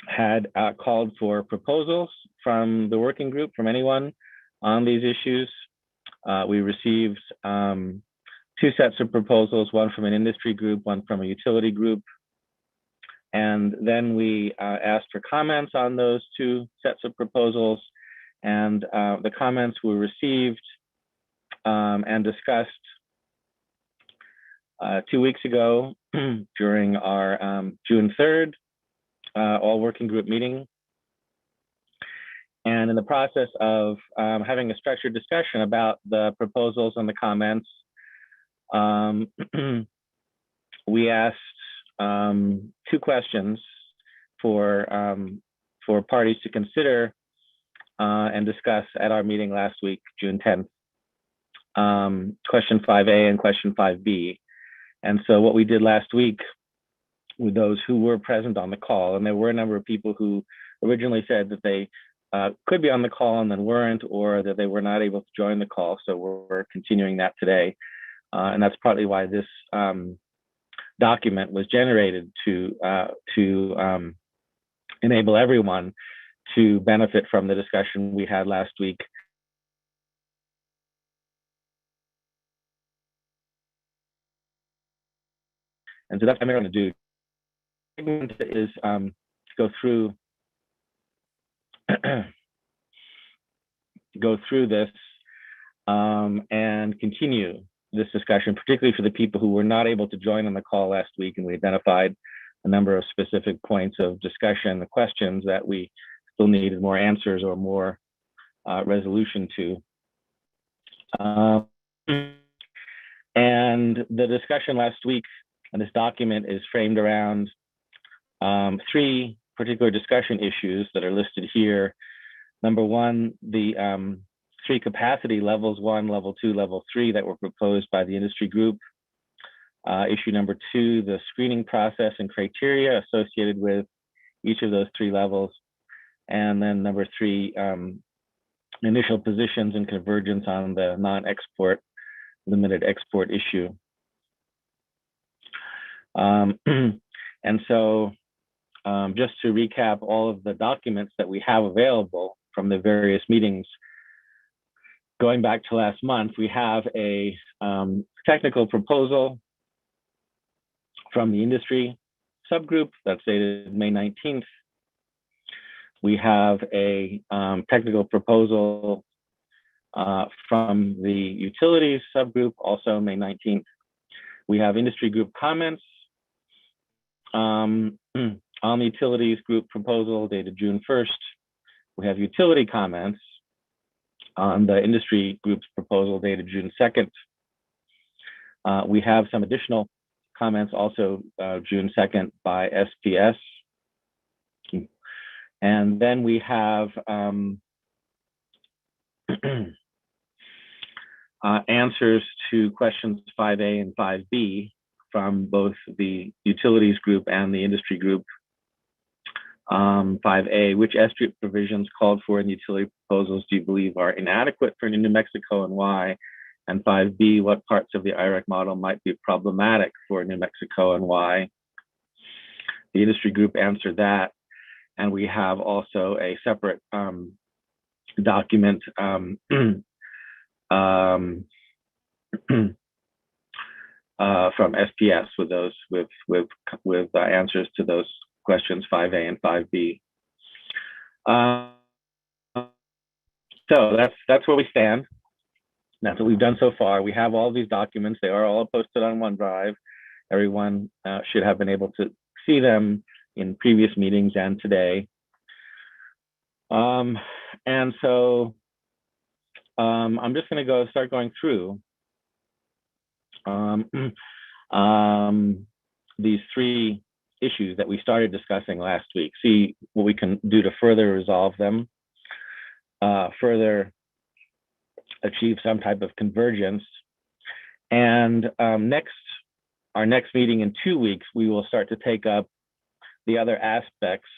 had called for proposals from the working group, from anyone on these issues. We received two sets of proposals, one from an industry group, one from a utility group. And then we asked for comments on those two sets of proposals, and the comments were received and discussed 2 weeks ago during our June 3rd all working group meeting. And in the process of having a structured discussion about the proposals and the comments, we asked 2 questions for parties to consider and discuss at our meeting last week, June 10th. Question 5A and question 5B. And so what we did last week with those who were present on the call, and there were a number of people who originally said that they could be on the call and then weren't, or that they were not able to join the call. So we're continuing that today. And that's partly why this document was generated to enable everyone to benefit from the discussion we had last week. And so that's what I'm going to do. Is go through this and continue this discussion, particularly for the people who were not able to join on the call last week, and we identified a number of specific points of discussion, the questions that we still needed more answers or more resolution to. And the discussion last week on this document is framed around 3 particular discussion issues that are listed here. Number 1, the 3 capacity levels, 1, level 2, level 3, that were proposed by the industry group. Issue number 2, the screening process and criteria associated with each of those 3 levels. And then number 3, initial positions and convergence on the non-export, limited export issue. And so just to recap all of the documents that we have available from the various meetings, going back to last month, we have a technical proposal from the industry subgroup that's dated May 19th. We have a technical proposal from the utilities subgroup, also May 19th. We have industry group comments on the utilities group proposal dated June 1st. We have utility comments on the industry group's proposal dated June 2nd. We have some additional comments also June 2nd by SPS. And then we have answers to questions 5A and 5B from both the utilities group and the industry group. 5A, which S-Street provisions called for in utility proposals do you believe are inadequate for New Mexico and why? And 5B, what parts of the IREC model might be problematic for New Mexico and why? The industry group answered that. And we have also a separate document from SPS with those with answers to those questions 5A and 5B. So that's where we stand. That's what we've done so far. We have all these documents. They are all posted on OneDrive. Everyone should have been able to see them in previous meetings and today. And so I'm just going to start going through these 3 issues that we started discussing last week, see what we can do to further resolve them, further achieve some type of convergence. And our next meeting in 2 weeks, we will start to take up the other aspects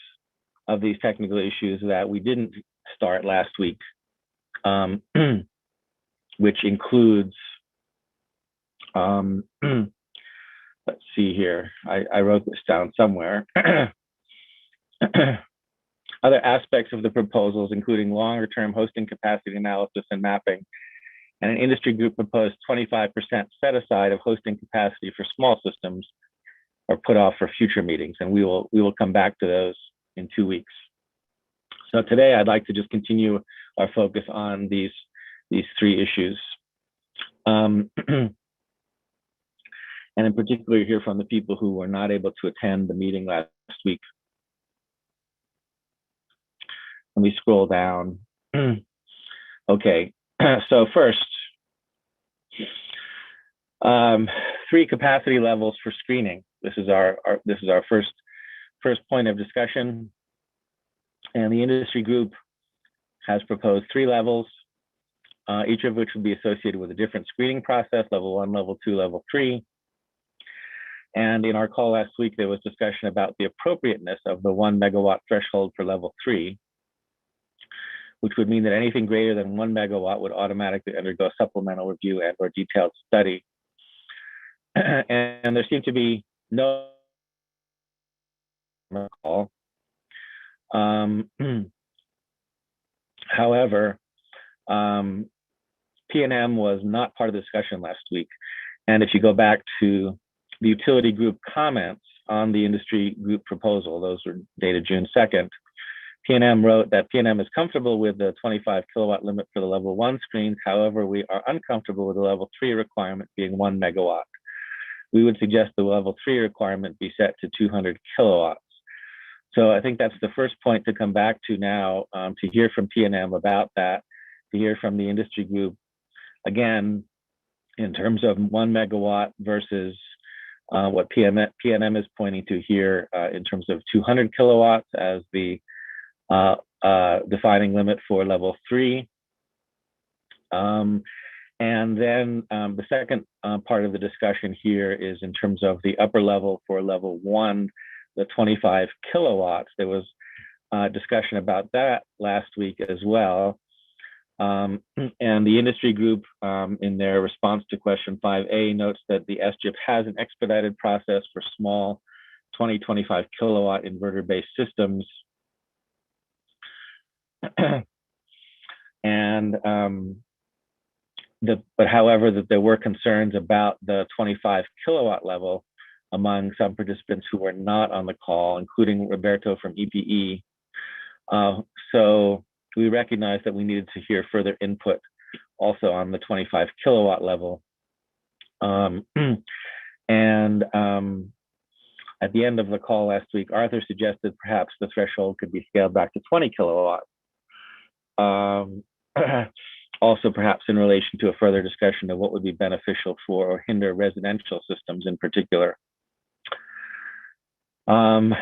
of these technical issues that we didn't start last week, which includes, let's see here, I wrote this down somewhere. Other aspects of the proposals, including longer term hosting capacity analysis and mapping, and an industry group proposed 25% set aside of hosting capacity for small systems are put off for future meetings, and we will come back to those in 2 weeks. So today I'd like to just continue our focus on these 3 issues. And in particular, hear from the people who were not able to attend the meeting last week. Let me scroll down. Okay, so first, 3 capacity levels for screening. This is our first point of discussion, and the industry group has proposed 3 levels, each of which will be associated with a different screening process: level 1, level 2, level 3. And in our call last week, there was discussion about the appropriateness of the 1 megawatt threshold for level 3, which would mean that anything greater than 1 megawatt would automatically undergo supplemental review and or detailed study. And there seemed to be no call. However, P&M was not part of the discussion last week. And if you go back to the utility group comments on the industry group proposal, those were dated June 2nd, P&M wrote that P&M is comfortable with the 25 kilowatt limit for the level 1 screens. However, we are uncomfortable with the level 3 requirement being 1 megawatt. We would suggest the level 3 requirement be set to 200 kilowatts. So I think that's the first point to come back to now, to hear from P&M about that, to hear from the industry group, again, in terms of 1 megawatt versus what P&M is pointing to here in terms of 200 kilowatts as the defining limit for level 3. And then the second part of the discussion here is in terms of the upper level for level 1, the 25 kilowatts. There was discussion about that last week as well. And the industry group, in their response to question 5A, notes that the SGIP has an expedited process for small 20-25 kilowatt inverter-based systems. And but however, that there were concerns about the 25 kilowatt level among some participants who were not on the call, including Roberto from EPE. So we recognized that we needed to hear further input also on the 25 kilowatt level. And at the end of the call last week, Arthur suggested perhaps the threshold could be scaled back to 20 kilowatts. Also perhaps in relation to a further discussion of what would be beneficial for or hinder residential systems in particular. And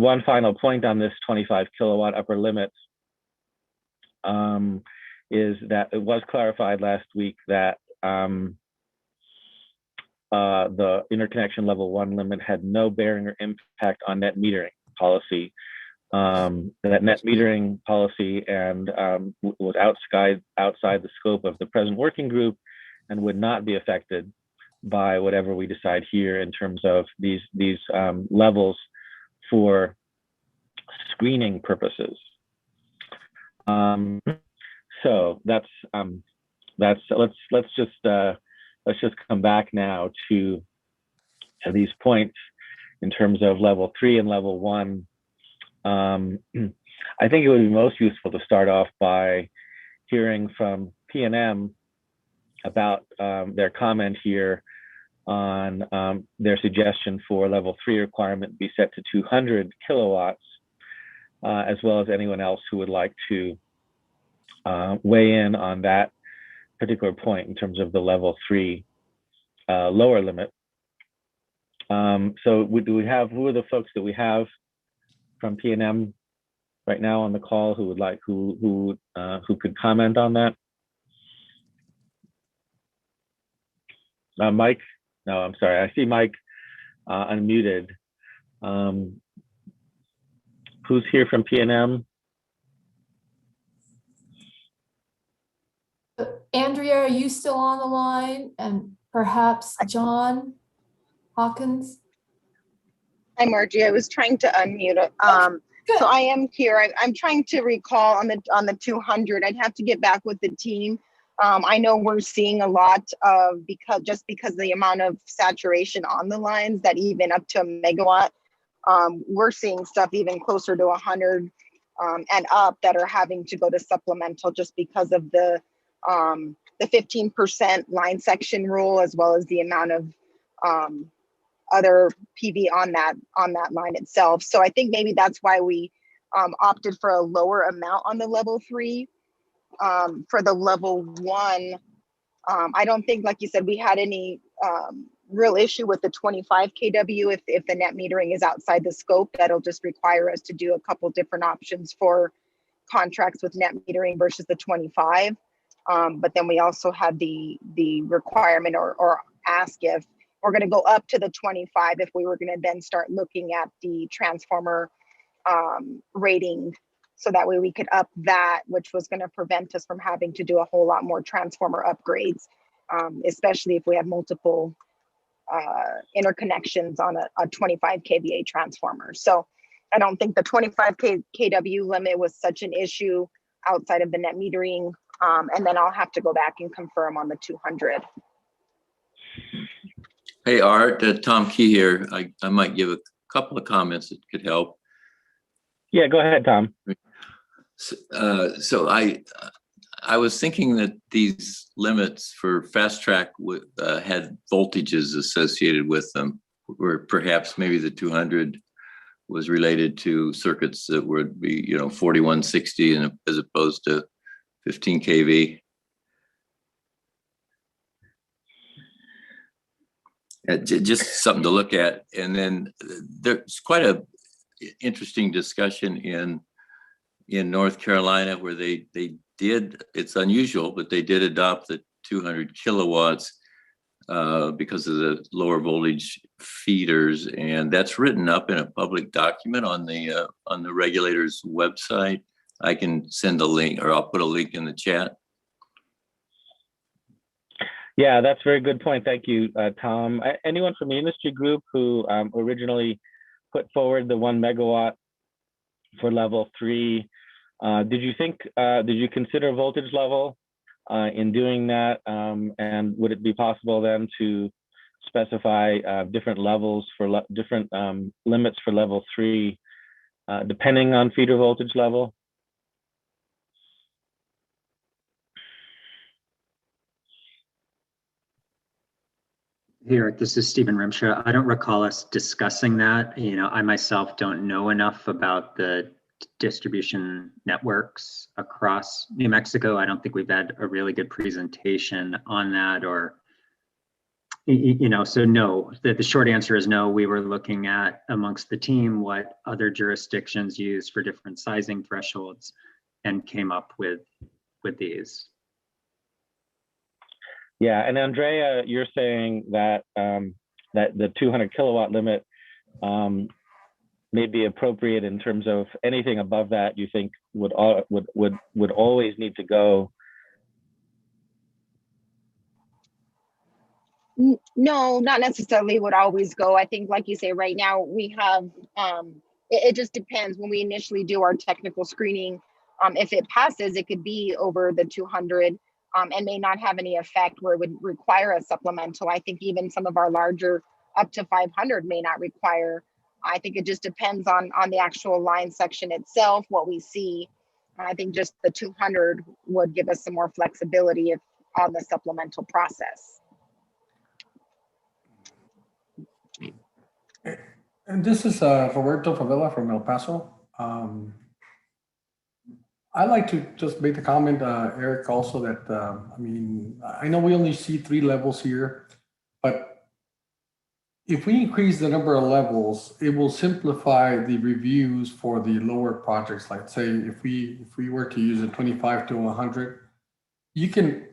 one final point on this 25 kilowatt upper limit is that it was clarified last week that the interconnection level 1 limit had no bearing or impact on net metering policy. That net metering policy and was outside the scope of the present working group and would not be affected by whatever we decide here in terms of these levels for screening purposes. So let's just come back now to these points in terms of level 3 and level 1. I think it would be most useful to start off by hearing from P&M about their comment here on their suggestion for level 3 requirement be set to 200 kilowatts, as well as anyone else who would like to weigh in on that particular point in terms of the level 3 lower limit. So who are the folks that we have from P&M right now on the call who would like who could comment on that? Mike? No, I'm sorry. I see Mike unmuted. Who's here from P&M? Andrea, are you still on the line? And perhaps John Hawkins? Hi, Margie. I was trying to unmute it. So I am here. I'm trying to recall on the 200. I'd have to get back with the team. I know we're seeing a lot of because the amount of saturation on the lines that even up to a megawatt, we're seeing stuff even closer to 100 and up that are having to go to supplemental just because of the 15% line section rule, as well as the amount of other PV on that line itself. So I think maybe that's why we opted for a lower amount on the level 3. For the level 1, I don't think, like you said, we had any real issue with the 25 kW. If the net metering is outside the scope, that'll just require us to do a couple different options for contracts with net metering versus the 25. But then we also had the requirement or ask if we're going to go up to the 25, if we were going to then start looking at the transformer rating, so that way we could up that, which was going to prevent us from having to do a whole lot more transformer upgrades, especially if we have multiple interconnections on a 25 kVA transformer. So I don't think the 25 kW limit was such an issue outside of the net metering. And then I'll have to go back and confirm on the 200. Hey, Art, Tom Key here. I might give a couple of comments that could help. Yeah, go ahead, Tom. So I was thinking that these limits for fast track had voltages associated with them, where perhaps maybe the 200 was related to circuits that would be, 4160 and as opposed to 15 kV. Just something to look at. And then there's quite a interesting discussion in North Carolina where they did, it's unusual, but they did adopt the 200 kilowatts because of the lower voltage feeders, and that's written up in a public document on the regulator's website. I can send a link, or I'll put a link in the chat. Yeah, that's a very good point. Thank you, Tom. Anyone from the industry group who originally put forward the 1 megawatt for level 3, did you consider voltage level in doing that? And would it be possible then to specify different levels for different limits for level 3, depending on feeder voltage level? Here, this is Stephen Rimsha. I don't recall us discussing that. I myself don't know enough about the distribution networks across New Mexico. I don't think we've had a really good presentation on that, or, so no, the short answer is no. We were looking at amongst the team what other jurisdictions use for different sizing thresholds and came up with these. Yeah, and Andrea, you're saying that that the 200 kilowatt limit may be appropriate in terms of anything above that you think would always need to go. No, not necessarily would always go. I think, like you say, right now we have, it just depends. When we initially do our technical screening, if it passes, it could be over the 200. And may not have any effect where it would require a supplemental. I think even some of our larger up to 500 may not require. I think it just depends on the actual line section itself, what we see. I think just the 200 would give us some more flexibility if on the supplemental process. And this is Roberto Favela from El Paso. I like to just make the comment, Eric, also that, I know we only see 3 levels here, but if we increase the number of levels, it will simplify the reviews for the lower projects. Like say, if we were to use a 25 to 100, you can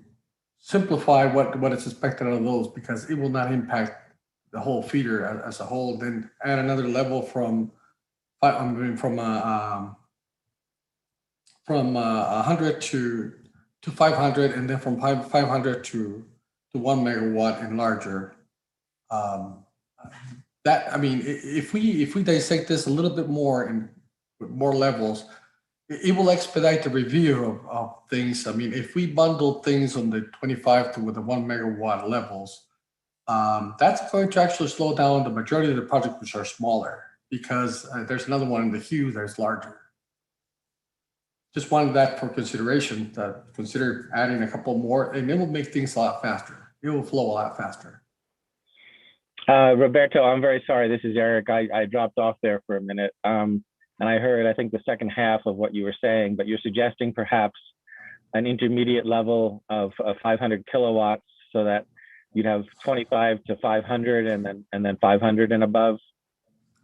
simplify what is expected out of those, because it will not impact the whole feeder as a whole. Then add another level from 100 to 500, and then from 500 to 1 megawatt and larger. If we dissect this a little bit more and with more levels, it will expedite the review of things. If we bundle things on the 25 to with the 1 megawatt levels, that's going to actually slow down the majority of the projects which are smaller, because there's another one in the queue that's larger. Just wanted that for consideration, to consider adding a couple more, and it will make things a lot faster. It will flow a lot faster. Roberto, I'm very sorry. This is Eric. I dropped off there for a minute. and I heard, I think, the second half of what you were saying, but you're suggesting perhaps an intermediate level of 500 kilowatts so that you'd have 25 to 500 and then 500 and above.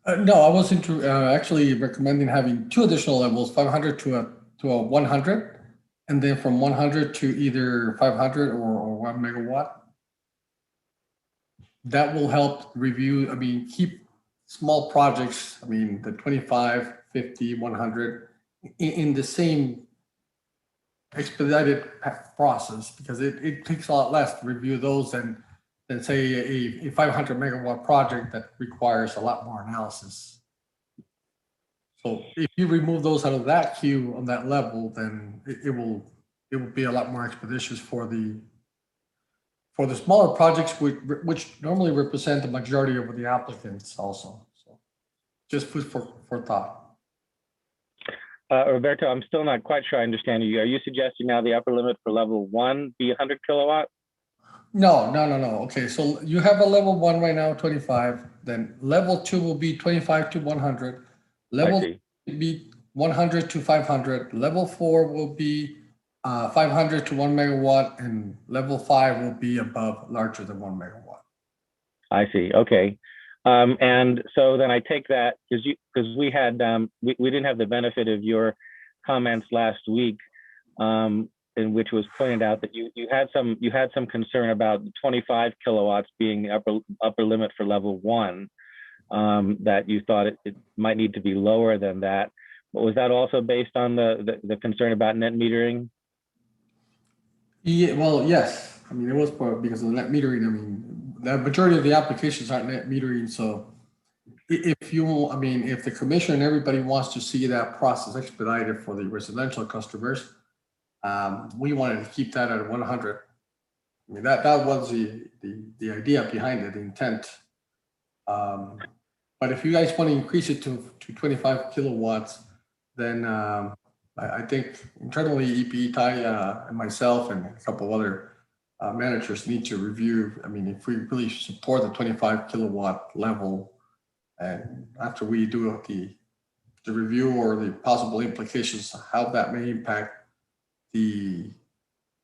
No, I was actually recommending having two additional levels, 500 to a 100, and then from 100 to either 500 or 1 megawatt. That will help review, keep small projects, the 25, 50, 100 in the same expedited process, because it takes a lot less to review those than say a 500 megawatt project that requires a lot more analysis. So if you remove those out of that queue on that level, then it will be a lot more expeditious for the smaller projects, which normally represent the majority of the applicants also. So just food for thought. Roberto, I'm still not quite sure I understand you. Are you suggesting now the upper limit for level 1 be 100 kilowatt? No. Okay, so you have a level 1 right now, 25. Then level 2 will be 25 to 100. Level 3 will be 100 to 500. Level 4 will be 500 to 1 megawatt, and level 5 will be above, larger than 1 megawatt. I see. Okay. And so then I take that because we had we didn't have the benefit of your comments last week, in which was pointed out that you had some concern about 25 kilowatts being the upper limit for level 1, that you thought it might need to be lower than that. But was that also based on the concern about net metering? Yeah, well, yes. It was because of the net metering. The majority of the applications aren't net metering. So if the commission and everybody wants to see that process expedited for the residential customers, we wanted to keep that at 100. That was the idea behind it, the intent. But if you guys want to increase it to 25 kilowatts, then I think internally EP, Ty, and myself and a couple of other managers need to review. If we really support the 25 kilowatt level, and after we do the review or the possible implications, how that may impact the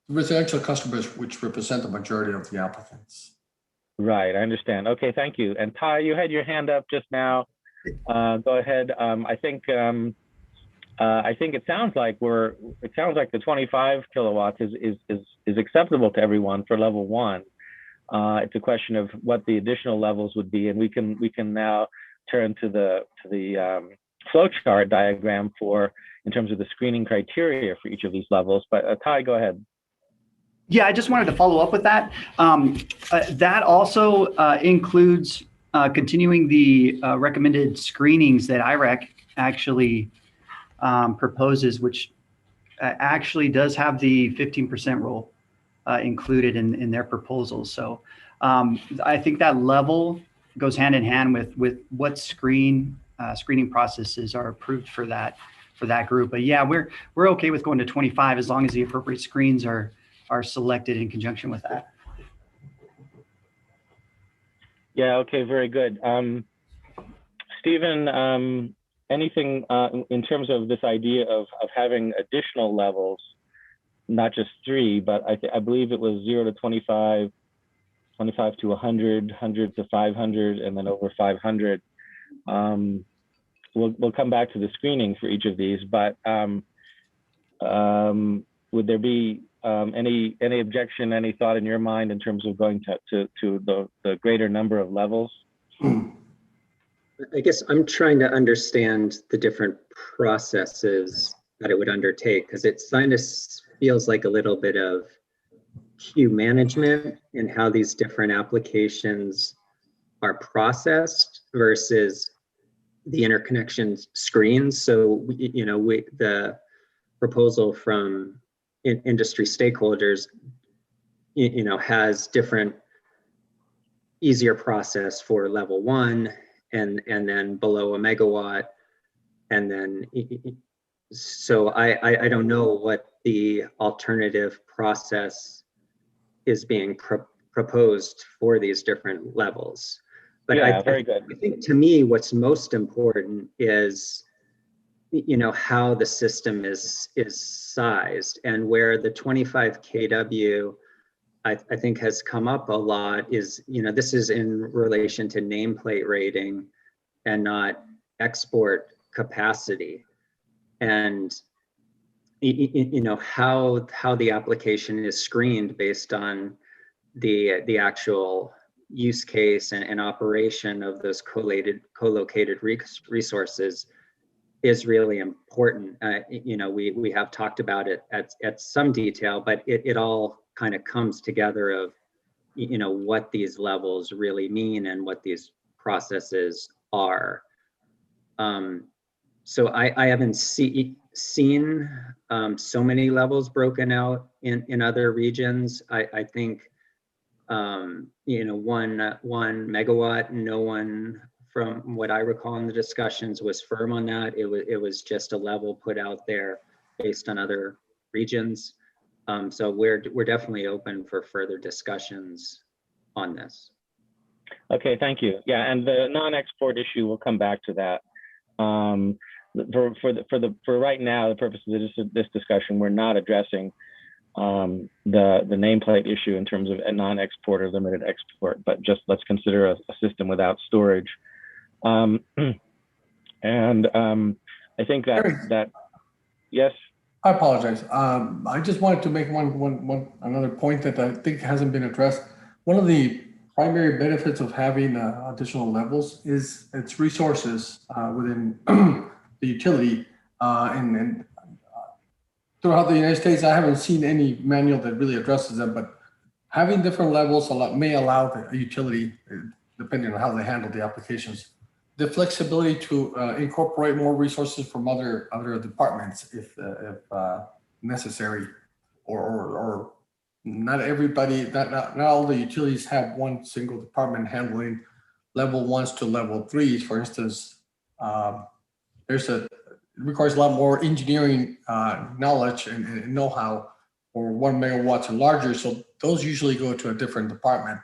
residential customers, which represent the majority of the applicants. Right, I understand. Okay, thank you. And Ty, you had your hand up just now. Go ahead. I think it sounds like the 25 kilowatts is acceptable to everyone for level 1. It's a question of what the additional levels would be, and we can now turn to the flowchart diagram in terms of the screening criteria for each of these levels. But Ty, go ahead. Yeah, I just wanted to follow up with that. That also includes continuing the recommended screenings that IREC actually proposes, which actually does have the 15% rule included in their proposals. So I think that level goes hand in hand with what screening processes are approved for that group. But yeah, we're okay with going to 25 as long as the appropriate screens are selected in conjunction with that. Yeah, okay, very good. Stephen, anything in terms of this idea of having additional levels, not just 3, but I believe it was 0 to 25, 25 to 100, 100 to 500, and then over 500. We'll come back to the screening for each of these, but would there be any objection, any thought in your mind in terms of going to the greater number of levels? I guess I'm trying to understand the different processes that it would undertake, because it kind of feels like a little bit of queue management in how these different applications are processed versus the interconnection screens. So, the proposal from industry stakeholders, has different, easier process for level 1 and then below a megawatt. And then, so I don't know what the alternative process is being proposed for these different levels. But yeah, very good. I think to me, what's most important is how the system is sized, and where the 25 kW I think has come up a lot is, this is in relation to nameplate rating and not export capacity. And how the application is screened based on the actual use case and operation of those co-located resources is really important. We have talked about it at some detail, but it all kind of comes together of what these levels really mean and what these processes are. So I haven't seen so many levels broken out in other regions. I think 1 megawatt, no one, from what I recall in the discussions, was firm on that. It was just a level put out there based on other regions. So we're definitely open for further discussions on this. Okay, thank you. Yeah, and the non-export issue, we'll come back to that. For right now, the purposes of this discussion, we're not addressing the nameplate issue in terms of a non-export or limited export, but just let's consider a system without storage. I think that yes. I apologize. I just wanted to make another point that I think hasn't been addressed. One of the primary benefits of having additional levels is its resources within the utility. And throughout the United States, I haven't seen any manual that really addresses them, but having different levels may allow the utility, depending on how they handle the applications, the flexibility to incorporate more resources from other departments if necessary, or not everybody, not all the utilities have one single department handling level 1s to level 3s. For instance, it requires a lot more engineering knowledge and know-how for 1 megawatts and larger. So those usually go to a different department.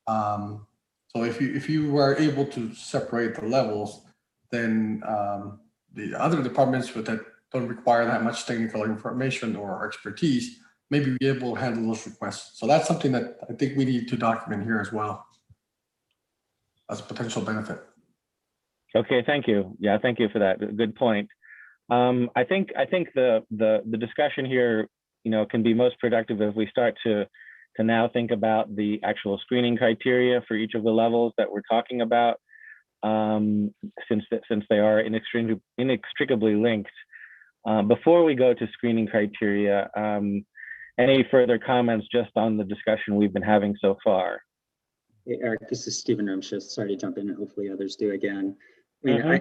So if you were able to separate the levels, then the other departments that don't require that much technical information or expertise maybe be able to handle those requests. So that's something that I think we need to document here as well as a potential benefit. Okay, thank you. Yeah, thank you for that. Good point. I think the discussion here, can be most productive if we start to now think about the actual screening criteria for each of the levels that we're talking about, since they are inextricably linked. Before we go to screening criteria, any further comments just on the discussion we've been having so far? Hey, Eric, this is Stephen Rumsches. Sorry to jump in, and hopefully others do again. I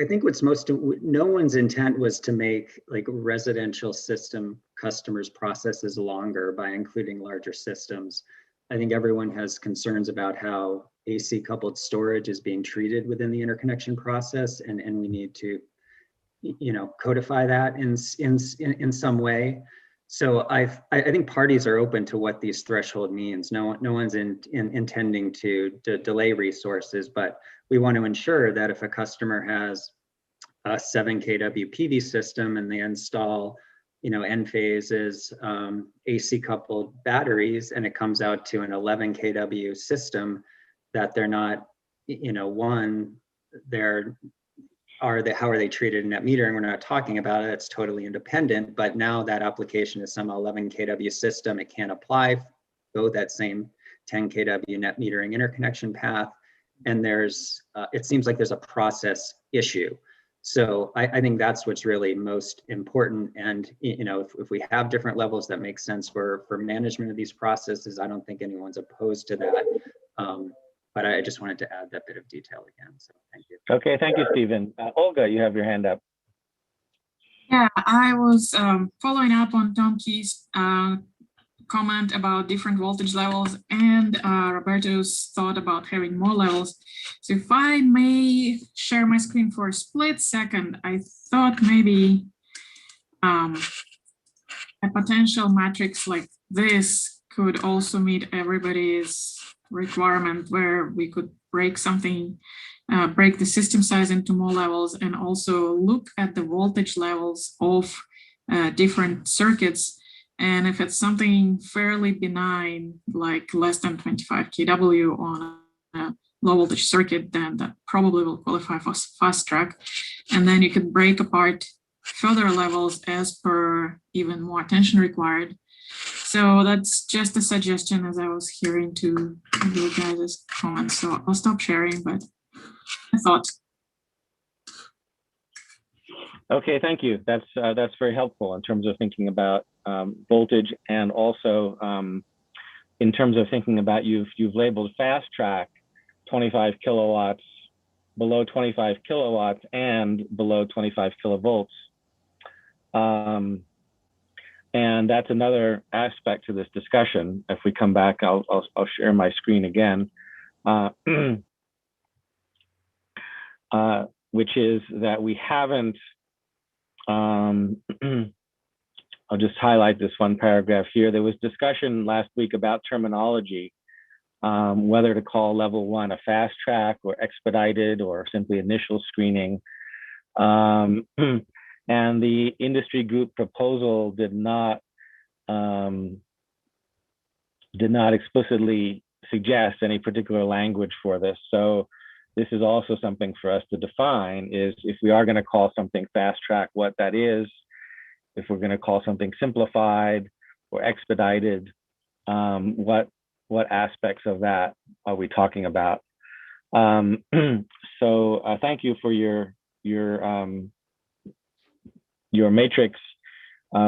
think no one's intent was to make residential system customers' processes longer by including larger systems. I think everyone has concerns about how AC coupled storage is being treated within the interconnection process, and we need to, codify that in some way. So I think parties are open to what these threshold means. No one's intending to delay resources, but we want to ensure that if a customer has a 7 kW PV system and they install, N-phases AC coupled batteries, and it comes out to an 11 kW system, that they're not, how are they treated in net metering? We're not talking about it. It's totally independent. But now that application is some 11 kW system, it can't apply, go that same 10 kW net metering interconnection path. And it seems like there's a process issue. So I think that's what's really most important. And if we have different levels that make sense for management of these processes, I don't think anyone's opposed to that. But I just wanted to add that bit of detail again. So thank you. Okay, thank you, Stephen. Olga, you have your hand up. Yeah, I was following up on Tom Key's comment about different voltage levels and Roberto's thought about having more levels. So if I may share my screen for a split second, I thought maybe a potential matrix like this could also meet everybody's requirement, where we could break something break the system size into more levels and also look at the voltage levels of different circuits. And if it's something fairly benign, like less than 25 kW on a low voltage circuit, then that probably will qualify for fast track. And then you can break apart further levels as per even more attention required. So that's just a suggestion as I was hearing to you guys' comments. So I'll stop sharing, but I thought. Okay, thank you. That's very helpful in terms of thinking about voltage, and also in terms of thinking about you've labeled fast track 25 kilowatts, below 25 kilowatts, and below 25 kilovolts. And that's another aspect to this discussion. If we come back, I'll share my screen again, which is that we haven't, I'll just highlight this one paragraph here. There was discussion last week about terminology, whether to call level 1 a fast track or expedited or simply initial screening. And the industry group proposal did not explicitly suggest any particular language for this. So this is also something for us to define, is if we are going to call something fast track, what that is, if we're going to call something simplified or expedited, what aspects of that are we talking about? So thank you for your matrix.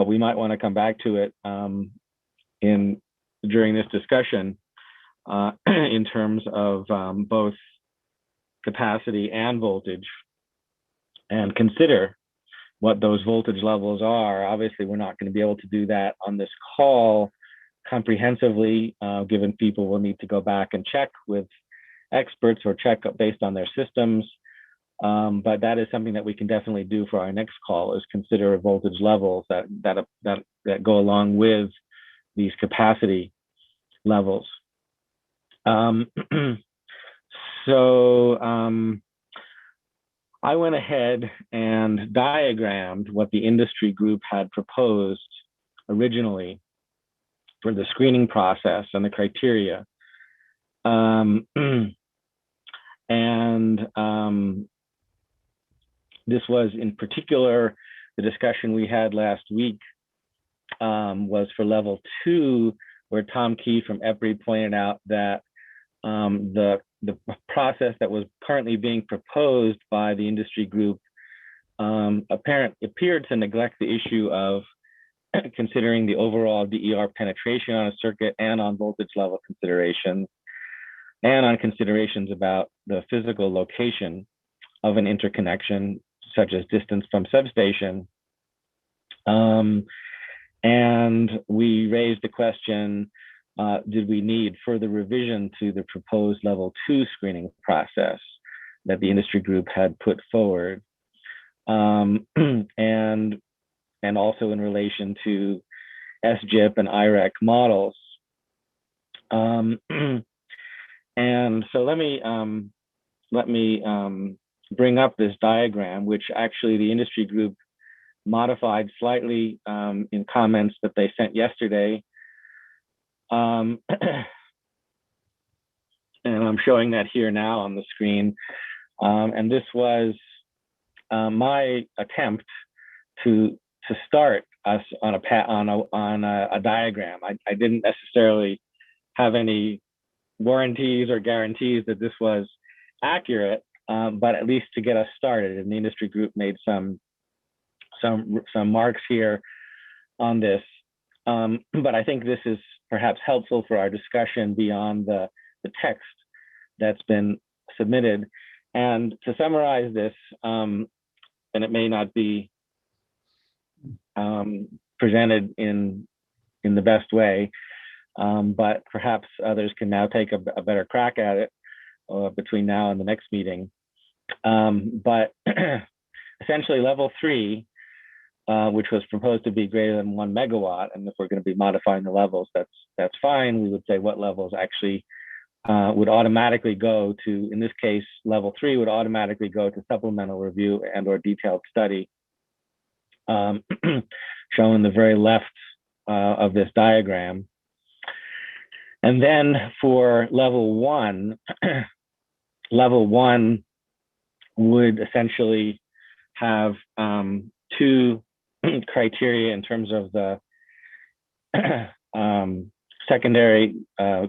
We might want to come back to it during this discussion in terms of both capacity and voltage, and consider what those voltage levels are. Obviously, we're not going to be able to do that on this call comprehensively, given people will need to go back and check with experts or check based on their systems. But that is something that we can definitely do for our next call, is consider voltage levels that go along with these capacity levels. So I went ahead and diagrammed what the industry group had proposed originally for the screening process and the criteria. This was in particular, the discussion we had last week was for level 2, where Tom Key from EPRI pointed out that the process that was currently being proposed by the industry group appeared to neglect the issue of considering the overall DER penetration on a circuit, and on voltage level considerations, and on considerations about the physical location of an interconnection, such as distance from substation. And we raised the question, did we need further revision to the proposed level 2 screening process that the industry group had put forward? And also in relation to SGIP and IREC models. And so let me bring up this diagram, which actually the industry group modified slightly in comments that they sent yesterday. And I'm showing that here now on the screen. And this was my attempt to start us on a diagram. I didn't necessarily have any warranties or guarantees that this was accurate, but at least to get us started. And the industry group made some marks here on this. But I think this is perhaps helpful for our discussion beyond the text that's been submitted. And to summarize this, and it may not be presented in the best way, but perhaps others can now take a better crack at it between now and the next meeting. But essentially level 3, which was proposed to be greater than 1 megawatt, and if we're going to be modifying the levels, that's fine. We would say what levels actually would automatically go to, in this case, level 3 would automatically go to supplemental review and or detailed study, shown in the very left of this diagram. And then for level 1, level 1 would essentially have 2 criteria in terms of the secondary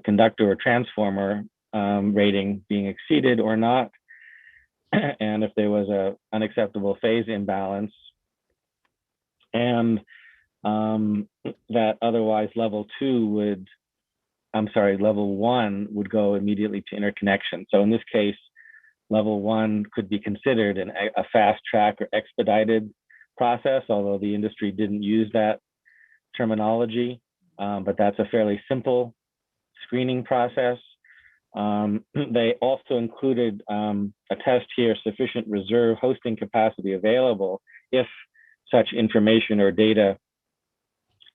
conductor or transformer rating being exceeded or not, and if there was a unacceptable phase imbalance, and that otherwise level 1 would go immediately to interconnection. So in this case, level 1 could be considered a fast track or expedited process, although the industry didn't use that terminology, but that's a fairly simple screening process. They also included a test here, sufficient reserve hosting capacity available if such information or data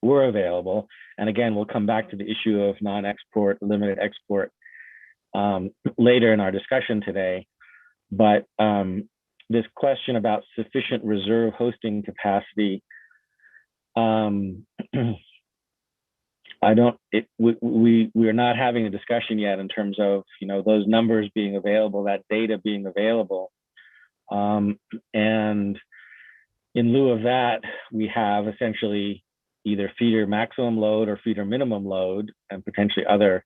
were available. And again, we'll come back to the issue of non-export, limited export later in our discussion today. But this question about sufficient reserve hosting capacity, we are not having a discussion yet in terms of, you know, those numbers being available, that data being available. And in lieu of that, we have essentially either feeder maximum load or feeder minimum load, and potentially other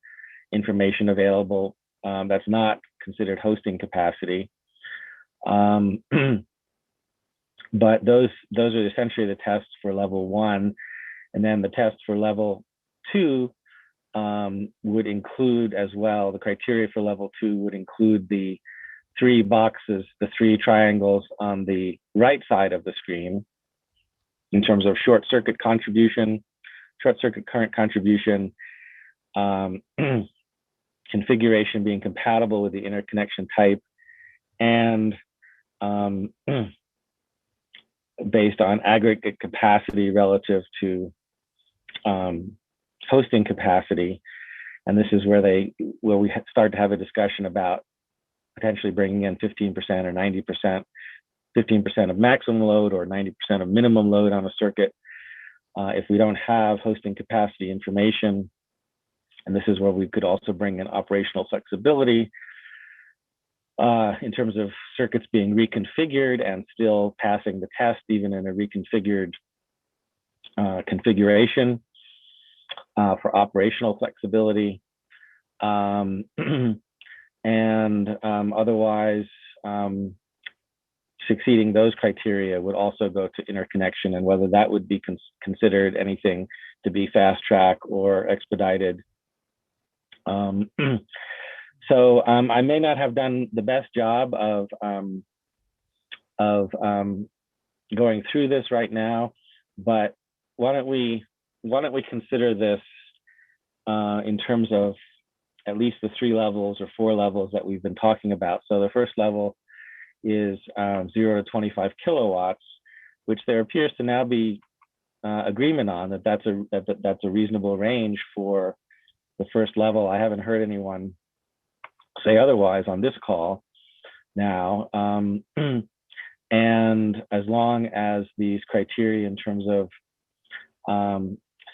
information available that's not considered hosting capacity. But those are essentially the tests for level 1. And then the tests for level 2 would include as well, the criteria for level 2 would include the 3 boxes, the 3 triangles on the right side of the screen in terms of short circuit contribution, short circuit current contribution, configuration being compatible with the interconnection type, and based on aggregate capacity relative to hosting capacity. And this is where we start to have a discussion about potentially bringing in 15% or 90%, 15% of maximum load or 90% of minimum load on a circuit if we don't have hosting capacity information. And this is where we could also bring in operational flexibility in terms of circuits being reconfigured and still passing the test even in a reconfigured configuration for operational flexibility. And otherwise, succeeding those criteria would also go to interconnection, and whether that would be considered anything to be fast track or expedited. So I may not have done the best job of going through this right now, but why don't we consider this in terms of at least the 3 levels or 4 levels that we've been talking about. So the first level is 0 to 25 kilowatts, which there appears to now be agreement on that's a reasonable range for the first level. I haven't heard anyone say otherwise on this call now. And as long as these criteria in terms of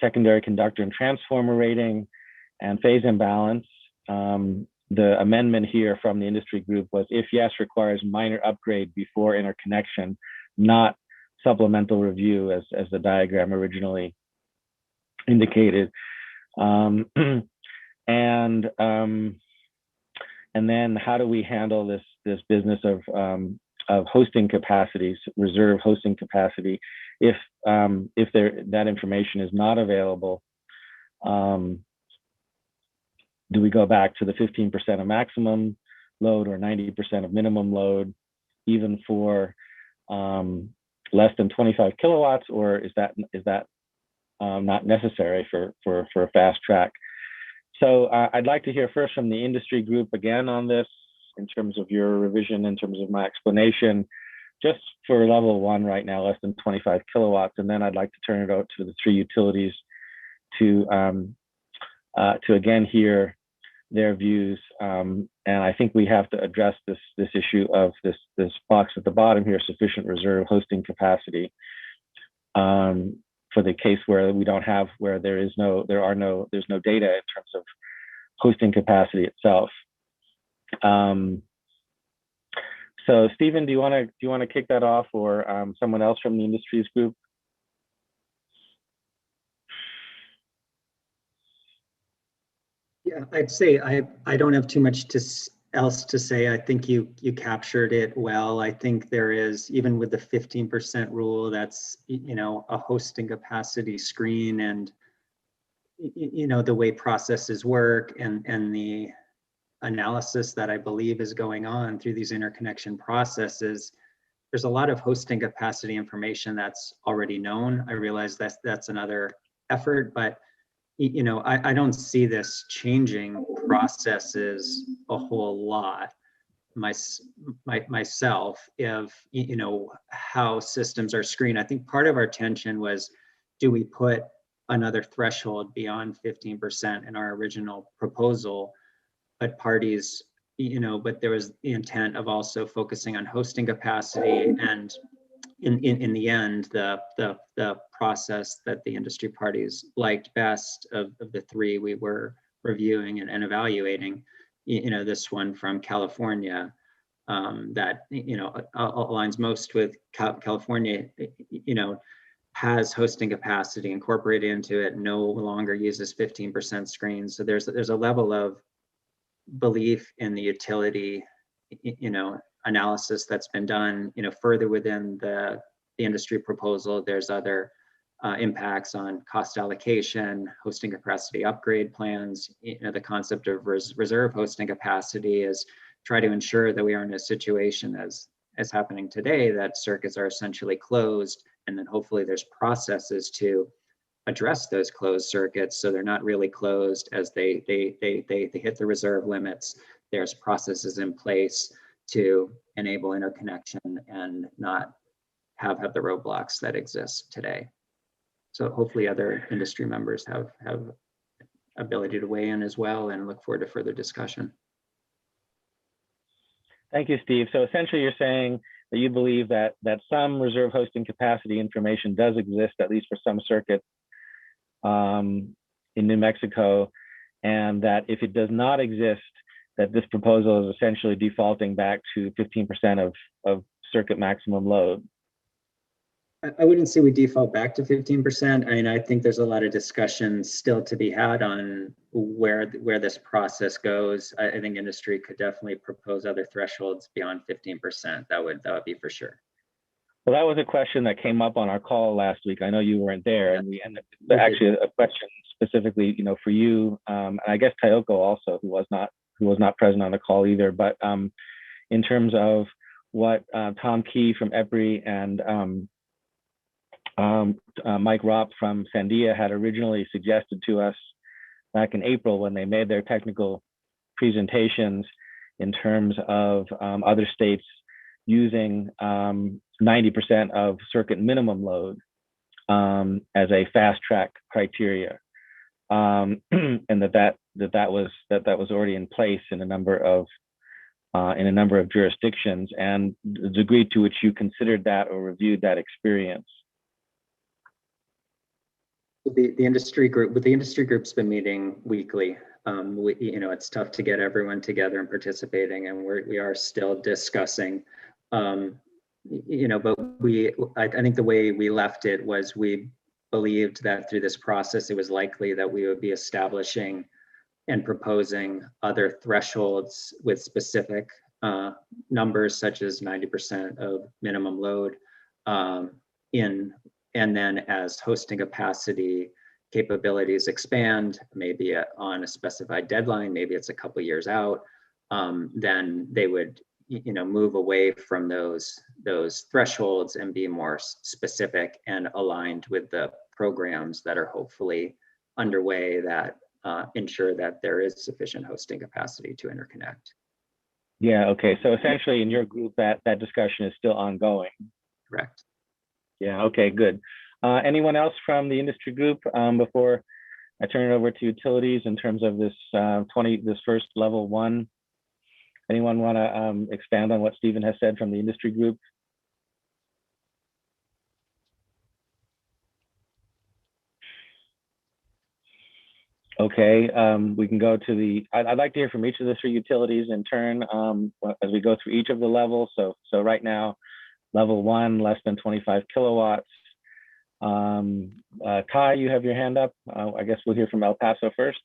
secondary conductor and transformer rating and phase imbalance, the amendment here from the industry group was, if yes, requires minor upgrade before interconnection, not supplemental review as the diagram originally indicated. And then how do we handle this business of hosting capacities, reserve hosting capacity, if that information is not available? Do we go back to the 15% of maximum load or 90% of minimum load, even for less than 25 kilowatts, or is that not necessary for a fast track? So I'd like to hear first from the industry group again on this, in terms of your revision, in terms of my explanation, just for level 1 right now, less than 25 kilowatts. And then I'd like to turn it out to the 3 utilities to again hear their views. And I think we have to address this issue of this box at the bottom here, sufficient reserve hosting capacity, for the case where we don't have, where there's no data in terms of hosting capacity itself. So Stephen, do you want to kick that off, or someone else from the industries group? Yeah, I'd say I don't have too much else to say. I think you captured it well. I think there is, even with the 15% rule, that's, you know, a hosting capacity screen, and you know, the way processes work and the analysis that I believe is going on through these interconnection processes, there's a lot of hosting capacity information that's already known. I realize that's another effort, but you know, I don't see this changing processes a whole lot myself, if, you know, how systems are screened. I think part of our tension was, do we put another threshold beyond 15% in our original proposal? But parties, you know, but there was the intent of also focusing on hosting capacity, and in the end, the process that the industry parties liked best of the three we were reviewing and evaluating, you know, this one from California, that, you know, aligns most with California, you know, has hosting capacity incorporated into it, no longer uses 15% screens. So there's a level of belief in the utility, you know, analysis that's been done, you know, further within the industry proposal. There's other impacts on cost allocation, hosting capacity upgrade plans. You know, the concept of reserve hosting capacity is try to ensure that we are in a situation as happening today, that circuits are essentially closed, and then hopefully there's processes to address those closed circuits so they're not really closed as they hit the reserve limits. There's processes in place to enable interconnection and not have the roadblocks that exist today. So hopefully other industry members have ability to weigh in as well, and look forward to further discussion. Thank you, Steve. So essentially you're saying that you believe that some reserve hosting capacity information does exist, at least for some circuits in New Mexico, and that if it does not exist, that this proposal is essentially defaulting back to 15% of circuit maximum load. I wouldn't say we default back to 15%. I mean, I think there's a lot of discussion still to be had on where this process goes. I think industry could definitely propose other thresholds beyond 15%. That would be for sure. Well, that was a question that came up on our call last week. I know you weren't there, and we ended up actually a question specifically, you know, for you, and I guess Tayoko also, who was not present on the call either. But in terms of what Tom Key from EPRI and Mike Ropp from Sandia had originally suggested to us back in April when they made their technical presentations, in terms of other states using 90% of circuit minimum load as a fast track criteria, and that was already in place in a number of jurisdictions, and the degree to which you considered that or reviewed that experience. The industry group's been meeting weekly. You know, it's tough to get everyone together and participating, and we are still discussing. You know, but I think the way we left it was, we believed that through this process, it was likely that we would be establishing and proposing other thresholds with specific numbers, such as 90% of minimum load, and then as hosting capacity capabilities expand, maybe on a specified deadline, maybe it's a couple of years out, then they would, you know, move away from those thresholds and be more specific and aligned with the programs that are hopefully underway that ensure that there is sufficient hosting capacity to interconnect. Yeah, okay. So essentially in your group, that discussion is still ongoing. Correct. Yeah, okay, good. Anyone else from the industry group before I turn it over to utilities in terms of this this first level 1. Anyone want to expand on what Stephen has said from the industry group? Okay, we can go to the, I'd like to hear from each of the 3 utilities in turn as we go through each of the levels. So right now, level 1, less than 25 kilowatts. Kai, you have your hand up. I guess we'll hear from El Paso first.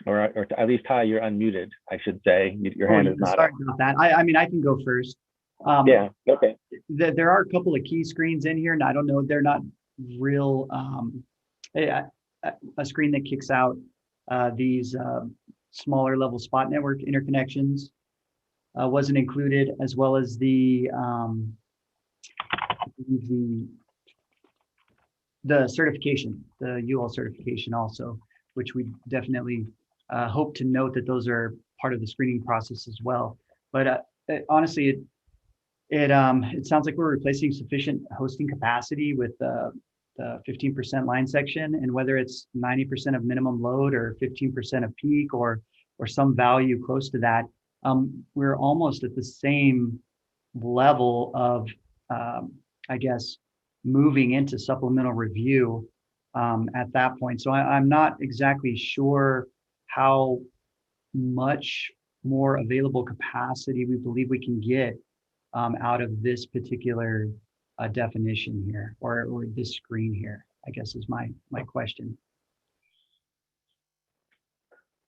Or at least Ty, you're unmuted, I should say. Your hand is not sorry up. about that. I mean, I can go first. Yeah, okay. There are a couple of key screens in here, and I don't know, they're not real, a screen that kicks out these smaller level spot network interconnections wasn't included, as well as the certification, the UL certification also, which we definitely hope to note that those are part of the screening process as well. But honestly, it sounds like we're replacing sufficient hosting capacity with the 15% line section, and whether it's 90% of minimum load or 15% of peak or some value close to that, we're almost at the same level of, I guess, moving into supplemental review at that point. So I'm not exactly sure how much more available capacity we believe we can get out of this particular definition here, or this screen here, I guess is my question.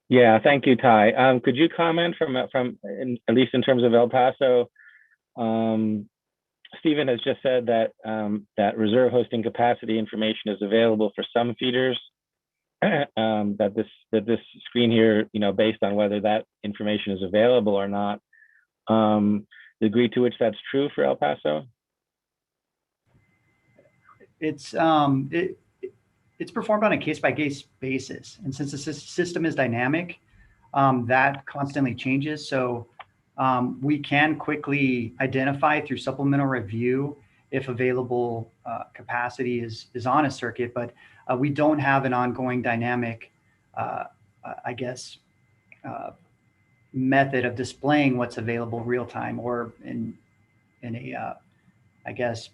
Yeah, thank you, Ty. Could you comment from at least in terms of El Paso? Stephen has just said that that reserve hosting capacity information is available for some feeders. That this screen here, based on whether that information is available or not, the degree to which that's true for El Paso. It's it's performed on a case-by-case basis, and since the system is dynamic, that constantly changes. So we can quickly identify through supplemental review if available capacity is on a circuit, but we don't have an ongoing dynamic, I guess, method of displaying what's available real time, or in a, I guess,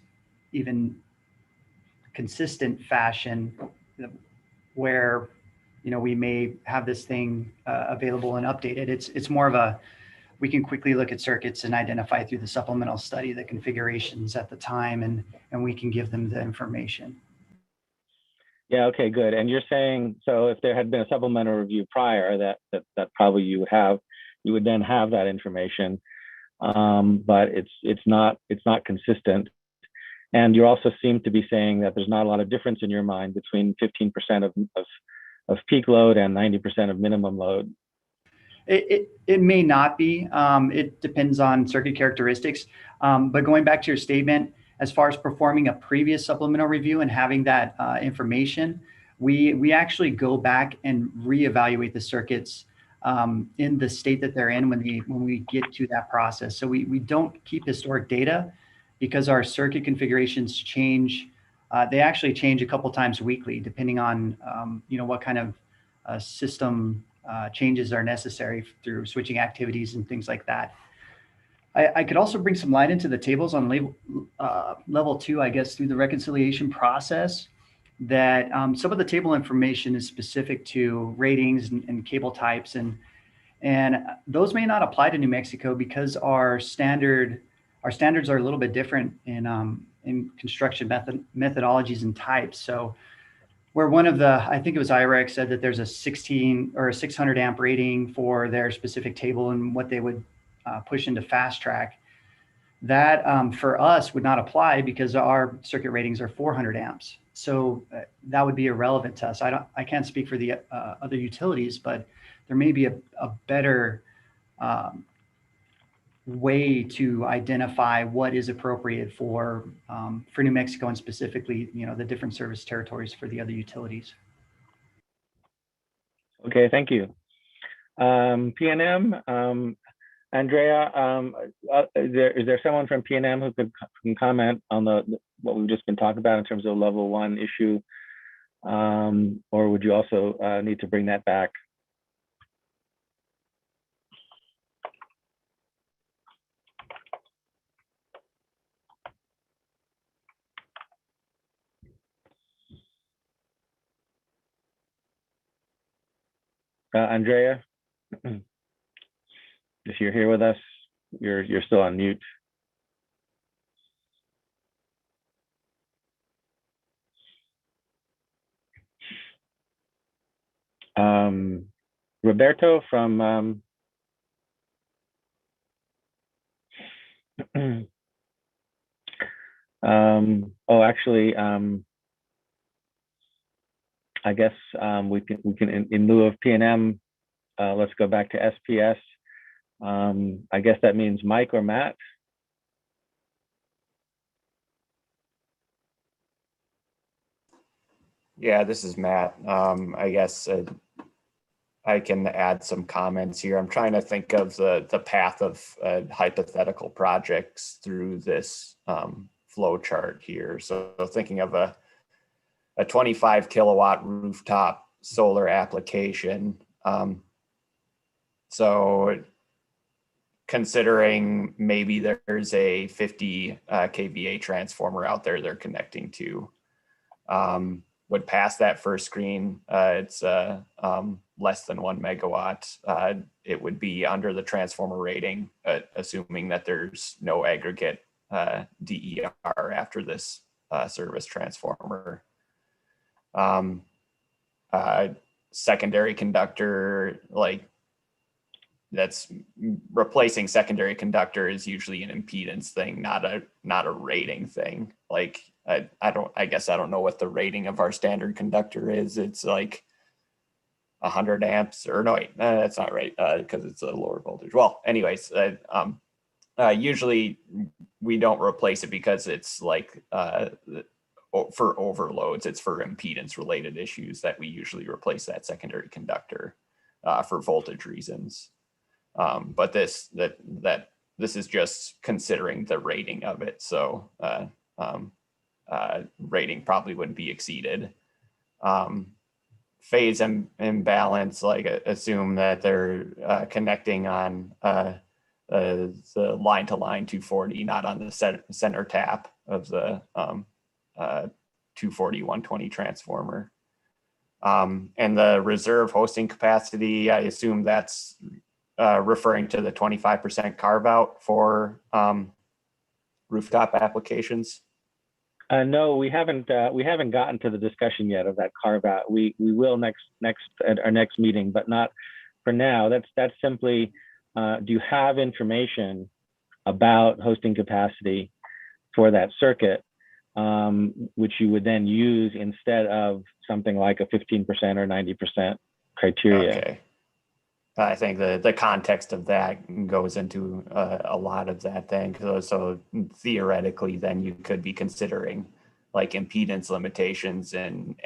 even consistent fashion where, we may have this thing available and updated. It's more of a, we can quickly look at circuits and identify through the supplemental study the configurations at the time, and we can give them the information. Yeah, okay, good. And you're saying, so if there had been a supplemental review prior, that probably you would then have that information, but it's not consistent. And you also seem to be saying that there's not a lot of difference in your mind between 15% of peak load and 90% of minimum load. It may not be. It depends on circuit characteristics. But going back to your statement, as far as performing a previous supplemental review and having that information, we actually go back and reevaluate the circuits in the state that they're in when we get to that process. So we don't keep historic data because our circuit configurations change. They actually change a couple times weekly, depending on what kind of system changes are necessary through switching activities and things like that. I could also bring some light into the tables on level 2, I guess, through the reconciliation process, that some of the table information is specific to ratings and cable types, and those may not apply to New Mexico because our standards are a little bit different in construction methodologies and types. So where one of the, I think it was IREC, said that there's a 16 or a 600 amp rating for their specific table and what they would push into fast track, that for us would not apply because our circuit ratings are 400 amps. So that would be irrelevant to us. I can't speak for the other utilities, but there may be a better way to identify what is appropriate for New Mexico, and specifically, the different service territories for the other utilities. Okay, thank you. PNM, Andrea, is there someone from PNM who can comment on what we've just been talking about in terms of level 1 issue Or would you also need to bring that back? Andrea, if you're here with us, you're still on mute. Roberto from oh, actually, I guess we can in lieu of P&M, let's go back to SPS. I guess that means Mike or Matt. Yeah, this is Matt. I guess I can add some comments here. I'm trying to think of the path of hypothetical projects through this flow chart here. So thinking of a 25 kilowatt rooftop solar application. So considering maybe there's a 50 kVA transformer out there they're connecting to, would pass that first screen. It's less than 1 megawatt. It would be under the transformer rating, assuming that there's no aggregate DER after this service transformer. Secondary conductor, like that's replacing secondary conductor is usually an impedance thing, not a rating thing. Like I guess I don't know what the rating of our standard conductor is. It's like 100 amps, or no, wait, that's not right, because it's a lower voltage. Well, anyways, usually we don't replace it because it's like for overloads. It's for impedance related issues that we usually replace that secondary conductor for voltage reasons. But this is just considering the rating of it. So rating probably wouldn't be exceeded. Phase imbalance, like assume that they're connecting on the line to line 240, not on the center tap of the 240 120 transformer. And the reserve hosting capacity, I assume that's referring to the 25% carve out for rooftop applications. No, we haven't gotten to the discussion yet of that carve out. We will next at our next meeting, but not for now. That's simply, do you have information about hosting capacity for that circuit, which you would then use instead of something like a 15% or 90% criteria. Okay. I think the context of that goes into a lot of that thing. So theoretically, then you could be considering like impedance limitations and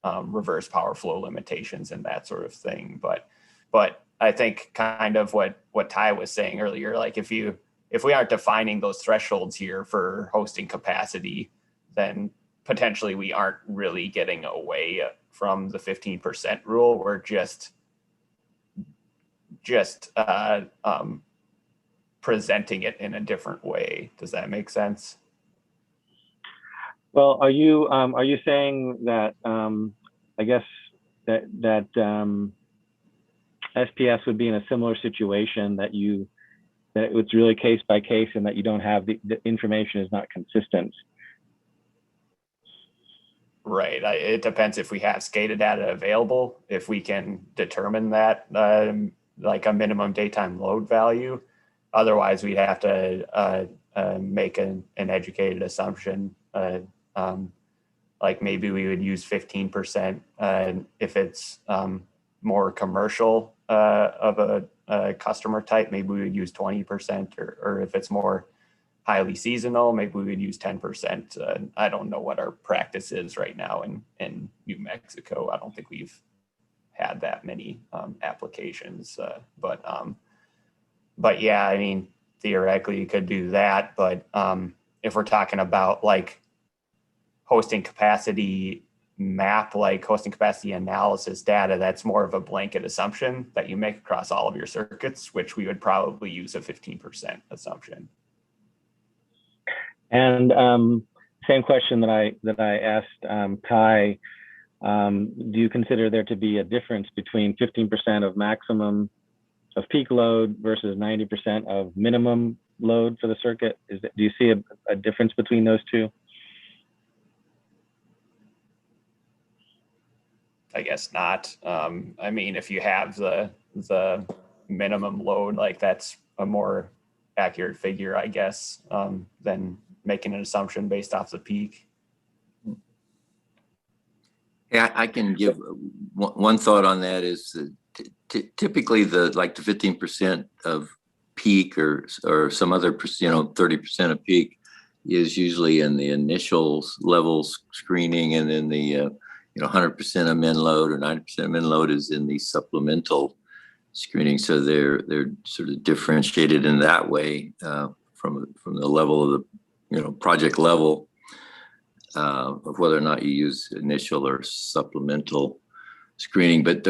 reverse power flow limitations and that sort of thing. But I think kind of what Ty was saying earlier, like if we aren't defining those thresholds here for hosting capacity, then potentially we aren't really getting away from the 15% rule. We're just presenting it in a different way. Does that make sense? Well, are you saying that I guess that SPS would be in a similar situation, that it's really case by case and that you don't have the information is not consistent? Right. It depends if we have SCADA data available, if we can determine that like a minimum daytime load value. Otherwise, we'd have to make an educated assumption. Like maybe we would use 15% if it's more commercial of a customer type. Maybe we would use 20%, or if it's more highly seasonal, maybe we would use 10%. I don't know what our practice is right now in New Mexico. I don't think we've had that many applications, but yeah, I mean, theoretically you could do that. But if we're talking about like hosting capacity map like hosting capacity analysis data, that's more of a blanket assumption that you make across all of your circuits, which we would probably use a 15% assumption. And same question that I asked Kai. Do you consider there to be a difference between 15% of maximum of peak load versus 90% of minimum load for the circuit? Do you see a difference between those two? I guess not. I mean, if you have the minimum load, like that's a more accurate figure, I guess, than making an assumption based off the peak. Yeah, I can give one thought on that is that typically the 15% of peak or some other 30% of peak is usually in the initial levels screening, and then the 100% of min load or 90% of min load is in the supplemental screening. So they're sort of differentiated in that way from the level of the project level of whether or not you use initial or supplemental screening. But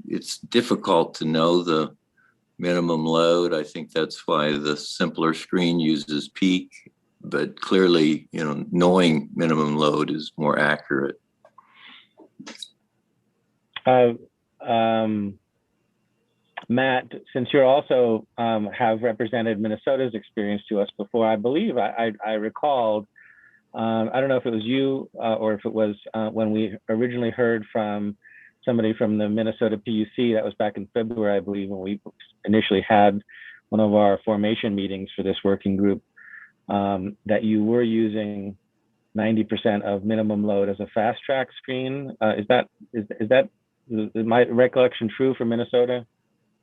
it's difficult to know the minimum load. I think that's why the simpler screen uses peak, but clearly, knowing minimum load is more accurate. Matt, since you also have represented Minnesota's experience to us before, I believe I recalled, I don't know if it was you or if it was when we originally heard from somebody from the Minnesota PUC, that was back in February, I believe, when we initially had one of our formation meetings for this working group, that you were using 90% of minimum load as a fast track screen. Is my recollection true for Minnesota?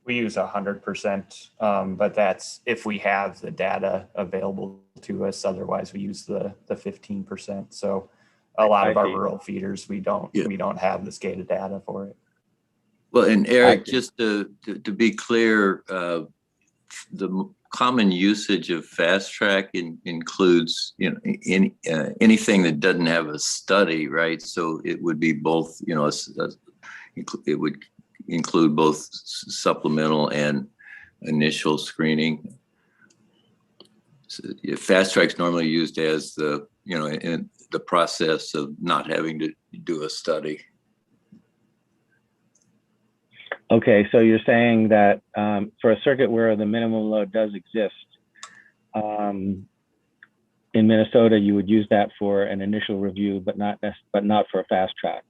We use 100%, but that's if we have the data available to us. Otherwise, we use the 15%. So a lot of our rural feeders, we don't have the SCADA data for it. Well, and Eric, just to be clear, the common usage of fast track includes anything that doesn't have a study, right? So it would be both, it would include both supplemental and initial screening. So fast track's normally used as the in the process of not having to do a study. Okay, so you're saying that for a circuit where the minimum load does exist, in Minnesota, you would use that for an initial review, but not for a fast track.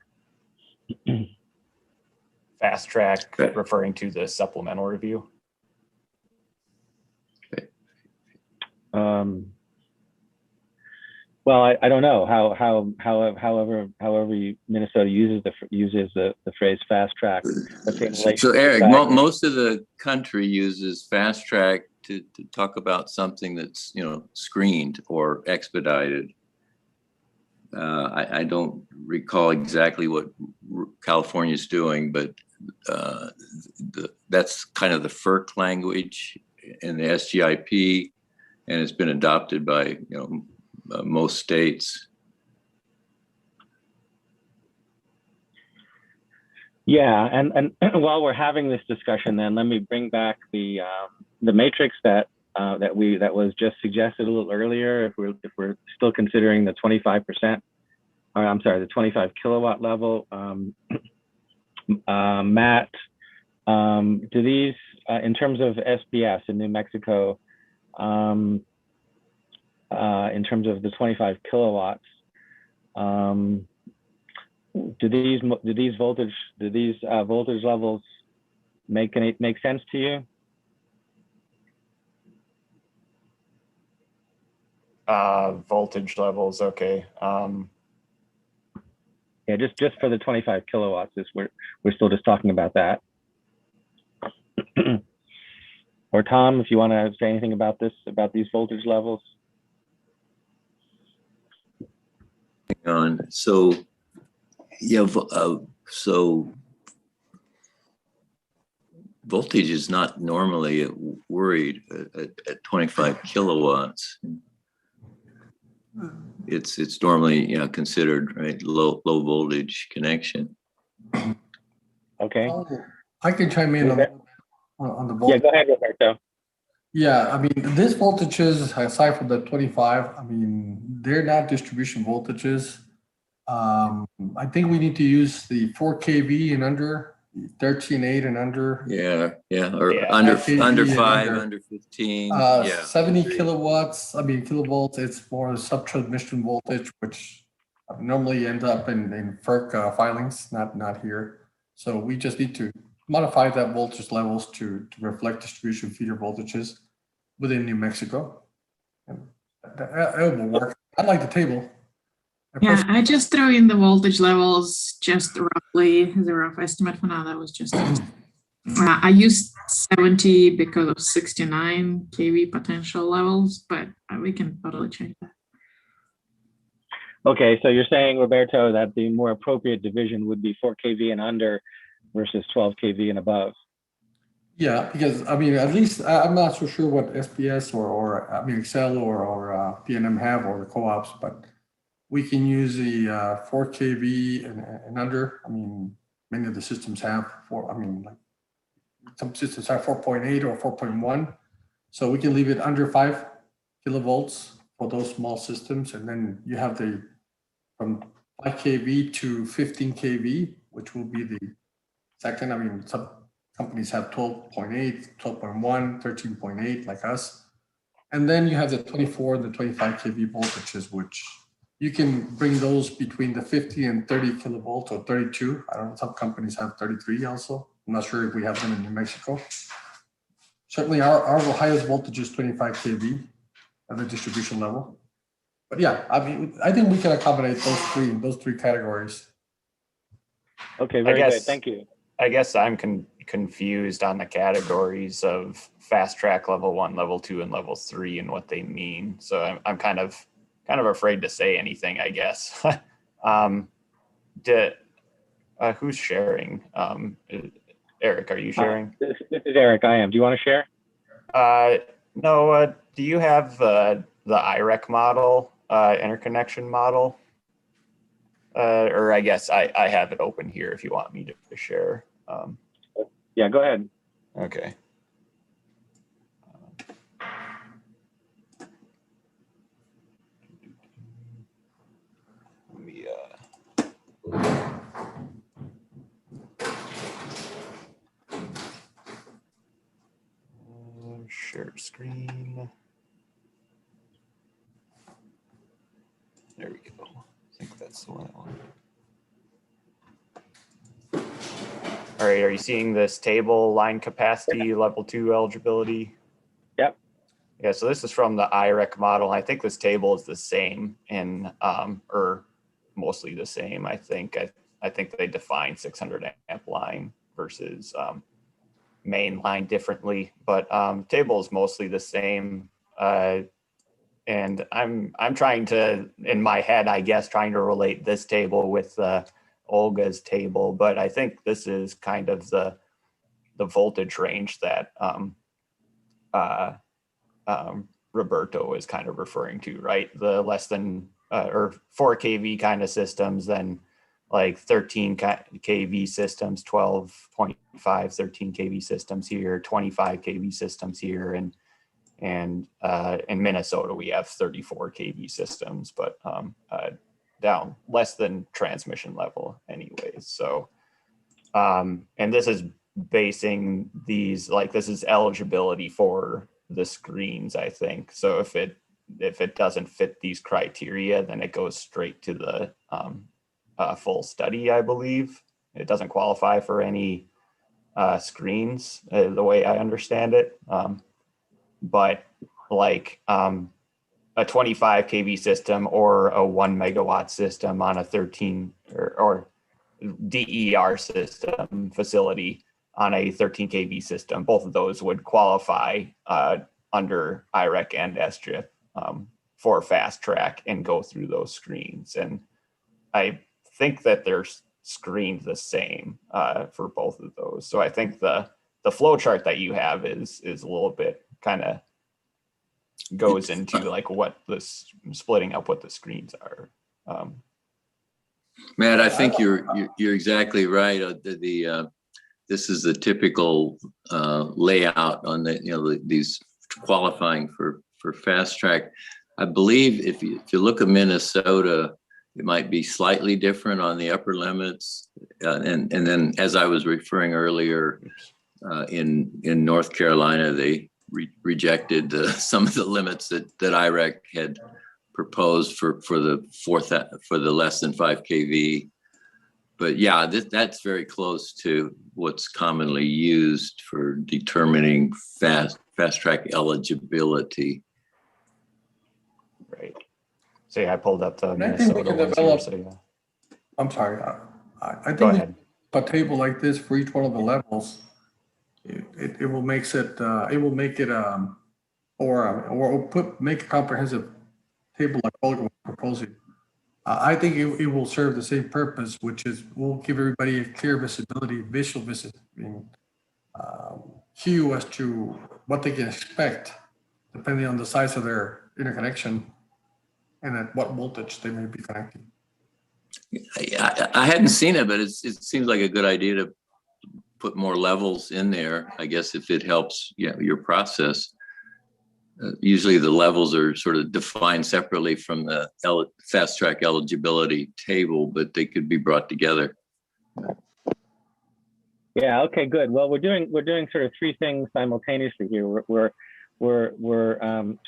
Fast track referring to the supplemental review. Well, I don't know however Minnesota uses the phrase fast track. So Eric, most of the country uses fast track to talk about something that's screened or expedited. I don't recall exactly what California's doing, but that's kind of the FERC language in the SGIP, and it's been adopted by most states. Yeah, and while we're having this discussion, then let me bring back the matrix that was just suggested a little earlier. If we're still considering the 25%, or I'm sorry, the 25 kilowatt level. Matt, do these in terms of SPS in New Mexico? In terms of the 25 kilowatts, do these voltage levels make sense to you? Voltage levels, okay. Yeah, just for the 25 kilowatts, we're still just talking about that. Or Tom, if you want to say anything about these voltage levels. So yeah, so voltage is not normally worried at 25 kilowatts. it's normally, considered, right, low voltage connection. Okay. Oh, I can chime in on the Yeah, voltage. go ahead, Roberto. Yeah, I mean, these voltages, aside from the 25, I mean, they're not distribution voltages. I think we need to use the 4 kV and under, 13.8 and under. Yeah, or Yeah, under 5 kV under and 5, under. under 15. Yeah. 70 kilowatts, I mean, kilovolts, it's more sub-transmission voltage, which normally end up in FERC filings, not here. So we just need to modify that voltage levels to reflect distribution feeder voltages within New Mexico. And it will work. I like the table. Yeah, I just throw in the voltage levels just roughly as a rough estimate for now. That was just, I used 70 because of 69 kV potential levels, but we can totally change that. Okay, so you're saying, Roberto, that the more appropriate division would be 4 kV and under versus 12 kV and above. Yeah, because I mean, at least I'm not so sure what SPS or I mean, Excel or PNM have or the co-ops, but we can use the 4 kV and under. I mean, many of the systems have like some systems have 4.8 or 4.1. So we can leave it under 5 kilovolts for those small systems. And then you have the from 5 kV to 15 kV, which will be the second. I mean, some companies have 12.8, 12.1, 13.8 like us. And then you have the 24 and the 25 kV voltages, which you can bring those between the 50 and 30 kilovolts or 32. I don't know, some companies have 33 also. I'm not sure if we have them in New Mexico. Certainly our highest voltage is 25 kV at the distribution level. But yeah, I mean, I think we can accommodate those three categories. Okay, very good. Thank you. I guess I'm confused on the categories of fast track level 1, level 2, and level 3 and what they mean. So I'm kind of afraid to say anything, I guess. Who's sharing? Eric, are you sharing? This is Eric. I am. Do you want to share? No. Do you have the IREC model, interconnection model? Or I guess I have it open here if you want me to share. Yeah, go ahead. Okay. Let me share screen. There we go. I think that's the one I want. All right, are you seeing this table, line capacity, level 2 eligibility? Yep. Yeah, so this is from the IREC model. I think this table is the same in, or mostly the same, I think. I think they define 600 amp line versus main line differently, but table is mostly the same. And I'm trying to, in my head, I guess, trying to relate this table with Olga's table, but I think this is kind of the voltage range that Roberto is kind of referring to, right? The less than or 4 kV kind of systems, then like 13 kV systems, 12.5, 13 kV systems here, 25 kV systems here, and in Minnesota we have 34 kV systems, but down less than transmission level anyways. So and this is basing these, like, this is eligibility for the screens, I think. So if it doesn't fit these criteria, then it goes straight to the full study, I believe. It doesn't qualify for any screens, the way I understand it. But like a 25 kV system or a 1 megawatt system on a 13 or DER system facility on a 13 kV system, both of those would qualify under IREC and SGIP for fast track and go through those screens. And I think that they're screened the same for both of those. So I think the flow chart that you have is a little bit kind of goes into like what this splitting up what the screens are. Matt, I think you're exactly right. This is the typical layout on these qualifying for fast track. I believe if you look at Minnesota, it might be slightly different on the upper limits, and then as I was referring earlier, in North Carolina, they rejected some of the limits that IREC had proposed for the less than 5 kV. But yeah, that's very close to what's commonly used for determining fast track eligibility. Right. So yeah, I pulled up the And I think we Minnesota can ones develop, here, so yeah. I'm sorry, I Go think ahead. a table like this for each one of the levels, it will make it make a comprehensive table like Olga was proposing. I think it will serve the same purpose, which is we'll give everybody a clear visibility, visual cue as to what they can expect, depending on the size of their interconnection and at what voltage they may be connecting. I hadn't seen it, but it seems like a good idea to put more levels in there, I guess, if it helps your process. Usually the levels are sort of defined separately from the fast track eligibility table, but they could be brought together. Yeah. Okay. Good. Well, we're doing sort of three things simultaneously here. We're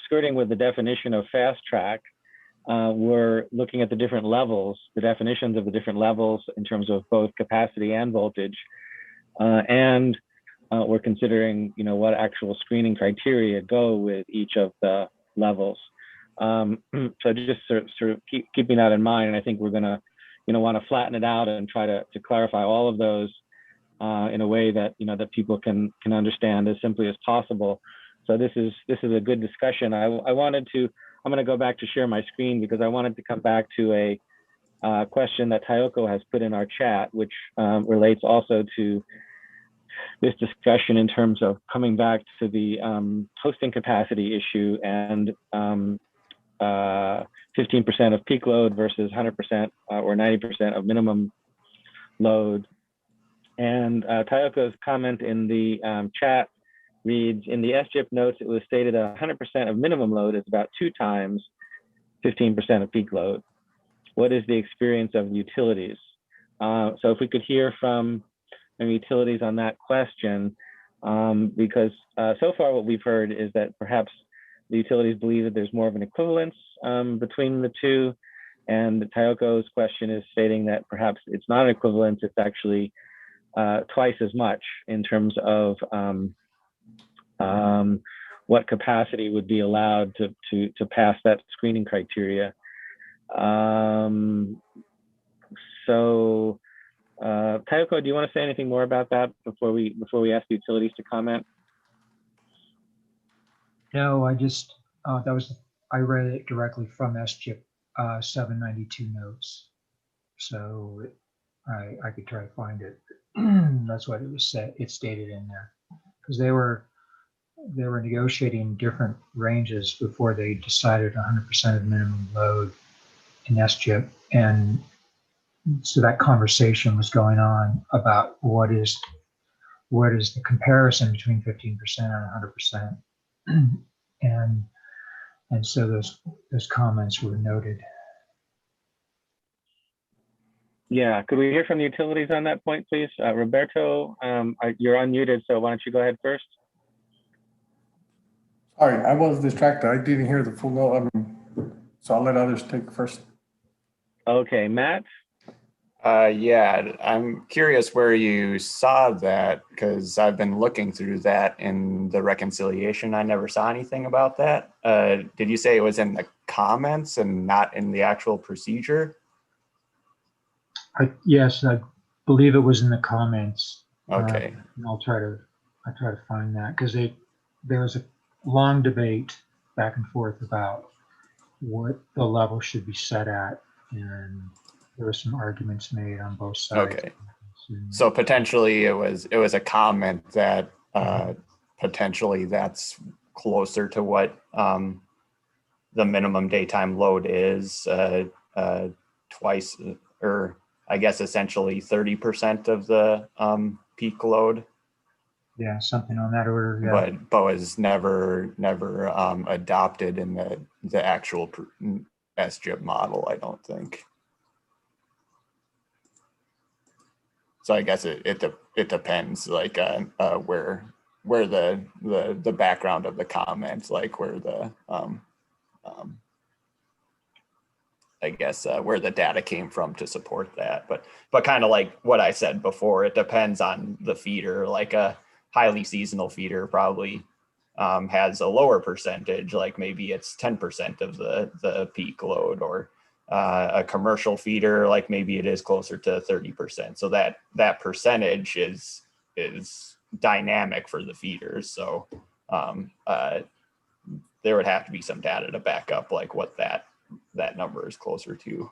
skirting with the definition of fast track. We're looking at the different levels, the definitions of the different levels in terms of both capacity and voltage, and we're considering, what actual screening criteria go with each of the levels. So just sort of keeping that in mind, and I think we're gonna, want to flatten it out and try to clarify all of those in a way that that people can understand as simply as possible. So this is a good discussion. I'm going to go back to share my screen because I wanted to come back to a question that Tayoko has put in our chat, which relates also to this discussion in terms of coming back to the hosting capacity issue and 15% of peak load versus 100% or 90% of minimum load. And Tayoko's comment in the chat reads, in the SGIP notes, it was stated 100% of minimum load is about 2 times 15% of peak load. What is the experience of utilities? So if we could hear from utilities on that question, because so far what we've heard is that perhaps the utilities believe that there's more of an equivalence between the two. And Tayoko's question is stating that perhaps it's not an equivalence, it's actually twice as much in terms of what capacity would be allowed to pass that screening criteria. So Tayoko, do you want to say anything more about that before we ask the utilities to comment? No, I just I read it directly from SGIP 792 notes, so I could try to find it. That's what it was said. It stated in there because they were negotiating different ranges before they decided 100% of minimum load in SGIP, and so that conversation was going on about what is the comparison between 15% and 100%, and so those comments were noted. Yeah, could we hear from the utilities on that point, please? Roberto, you're unmuted, so why don't you go ahead first? Sorry, I was distracted. I didn't hear the full note, so I'll let others take first. Okay, Matt? Yeah, I'm curious where you saw that because I've been looking through that in the reconciliation. I never saw anything about that. Did you say it was in the comments and not in the actual procedure? Yes, I believe it was in the comments. Okay. And I'll try to find that because there was a long debate back and forth about what the level should be set at, and there were some arguments made on both sides. Okay. So potentially it was a comment that potentially that's closer to what the minimum daytime load is, twice, or I guess essentially 30% of the peak load. Yeah, something on that order. Yeah. But was never adopted in the actual SGIP model, I don't think. So I guess it depends, like where the background of the comments, like where the I guess where the data came from to support that. But kind of like what I said before, it depends on the feeder. Like a highly seasonal feeder probably has a lower percentage, like maybe it's 10% of the peak load, or a commercial feeder, like maybe it is closer to 30%. So that percentage is dynamic for the feeders. So there would have to be some data to back up like what that number is closer to.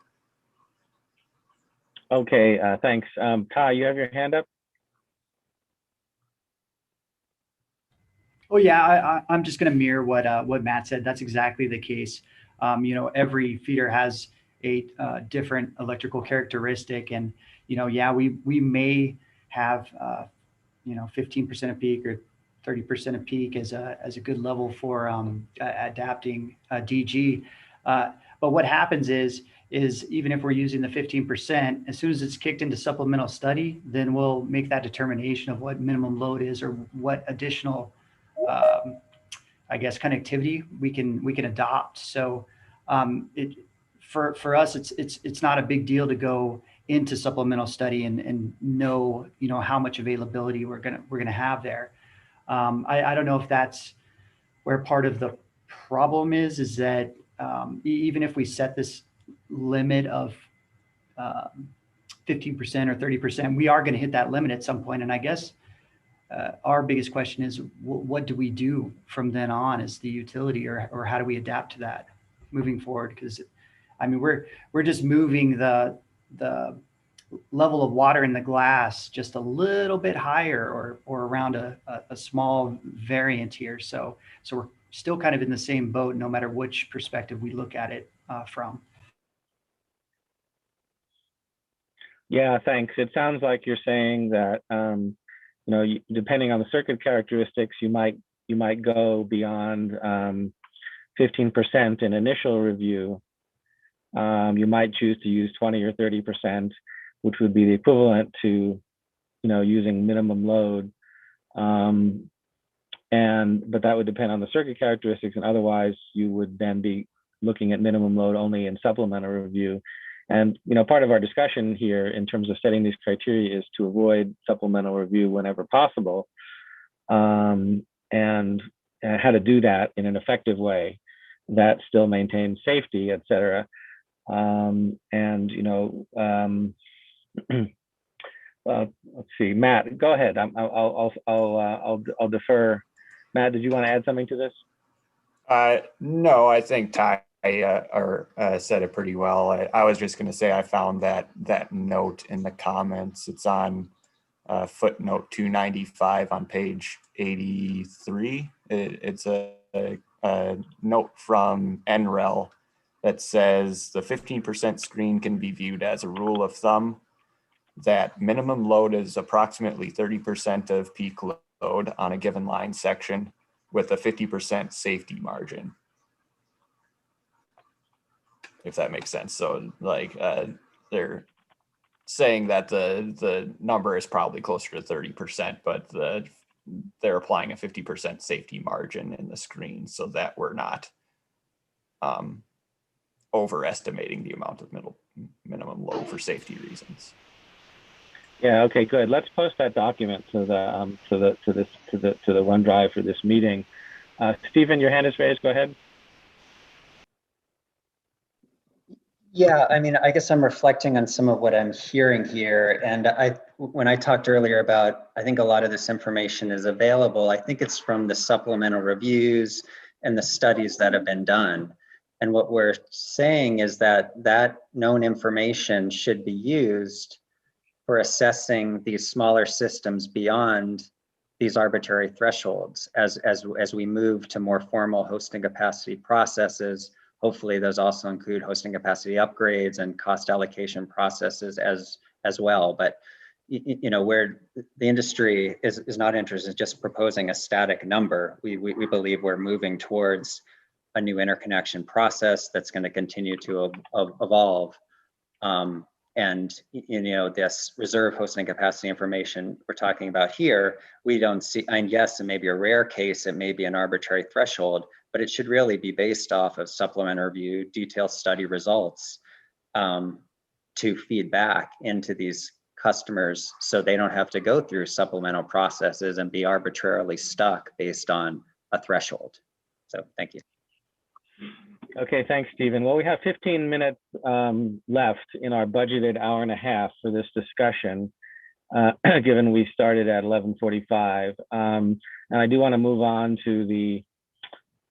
Okay, thanks. Ty, you have your hand up? Oh yeah, I'm just going to mirror what Matt said. That's exactly the case. Every feeder has a different electrical characteristic, and yeah, we may have 15% of peak or 30% of peak as a good level for adapting DG. But what happens is even if we're using the 15%, as soon as it's kicked into supplemental study, then we'll make that determination of what minimum load is or what additional I guess connectivity we can adopt. So for us, it's not a big deal to go into supplemental study and know how much availability we're gonna have there. I don't know if that's where part of the problem is that even if we set this limit of 15% or 30%, we are going to hit that limit at some point. And I guess our biggest question is, what do we do from then on as the utility, or how do we adapt to that moving forward? Because I mean, we're just moving the level of water in the glass just a little bit higher, or around a small variant here. So we're still kind of in the same boat, no matter which perspective we look at it from. Yeah, thanks. It sounds like you're saying that depending on the circuit characteristics, you might go beyond 15% in initial review. You might choose to use 20 or 30%, which would be the equivalent to using minimum load. But that would depend on the circuit characteristics, and otherwise you would then be looking at minimum load only in supplemental review. And part of our discussion here in terms of setting these criteria is to avoid supplemental review whenever possible, and how to do that in an effective way that still maintains safety, et cetera. Let's see, Matt, go ahead. I'll defer. Matt, did you want to add something to this? No, I think Ty said it pretty well. I was just going to say I found that note in the comments. It's on footnote 295 on page 83. It's a note from NREL that says the 15% screen can be viewed as a rule of thumb that minimum load is approximately 30% of peak load on a given line section with a 50% safety margin, if that makes sense. So like they're saying that the number is probably closer to 30%, but they're applying a 50% safety margin in the screen so that we're not overestimating the amount of minimum load for safety reasons. Yeah. Okay. Good. Let's post that document to the OneDrive for this meeting. Stephen, your hand is raised. Go ahead. Yeah, I mean, I guess I'm reflecting on some of what I'm hearing here. And when I talked earlier about, I think a lot of this information is available. I think it's from the supplemental reviews and the studies that have been done. And what we're saying is that known information should be used for assessing these smaller systems beyond 15% these arbitrary thresholds as we move to more formal hosting capacity processes. Hopefully those also include hosting capacity upgrades and cost allocation processes as well. But you know, where the industry is not interested in just proposing a static number, we believe we're moving towards a new interconnection process that's going to continue to evolve. And you know, this reserve hosting capacity information we're talking about here, we don't see, and yes, it may be a rare case, it may be an arbitrary threshold, but it should really be based off of supplemental review, detailed study results to feed back into these customers so they don't have to go through supplemental processes and be arbitrarily stuck based on a threshold. So thank you. Okay, thanks, Stephen. Well, we have 15 minutes left in our budgeted hour and a half for this discussion, given we started at 11:45. And I do want to move on to the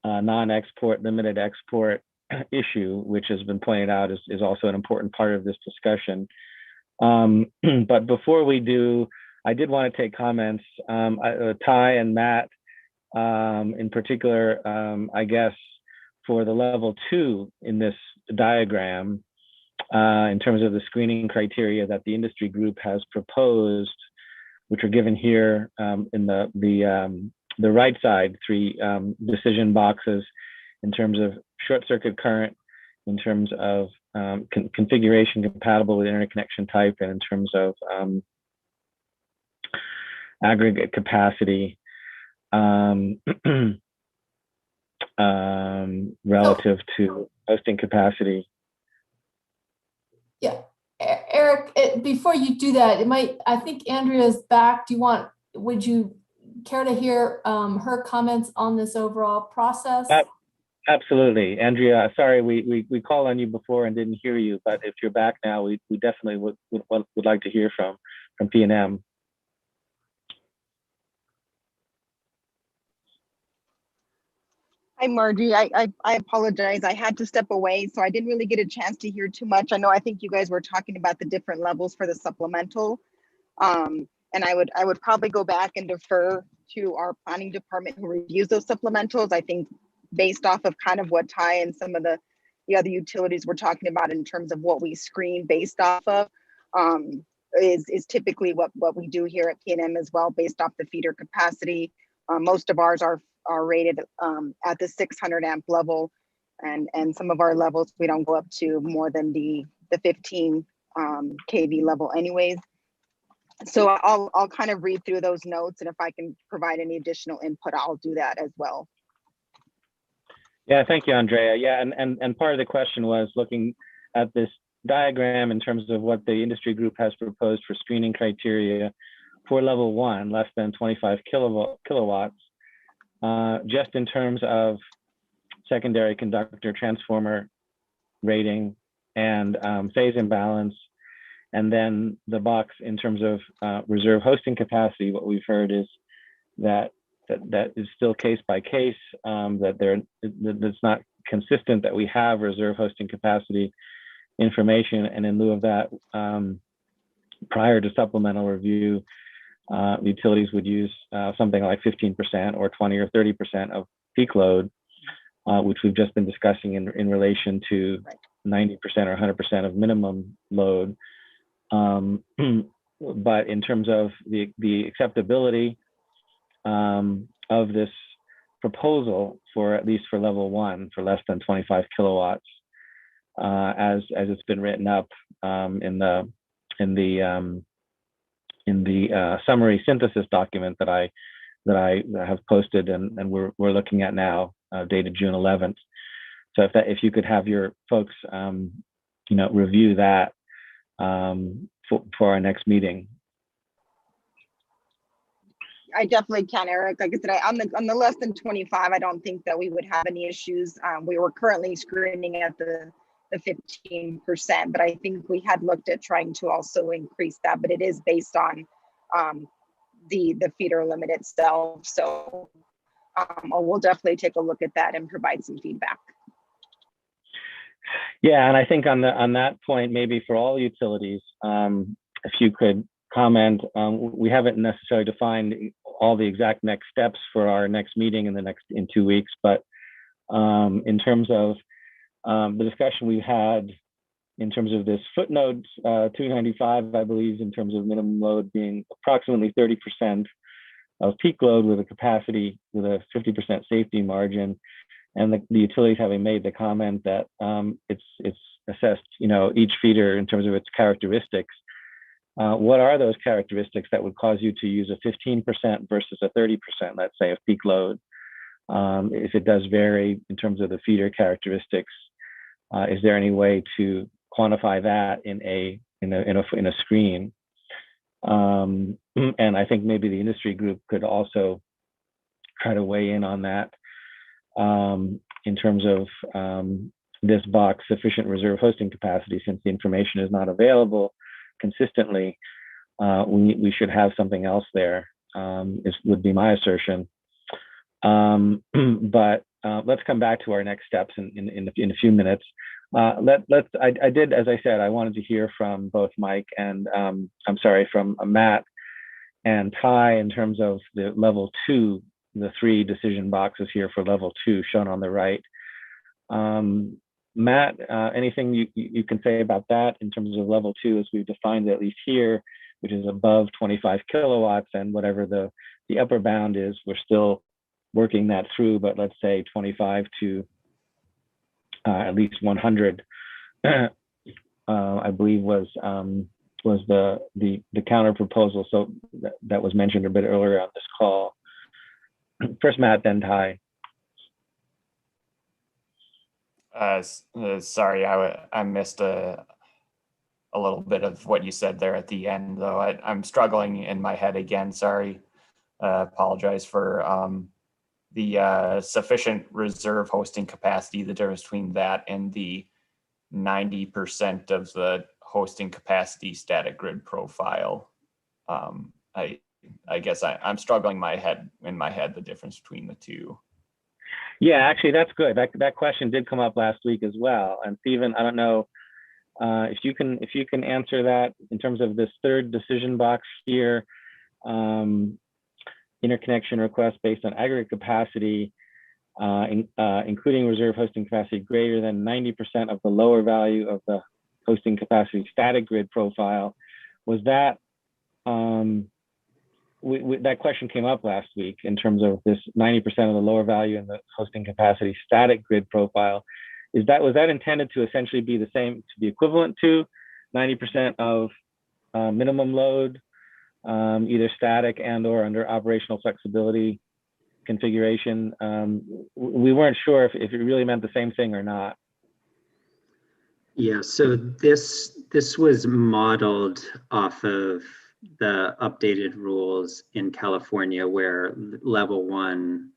non-export, limited export issue, which has been pointed out is also an important part of this discussion. But before we do, I did want to take comments. Ty and Matt, in particular, I guess, for the level 2 in this diagram, in terms of the screening criteria that the industry group has proposed, which are given here in the right side, 3 decision boxes in terms of short circuit current, in terms of configuration compatible with interconnection type, and in terms of aggregate capacity relative to hosting capacity. Yeah, Eric, before you do that, I think Andrea's back. Would you care to hear her comments on this overall process? Absolutely. Andrea, sorry, we called on you before and didn't hear you, but if you're back now, we definitely would like to hear from P&M. Hi, Margie. I apologize. I had to step away, so I didn't really get a chance to hear too much. I think you guys were talking about the different levels for the supplemental. And I would probably go back and defer to our planning department who reviews those supplementals. I think based off of kind of what Ty and some of the other utilities were talking about in terms of what we screen based off of is typically what we do here at P&M as well, based off the feeder capacity. Most of ours are rated at the 600 amp level, and some of our levels we don't go up to more than the 15 kV level anyways. So I'll kind of read through those notes, and if I can provide any additional input, I'll do that as well. Yeah, thank you, Andrea. Yeah, and part of the question was looking at this diagram in terms of what the industry group has proposed for screening criteria for level 1, less than 25 kilowatts, just in terms of secondary conductor transformer rating and phase imbalance. And then the box in terms of reserve hosting capacity, what we've heard is that is still case by case, that it's not consistent that we have reserve hosting capacity information. And in lieu of that, prior to supplemental review, utilities would use something like 15% or 20 or 30% of peak load, which we've just been discussing in relation to 90% or 100% of minimum load. But in terms of the acceptability of this proposal, for at least for level 1, for less than 25 kilowatts, as it's been written up in the summary synthesis document that I have posted and we're looking at now, dated June 11th. So if you could have your folks review that for our next meeting. I definitely can, Eric. Like I said, on the less than 25, I don't think that we would have any issues. We were currently screening at the 15%, but I think we had looked at trying to also increase that, but it is based on the feeder limit itself. So we'll definitely take a look at that and provide some feedback. Yeah, and I think on that point, maybe for all utilities, if you could comment, we haven't necessarily defined all the exact next steps for our next meeting in 2 weeks, but in terms of the discussion we had in terms of this footnote 295, I believe, in terms of minimum load being approximately 30% of peak load with a capacity with a 50% safety margin, and the utilities having made the comment that it's assessed, each feeder in terms of its characteristics. What are those characteristics that would cause you to use a 15% versus a 30%, let's say, of peak load? If it does vary in terms of the feeder characteristics, is there any way to quantify that in a screen? And I think maybe the industry group could also try to weigh in on that in terms of this box sufficient reserve hosting capacity. Since the information is not available consistently, we should have something else there, would be my assertion. But let's come back to our next steps in a few minutes. I did, as I said, I wanted to hear from both Mike and from Matt and Ty in terms of the level 2, the 3 decision boxes here for level 2 shown on the right. Matt, anything you can say about that in terms of level 2 as we've defined it, at least here, which is above 25 kilowatts, and whatever the upper bound is, we're still working that through, but let's say 25 to at least 100, I believe was the counter proposal. So that was mentioned a bit earlier on this call. First Matt, then Ty. Sorry, I missed a little bit of what you said there at the end, though. I'm struggling in my head again. Sorry. Apologize for the sufficient reserve hosting capacity, the difference between that and the 90% of the hosting capacity static grid profile. I guess I'm struggling in my head the difference between the two. Yeah, actually, that's good. That question did come up last week as well. And Stephen, I don't know if you can answer that in terms of this third decision box here. Interconnection request based on aggregate capacity, including reserve hosting capacity greater than 90% of the lower value of the hosting capacity static grid profile. Was that that question came up last week in terms of this 90% of the lower value in the hosting capacity static grid profile. Was that intended to essentially be the same, to be equivalent to 90% of minimum load, either static and or under operational flexibility configuration? We weren't sure if it really meant the same thing or not. Yeah, so this was modeled off of the updated rules in California, where level 1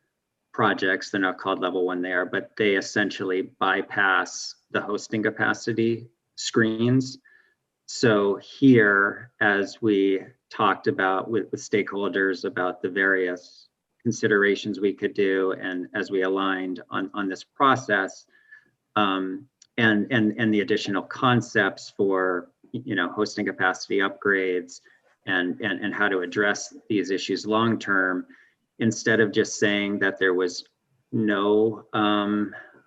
projects, they're not called level 1 there, but they essentially bypass the hosting capacity screens. So here, as we talked about with stakeholders about the various considerations we could do, and as we aligned on this process, and the additional concepts for hosting capacity upgrades and how to address these issues long term, instead of just saying that there was no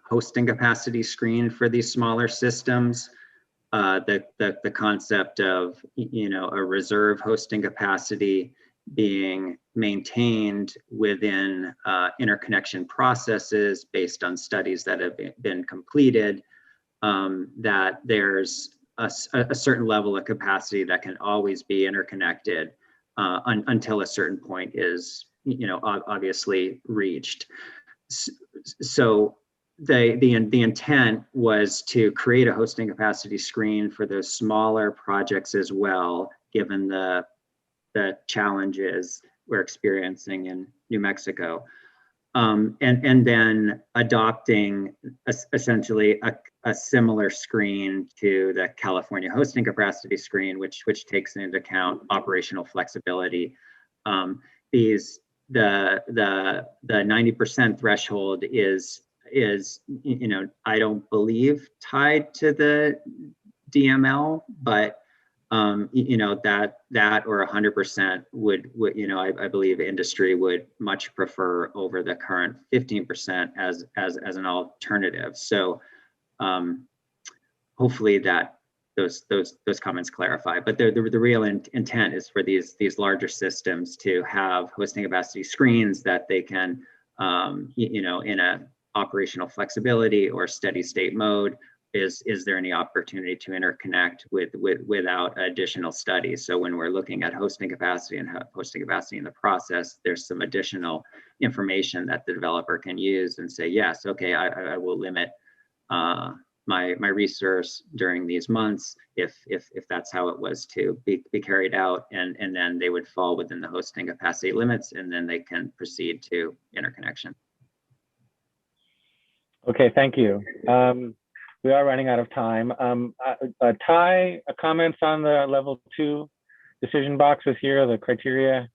hosting capacity screen for these smaller systems, the concept of a reserve hosting capacity being maintained within interconnection processes based on studies that have been completed, that there's a certain level of capacity that can always be interconnected until a certain point is obviously reached. So the intent was to create a hosting capacity screen for those smaller projects as well, given the challenges we're experiencing in New Mexico, and then adopting essentially a similar screen to the California hosting capacity screen, which takes into account operational flexibility. The 90% threshold is I don't believe tied to the DML, but that or 100% would I believe industry would much prefer over the current 15% as an alternative. So hopefully that those comments clarify. But the real intent is for these larger systems to have hosting capacity screens that they can in a operational flexibility or steady state mode. Is there any opportunity to interconnect without additional studies? So when we're looking at hosting capacity and hosting capacity in the process, there's some additional information that the developer can use and say, yes, okay, I will limit my resource during these months if that's how it was to be carried out, and then they would fall within the hosting capacity limits, and then they can proceed to interconnection. Okay, thank you. We are running out of time. Ty, comments on the level 2 decision boxes here, the criteria?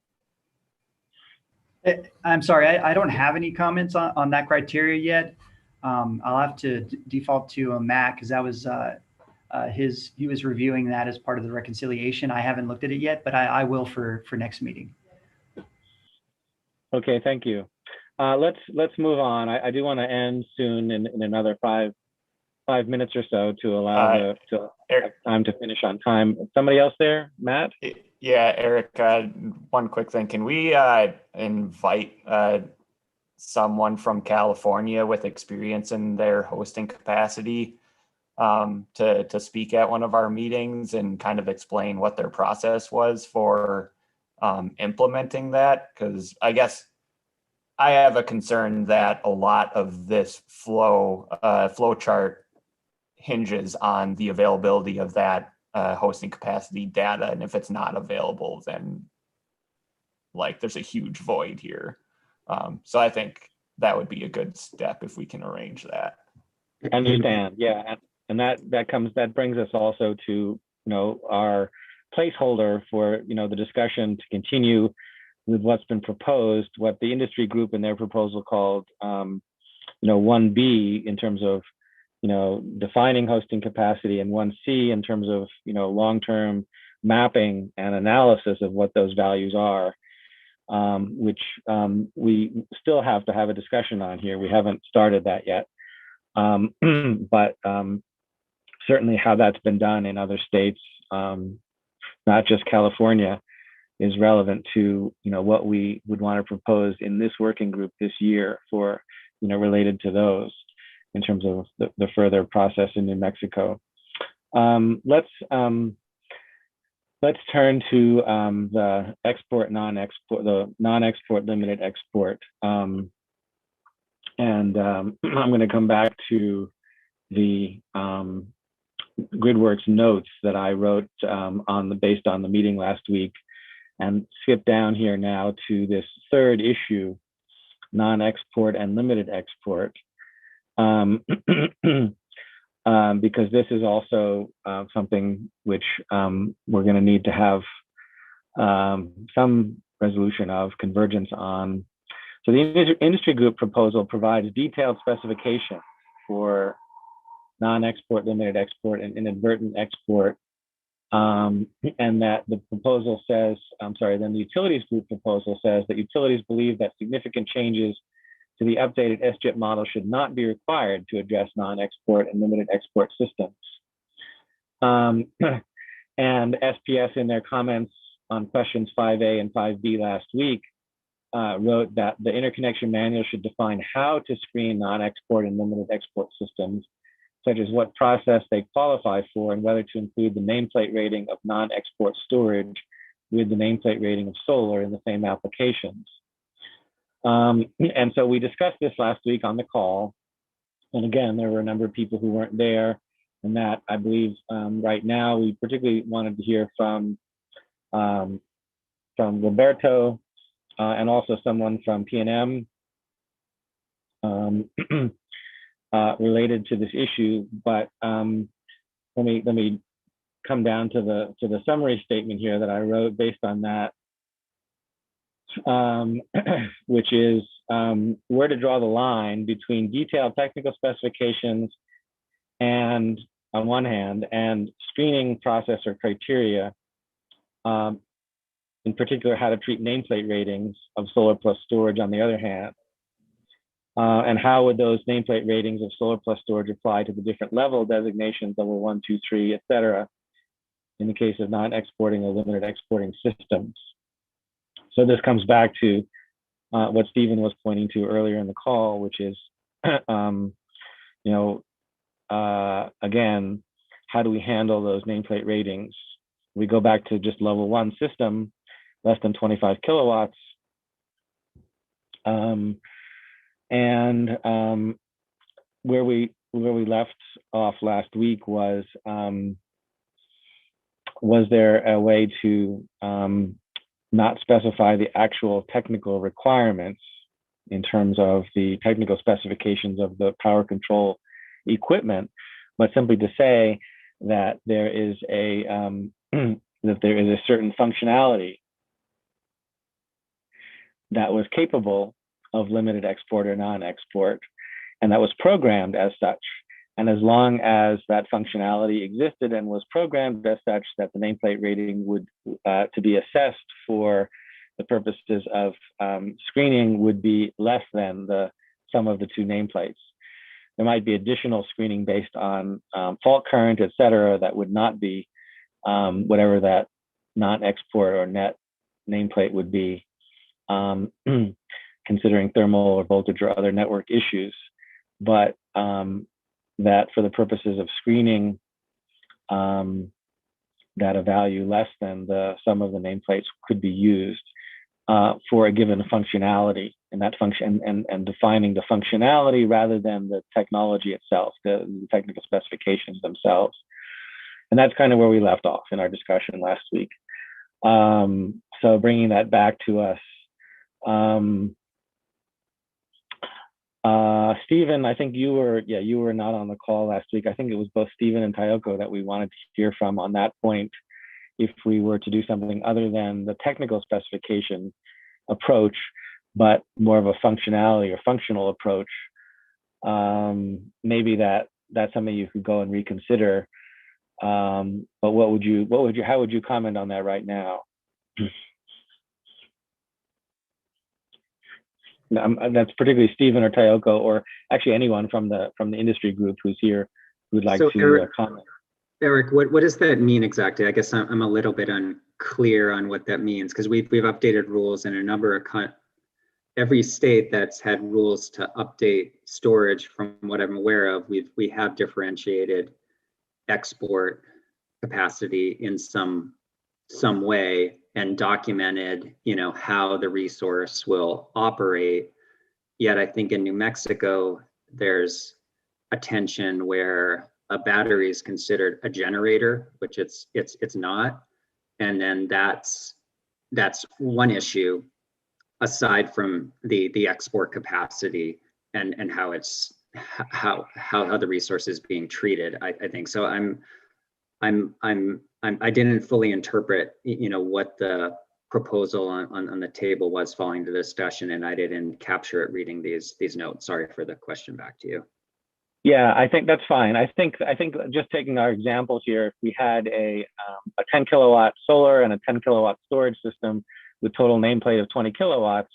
I'm sorry, I don't have any comments on that criteria yet. I'll have to default to Matt because that was he was reviewing that as part of the reconciliation. I haven't looked at it yet, but I will for next meeting. Okay, thank you. Let's move on. I do want to end soon in another five minutes or so to allow time to finish on time. Somebody else there, Matt? Yeah, Eric, one quick thing. Can we invite someone from California with experience in their hosting capacity to speak at one of our meetings and kind of explain what their process was for implementing that? Because I guess I have a concern that a lot of this flow chart hinges on the availability of that hosting capacity data. And if it's not available, then like there's a huge void here. So I think that would be a good step if we can arrange that. I understand. Yeah. And that brings us also to, our placeholder for, the discussion to continue with what's been proposed, what the industry group in their proposal called, 1B in terms of, defining hosting capacity, and 1C in terms of, long-term mapping and analysis of what those values are, which we still have to have a discussion on here. We haven't started that yet. But certainly how that's been done in other states, not just California, is relevant to what we would want to propose in this working group this year for related to those in terms of the further process in New Mexico. Let's turn to the export, non-export, the non-export limited export. And I'm going to come back to the GridWorks notes that I wrote based on the meeting last week, and skip down here now to this third issue, non-export and limited export, because this is also something which we're going to need to have some resolution of convergence on. So the industry group proposal provides detailed specification for non-export, limited export, and inadvertent export. And that the proposal says, then the utilities group proposal says that utilities believe that significant changes to the updated SGIP model should not be required to address non-export and limited export systems. And SPS in their comments on questions 5A and 5B last week wrote that the interconnection manual should define how to screen non-export and limited export systems, such as what process they qualify for and whether to include the nameplate rating of non-export storage with the nameplate rating of solar in the same applications. And so we discussed this last week on the call. And again, there were a number of people who weren't there, and that I believe right now we particularly wanted to hear from Roberto and also someone from PNM related to this issue. But let me come down to the summary statement here that I wrote based on that, which is where to draw the line between detailed technical specifications and on one hand, and screening process or criteria, in particular how to treat nameplate ratings of solar plus storage on the other hand. And how would those nameplate ratings of solar plus storage apply to the different level designations, level 1, 2, 3, et cetera, in the case of non-exporting or limited exporting systems. So this comes back to what Stephen was pointing to earlier in the call, which is, again, how do we handle those nameplate ratings? We go back to just level 1 system, less than 25 kilowatts. Where we left off last week was there a way to not specify the actual technical requirements in terms of the technical specifications of the power control equipment, but simply to say that there is a certain functionality that was capable of limited export or non-export, and that was programmed as such. And as long as that functionality existed and was programmed as such, that the nameplate rating would, to be assessed for the purposes of screening, would be less than the sum of the two nameplates. There might be additional screening based on fault current, et cetera, that would not be whatever that non-export or net nameplate would be, considering thermal or voltage or other network issues. But that for the purposes of screening, that a value less than the sum of the nameplates could be used for a given functionality, and that function and defining the functionality rather than the technology itself, the technical specifications themselves. And that's kind of where we left off in our discussion last week. So bringing that back to us, Stephen, I think you were not on the call last week. I think it was both Stephen and Tayoko that we wanted to hear from on that point. If we were to do something other than the technical specification approach, but more of a functionality or functional approach, maybe that's something you could go and reconsider. But how would you comment on that right now? That's particularly Stephen or Tayoko, or actually anyone from the industry group who's here who'd like to comment. Eric, what does that mean exactly? I guess I'm a little bit unclear on what that means, because we've updated rules in a number of every state that's had rules to update storage. From what I'm aware of, we have differentiated export capacity in some way and documented, how the resource will operate. Yet I think in New Mexico, there's a tension where a battery is considered a generator, which it's not. And then that's one issue aside from the export capacity and how the resource is being treated. I think so. I didn't fully interpret, what the proposal on the table was following the discussion, and I didn't capture it reading these notes. Sorry for the question. Back to you. Yeah, I think that's fine. I think just taking our examples here, if we had a 10 kilowatt solar and a 10 kilowatt storage system with total nameplate of 20 kilowatts,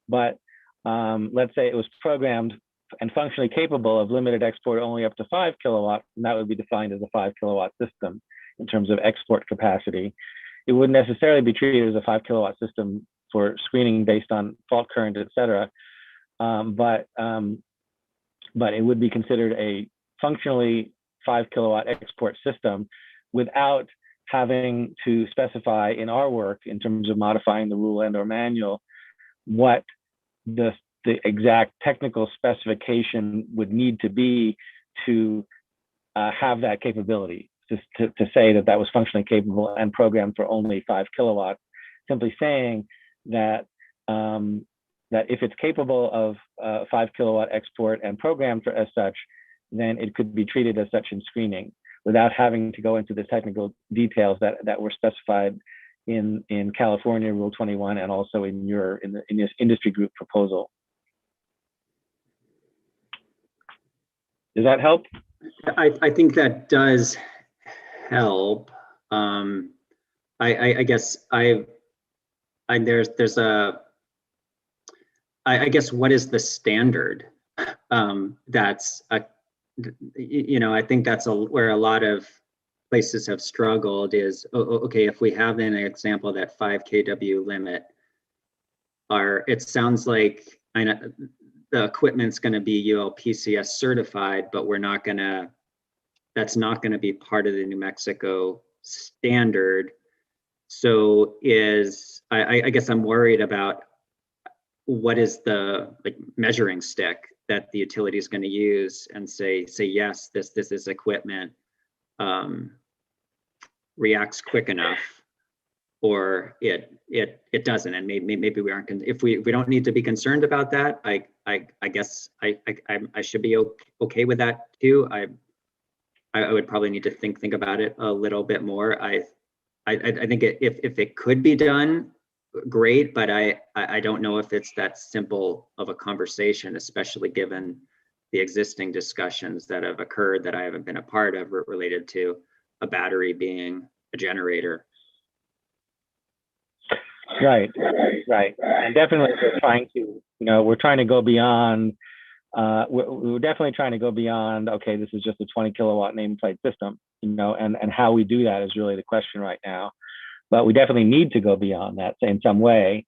but let's say it was programmed and functionally capable of limited export only up to 5 kilowatts, and that would be defined as a 5 kilowatt system in terms of export capacity. It wouldn't necessarily be treated as a 5 kilowatt system for screening based on fault current, et cetera. But it would be considered a functionally 5 kilowatt export system without having to specify in our work in terms of modifying the rule and or manual what the exact technical specification would need to be to have that capability, to say that was functionally capable and programmed for only 5 kilowatts, simply saying that that if it's capable of 5 kilowatt export and programmed for as such, then it could be treated as such in screening without having to go into the technical details that were specified in California Rule 21 and also in this industry group proposal. Does that help? I think that does help. I guess there's a, I guess, what is the standard? That's a, I think that's where a lot of places have struggled is, okay, if we have an example that 5 kW limit, it sounds like the equipment's going to be ULPCS certified, but that's not going to be part of the New Mexico standard. So I guess I'm worried about what is the measuring stick that the utility is going to use and say yes, this is equipment reacts quick enough, or it doesn't, and maybe we aren't. If we don't need to be concerned about that, I guess I should be okay with that too. I would probably need to think about it a little bit more. I think if it could be done, great, but I don't know if it's that simple of a conversation, especially given the existing discussions that have occurred that I haven't been a part of related to a battery being a generator. Right. And definitely we're trying to go beyond, we're definitely trying to go beyond, okay, this is just a 20 kilowatt nameplate system, and how we do that is really the question right now. But we definitely need to go beyond that in some way.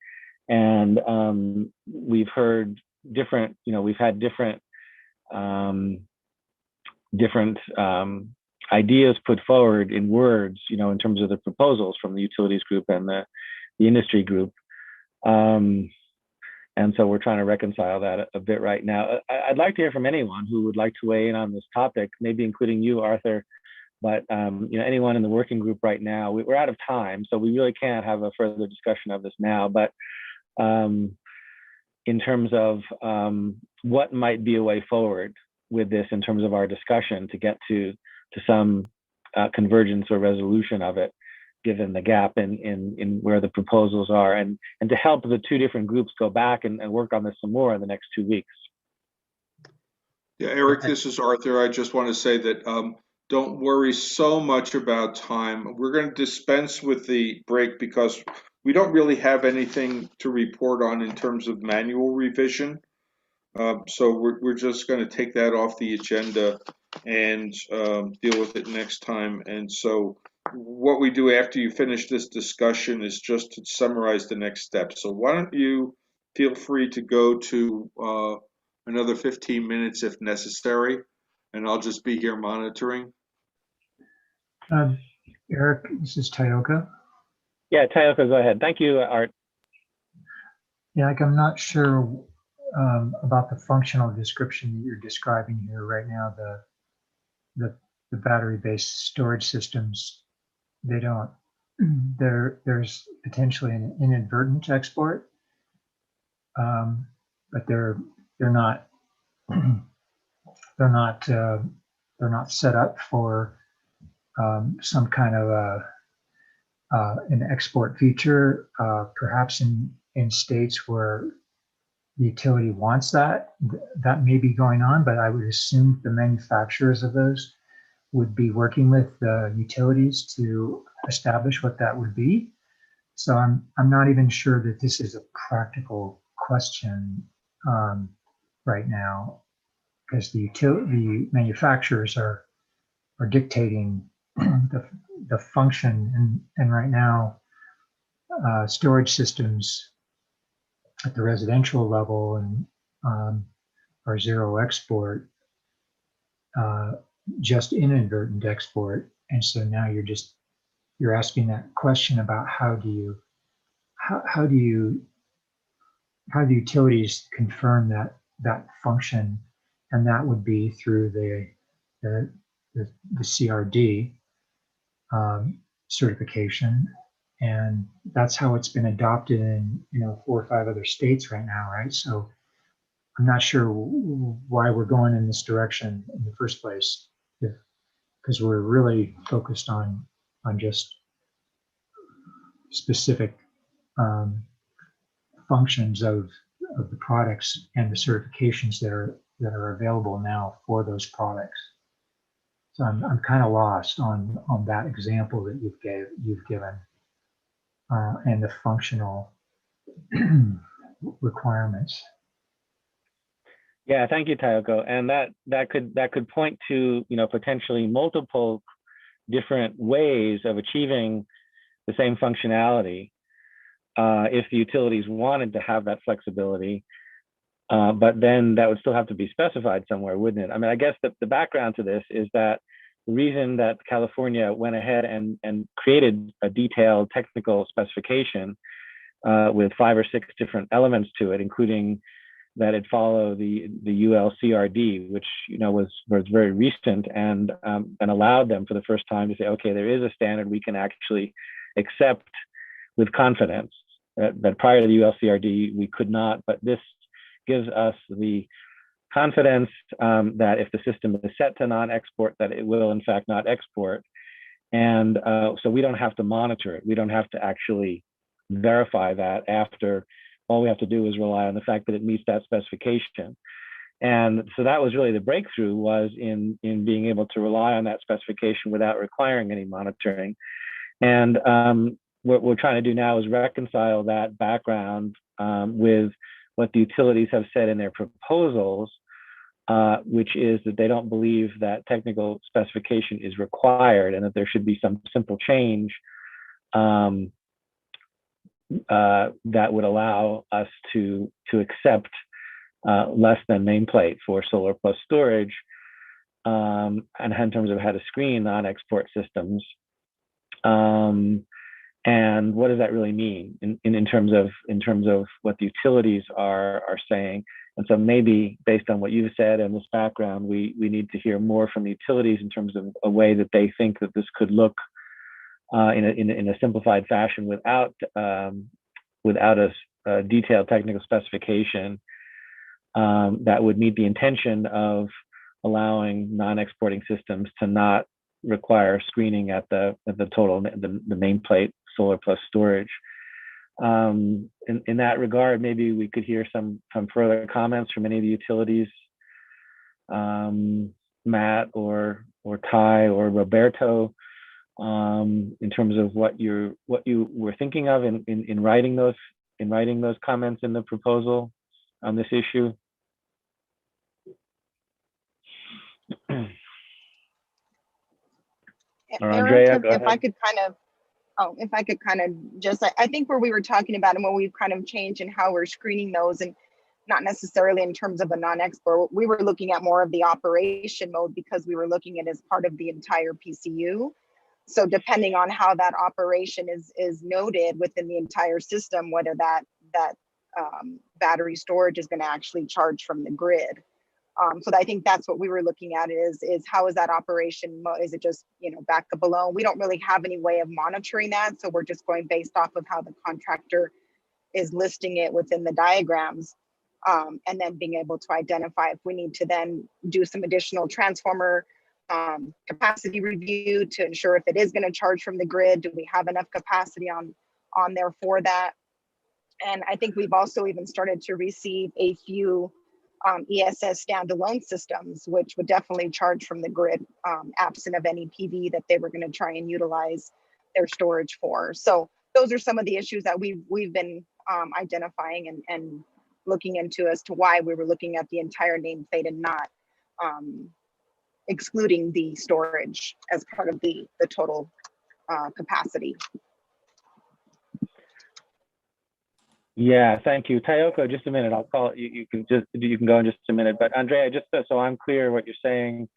And we've heard different, we've had different ideas put forward in words, in terms of the proposals from the utilities group and the industry group. And so we're trying to reconcile that a bit right now. I'd like to hear from anyone who would like to weigh in on this topic, maybe including you, Arthur, but anyone in the working group right now. We're out of time, so we really can't have a further discussion of this now. But in terms of what might be a way forward with this, in terms of our discussion to get to some convergence or resolution of it, given the gap in where the proposals are, and to help the two different groups go back and work on this some more in the next 2 weeks. Yeah, Eric, this is Arthur. I just want to say that don't worry so much about time. We're going to dispense with the break because we don't really have anything to report on in terms of manual revision. So we're just going to take that off the agenda and deal with it next time. And so what we do after you finish this discussion is just to summarize the next step. So why don't you feel free to go to another 15 minutes if necessary, and I'll just be here monitoring. Eric, this is Tioka. Yeah, Tioka, go ahead. Thank you, Art. Yeah, I'm not sure about the functional description that you're describing here right now. The battery-based storage systems, there's potentially an inadvertent export, but they're not set up for some kind of an export feature, perhaps in states where the utility wants that may be going on, but I would assume the manufacturers of those would be working with the utilities to establish what that would be. So I'm not even sure that this is a practical question right now, because the manufacturers are dictating the function, and right now storage systems at the residential level and are zero export, just inadvertent export. And so now you're asking that question about how do utilities confirm that function, and that would be through the CRD certification, and that's how it's been adopted in 4 or 5 other states right now, right? So I'm not sure why we're going in this direction in the first place, because we're really focused on just specific functions of the products and the certifications that are available now for those products. So I'm kind of lost on that example that you've given and the functional requirements. Yeah, thank you, Tayoko. And that could point to, you know, potentially multiple different ways of achieving the same functionality if the utilities wanted to have that flexibility. But then that would still have to be specified somewhere, wouldn't it? I mean, I guess the background to this is that the reason that California went ahead and created a detailed technical specification with 5 or 6 different elements to it, including that it follow the ULCRD, which, you know, was very recent and allowed them for the first time to say, okay, there is a standard we can actually accept with confidence. That prior to the ULCRD we could not, but this gives us the confidence that if the system is set to non-export, that it will in fact not export, and so we don't have to monitor it. We don't have to actually verify that after. All we have to do is rely on the fact that it meets that specification. And so that was really the breakthrough, was in being able to rely on that specification without requiring any monitoring. And what we're trying to do now is reconcile that background with what the utilities have said in their proposals, which is that they don't believe that technical specification is required and that there should be some simple change that would allow us to accept less than nameplate for solar plus storage, and in terms of how to screen non-export systems. And what does that really mean in terms of what the utilities are saying? And so maybe based on what you've said and this background, we need to hear more from the utilities in terms of a way that they think that this could look in a simplified fashion without a detailed technical specification that would meet the intention of allowing non-exporting systems to not require screening at the total the nameplate solar plus storage. In that regard, maybe we could hear some further comments from any of the utilities, Matt or Ty or Roberto, in terms of what you were thinking of in writing those comments in the proposal on this issue. Or Andrea, Eric, go ahead. if I could kind of just, I think where we were talking about and what we've kind of changed and how we're screening those, and not necessarily in terms of a non-export, we were looking at more of the operation mode because we were looking at it as part of the entire PCU. So depending on how that operation is noted within the entire system, whether that battery storage is going to actually charge from the grid. So I think that's what we were looking at is how is that operation? Is it just, you know, backup alone? We don't really have any way of monitoring that. So we're just going based off of how the contractor is listing it within the diagrams, and then being able to identify if we need to then do some additional transformer capacity review to ensure if it is going to charge from the grid, do we have enough capacity on there for that? And I think we've also even started to receive a few ESS standalone systems, which would definitely charge from the grid, absent of any PV that they were going to try and utilize their storage for. So those are some of the issues that we've been identifying and looking into as to why we were looking at the entire nameplate and not excluding the storage as part of the total capacity. Yeah, thank you. Tayoko, just a minute. I'll call it. You can go in just a minute. But Andrea, just so I'm clear what you're saying,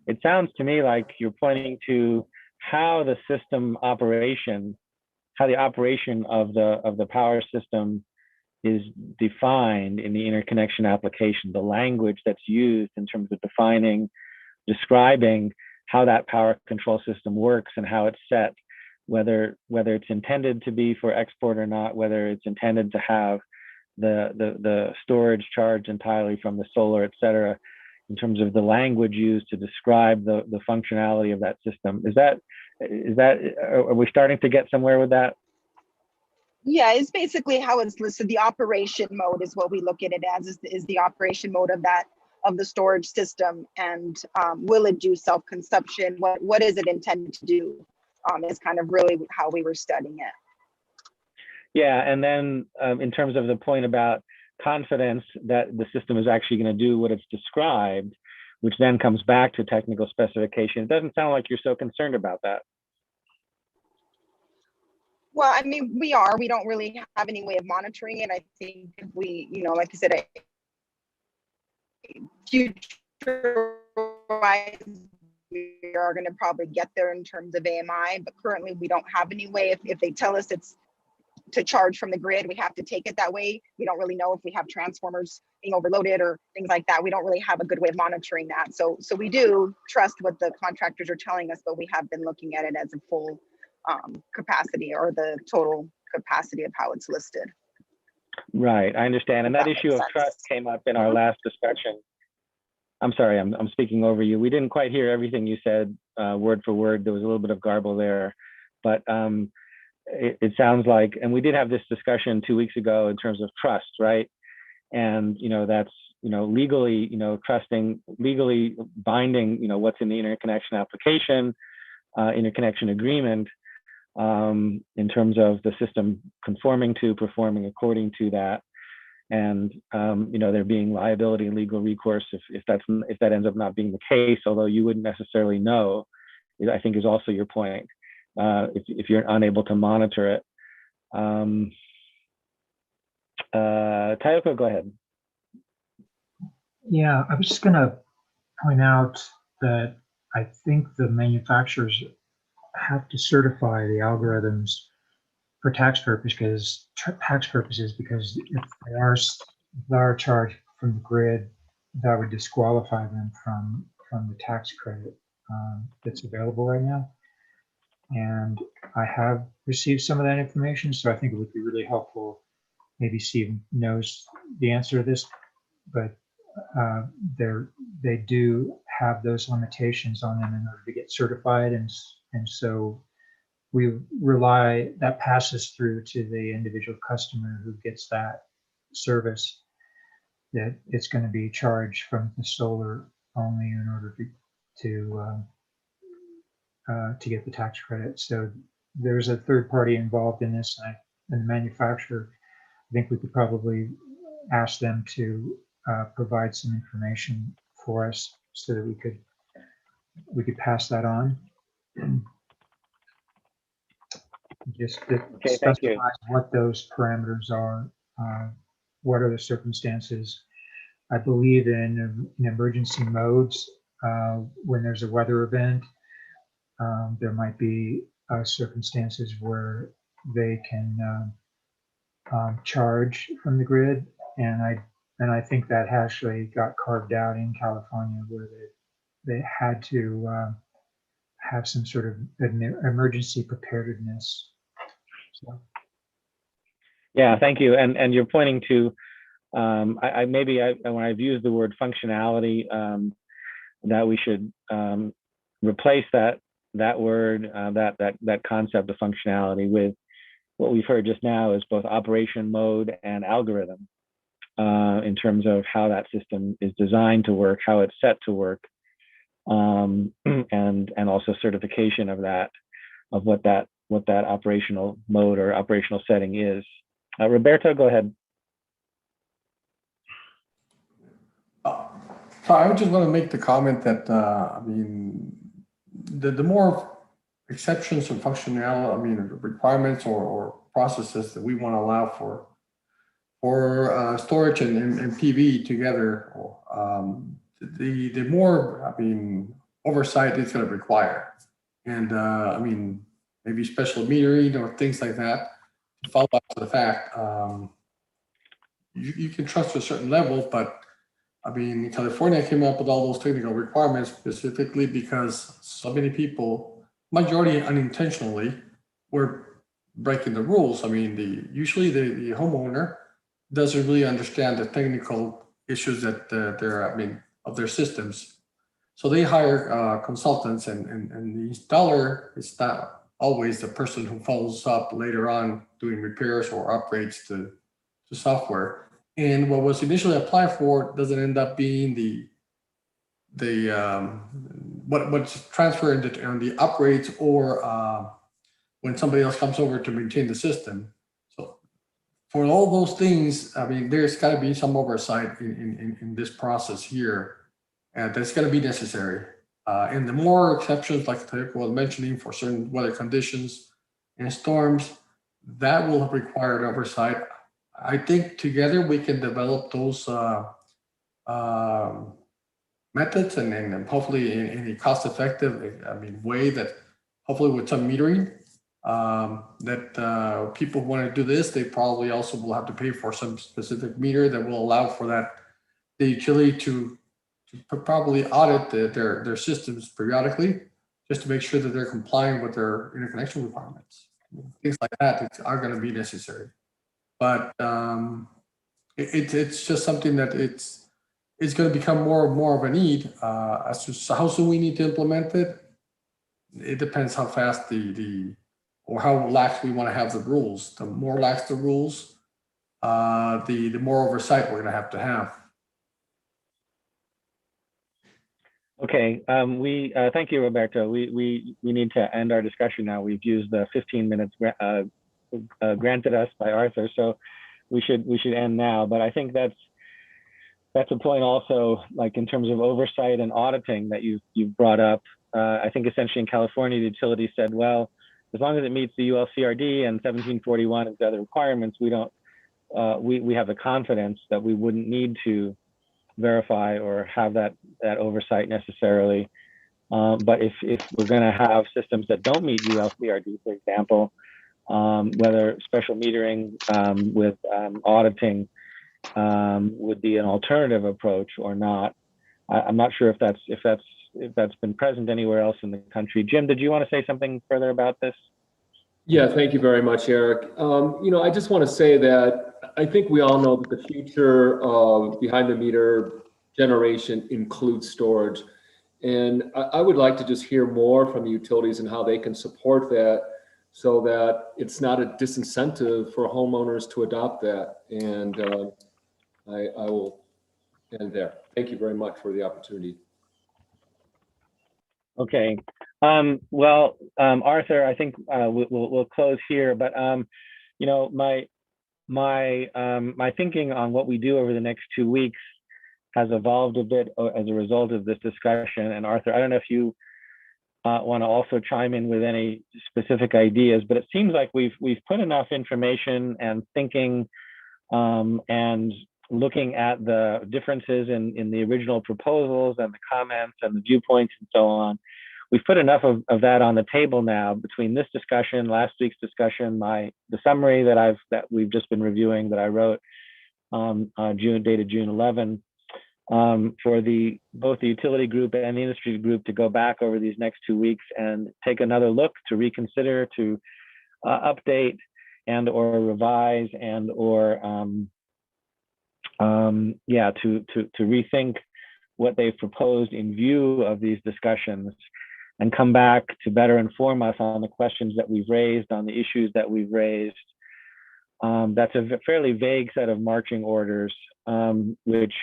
it sounds to me like you're pointing to how the system operation, how the operation of the power system is defined in the interconnection application, the language that's used in terms of describing how that power control system works and how it's set, whether it's intended to be for export or not, whether it's intended to have the storage charged entirely from the solar, et cetera, in terms of the language used to describe the functionality of that system. Are we starting to get somewhere with that? Yeah, it's basically how it's listed. The operation mode is what we look at it as, is the operation mode of of the storage system, and will it do self-consumption? What is it intended to do? Is kind of really how we were studying it. Yeah, and then in terms of the point about confidence that the system is actually going to do what it's described, which then comes back to technical specification, it doesn't sound like you're so concerned about that. Well, I mean, we don't really have any way of monitoring it. I think if we, like I said, future-wise, we are going to probably get there in terms of AMI, but currently we don't have any way. If they tell us it's to charge from the grid, we have to take it that way. We don't really know if we have transformers being overloaded or things like that. We don't really have a good way of monitoring that. So we do trust what the contractors are telling us, but we have been looking at it as a full capacity, or the total capacity of how it's listed. Right, I understand. And that issue of trust came up in our last discussion. I'm sorry, I'm speaking over you. We didn't quite hear everything you said word for word. There was a little bit of garble there, but it sounds like, and we did have this discussion 2 weeks ago in terms of trust, right? And that's legally, trusting, legally binding, what's in the interconnection application, interconnection agreement, in terms of the system conforming to, performing according to that, and there being liability and legal recourse if that ends up not being the case, although you wouldn't necessarily know, I think is also your point. If you're unable to monitor it. Tayoko, go ahead. Yeah, I was just going to point out that I think the manufacturers have to certify the algorithms for tax purposes, because if they are charged from the grid, that would disqualify them from the tax credit that's available right now. And I have received some of that information, so I think it would be really helpful. Maybe Steve knows the answer to this, but they do have those limitations on them in order to get certified, and so we rely, that passes through to the individual customer who gets that service, that it's going to be charged from the solar only in order to get the tax credit. So there's a third party involved in this, and the manufacturer. I think we could probably ask them to provide some information for us so that we could pass that on. Just specify what those parameters are, what are the circumstances. I believe in emergency modes, when there's a weather event, there might be circumstances where they can charge from the grid, and I think that actually got carved out in California, where they had to have some sort of emergency preparedness. So. Yeah, thank you. And you're pointing to, when I've used the word functionality, that we should replace that word, that concept of functionality with what we've heard just now is both operation mode and algorithm, in terms of how that system is designed to work, how it's set to work, and also certification of that, of what that operational mode or operational setting is. Roberto, go ahead. So I would just want to make the comment that I mean, the more exceptions and functionality, I mean, requirements or processes that we want to allow for storage and PV together, the more, I mean, oversight it's going to require. And I mean, maybe special metering or things like that to follow up to the fact. You can trust to a certain level, but I mean, California came up with all those technical requirements specifically because so many people, majority unintentionally, were breaking the rules. I mean, usually the homeowner doesn't really understand the technical issues that of their systems. So they hire consultants, and the installer is not always the person who follows up later on doing repairs or upgrades to software. And what was initially applied for doesn't end up being the what's transferred on the upgrades or when somebody else comes over to maintain the system. So for all those things, I mean, there's got to be some oversight in this process here, and that's going to be necessary. And the more exceptions, like Tayoko was mentioning, for certain weather conditions and storms, that will have required oversight. I think together we can develop those methods and hopefully in a cost-effective, way that hopefully with some metering, that people who want to do this, they probably also will have to pay for some specific meter that will allow for that the utility to probably audit their systems periodically, just to make sure that they're complying with their interconnection requirements. Things like that are going to be necessary, but it's just something that it's going to become more and more of a need. As to how soon we need to implement it, it depends how fast or how lax we want to have the rules. The more lax the rules, the more oversight we're going to have. Okay, thank you, Roberto. We need to end our discussion now. We've used the 15 minutes granted us by Arthur, so we should end now. But I think that's a point also, like in terms of oversight and auditing that you've brought up. I think essentially in California, the utility said, well, as long as it meets the ULCRD and 1741 and the other requirements, we don't. We have the confidence that we wouldn't need to verify or have that oversight necessarily. But if we're going to have systems that don't meet ULCRD, for example, whether special metering with auditing would be an alternative approach or not, I'm not sure if that's been present anywhere else in the country. Jim, did you want to say something further about this? Yeah, thank you very much, Eric. I just want to say that I think we all know that the future of behind the meter generation includes storage. And I would like to just hear more from the utilities and how they can support that so that it's not a disincentive for homeowners to adopt that. And I will end there. Thank you very much for the opportunity. Okay. Arthur, I think we'll close here. But my thinking on what we do over the next 2 weeks has evolved a bit as a result of this discussion. And Arthur, I don't know if you want to also chime in with any specific ideas, but it seems like we've put enough information and thinking and looking at the differences in the original proposals and the comments and the viewpoints and so on. We've put enough of that on the table now between this discussion, last week's discussion, the summary that we've just been reviewing that I wrote dated June 11, for both the utility group and the industry group to go back over these next 2 weeks and take another look, to reconsider, to update and or revise and or to rethink what they've proposed in view of these discussions, and come back to better inform us on the questions that we've raised, on the issues that we've raised. That's a fairly vague set of marching orders, which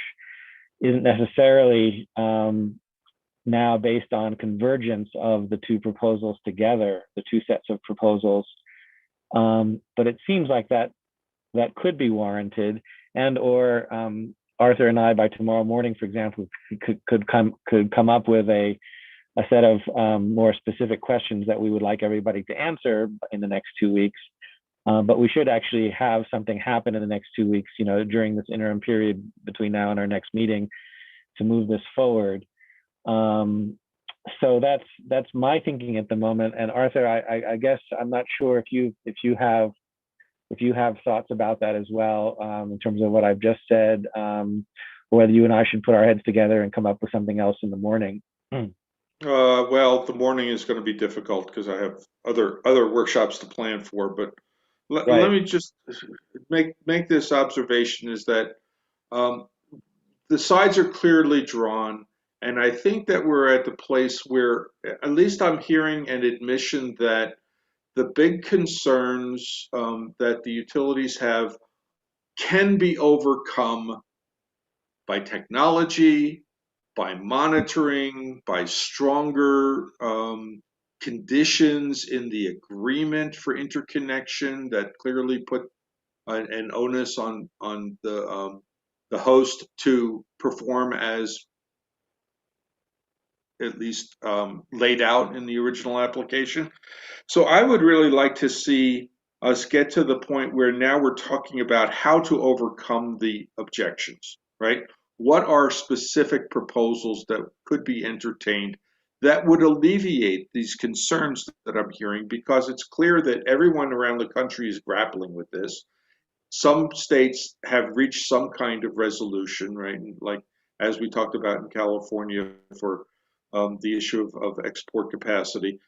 isn't necessarily now based on convergence of the two proposals together, the two sets of proposals. But it seems like that could be warranted, and or Arthur and I by tomorrow morning, for example, could come up with a set of more specific questions that we would like everybody to answer in the next 2 weeks. But we should actually have something happen in the next 2 weeks, during this interim period between now and our next meeting, to move this forward. So that's my thinking at the moment. And Arthur, I guess I'm not sure if you have thoughts about that as well, in terms of what I've just said, or whether you and I should put our heads together and come up with something else in the morning. Well, the morning is going to be difficult because I have other workshops to plan for. But let me just make this observation: is that the sides are clearly drawn, and I think that we're at the place where, at least I'm hearing an admission that the big concerns that the utilities have can be overcome by technology, by monitoring, by stronger conditions in the agreement for interconnection that clearly put an onus on the host to perform as at least laid out in the original application. So I would really like to see us get to the point where now we're talking about how to overcome the objections, right? What are specific proposals that could be entertained that would alleviate these concerns that I'm hearing? Because it's clear that everyone around the country is grappling with this. Some states have reached some kind of resolution, right? Like as we talked about in California for the issue of export capacity.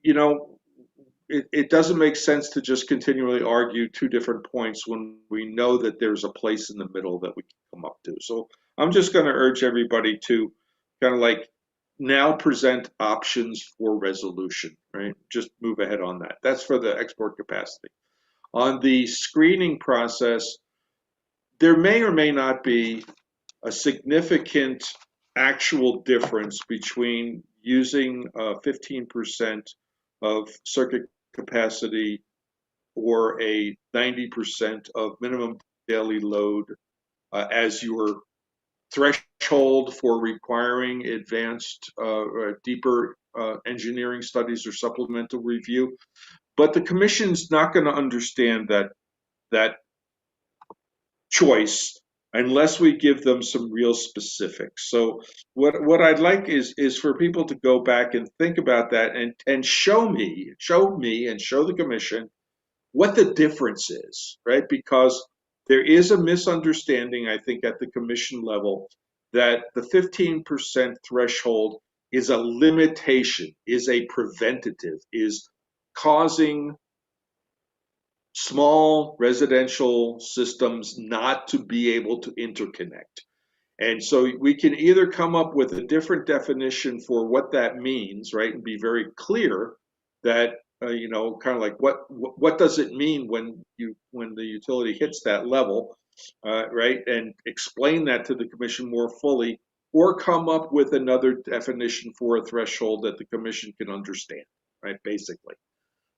You know, it doesn't make sense to just continually argue two different points when we know that there's a place in the middle that we can come up to. So I'm just going to urge everybody to kind of like now present options for resolution, right? Just move ahead on that. That's for the export capacity. On the screening process, there may or may not be a significant actual difference between using 15% of circuit capacity or a 90% of minimum daily load as your threshold for requiring advanced or deeper engineering studies or supplemental review. But the commission's not going to understand that choice unless we give them some real specifics. So what I'd like is for people to go back and think about that and show me and show the commission what the difference is, right? Because there is a misunderstanding, I think, at the commission level that the 15% threshold is a limitation, is a preventative, is causing small residential systems not to be able to interconnect. And so we can either come up with a different definition for what that means, right, and be very clear that you know, kind of like what does it mean when the utility hits that level, right, and explain that to the commission more fully, or come up with another definition for a threshold that the commission can understand, right, basically.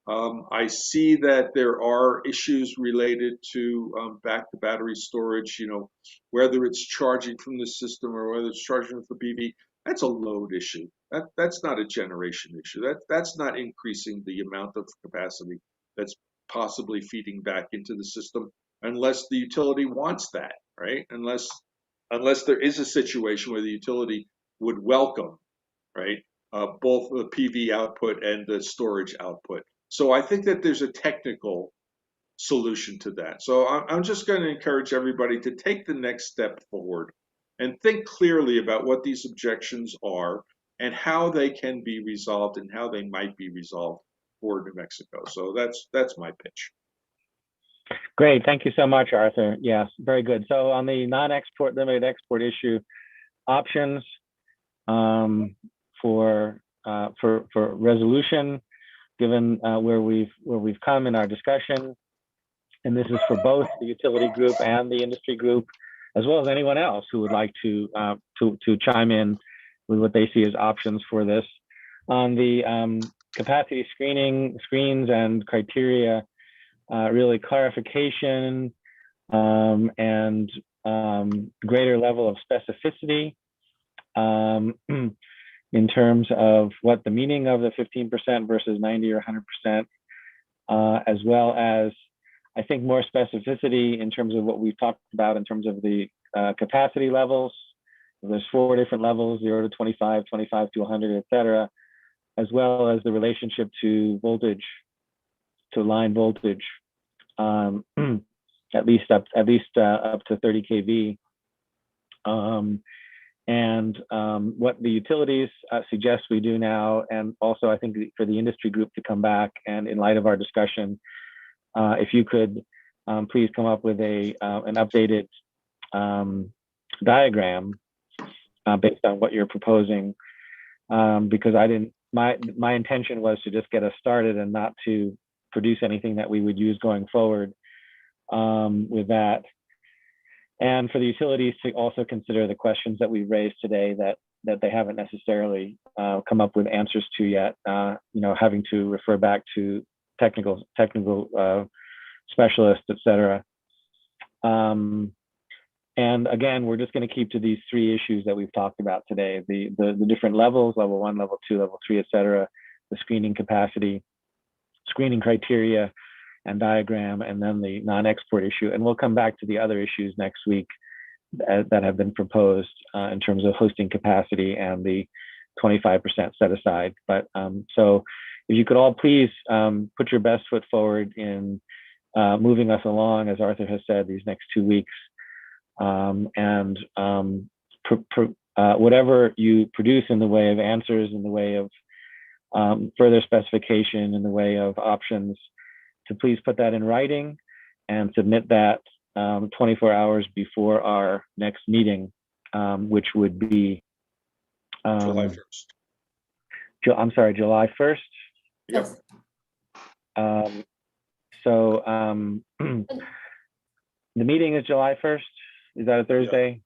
I see that there are issues related to backup battery storage, you know, whether it's charging from the system or whether it's charging from the PV. That's a load issue. That's not a generation issue. That's not increasing the amount of capacity that's possibly feeding back into the system unless the utility wants that, right? Unless there is a situation where the utility would welcome, right, both the PV output and the storage output. So I think that there's a technical solution to that. So I'm just going to encourage everybody to take the next step forward and think clearly about what these objections are and how they can be resolved and how they might be resolved for New Mexico. So that's my pitch. Great, thank you so much, Arthur. Yes, very good. So on the non-export limited export issue, options for resolution, given where we've come in our discussion, and this is for both the utility group and the industry group, as well as anyone else who would like to chime in with what they see as options for this. On the capacity screens and criteria, really clarification and greater level of specificity in terms of what the meaning of the 15% versus 90 or 100%, as well as I think more specificity in terms of what we've talked about in terms of the capacity levels. There's 4 different levels, 0 to 25, 25 to 100, et cetera, as well as the relationship to voltage, to line voltage, at least up to 30 kV. And what the utilities suggest we do now, and also I think for the industry group to come back and in light of our discussion, if you could please come up with an updated diagram based on what you're proposing, because my intention was to just get us started and not to produce anything that we would use going forward with that. and for the utilities to also consider the questions that we've raised today that they haven't necessarily come up with answers to yet. Having to refer back to technical specialists, et cetera. And again, we're just going to keep to these three issues that we've talked about today: the different levels, level 1, level 2, level 3, et cetera, the screening capacity, screening criteria and diagram, and then the non-export issue. And we'll come back to the other issues next week that have been proposed in terms of hosting capacity and the 25% set aside. But so if you could all please put your best foot forward in moving us along, as Arthur has said, these next 2 weeks. Whatever you produce in the way of answers, in the way of further specification, in the way of options, to please put that in writing and submit that 24 hours before our next meeting, which would be July 1st. I'm sorry, July 1st. Yep. The meeting is July 1st. Is that a Thursday?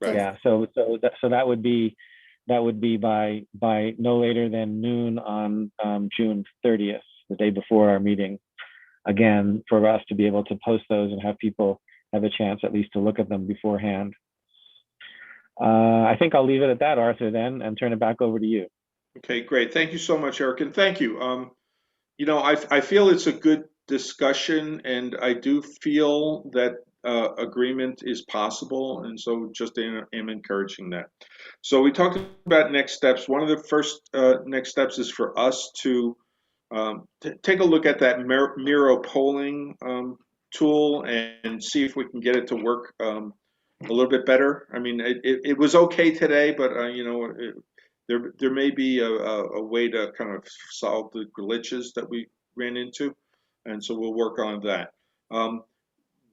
Yeah. Right. Yeah. So that would be by no later than noon on June 30th, the day before our meeting. Again, for us to be able to post those and have people have a chance at least to look at them beforehand. I think I'll leave it at that, Arthur, then, and turn it back over to you. Okay, great. Thank you so much, Eric, and thank you. I feel it's a good discussion, and I do feel that agreement is possible, and so just am encouraging that. So we talked about next steps. One of the first next steps is for us to take a look at that Miro polling tool and see if we can get it to work a little bit better. I mean, it was okay today, but there may be a way to kind of solve the glitches that we ran into, and so we'll work on that.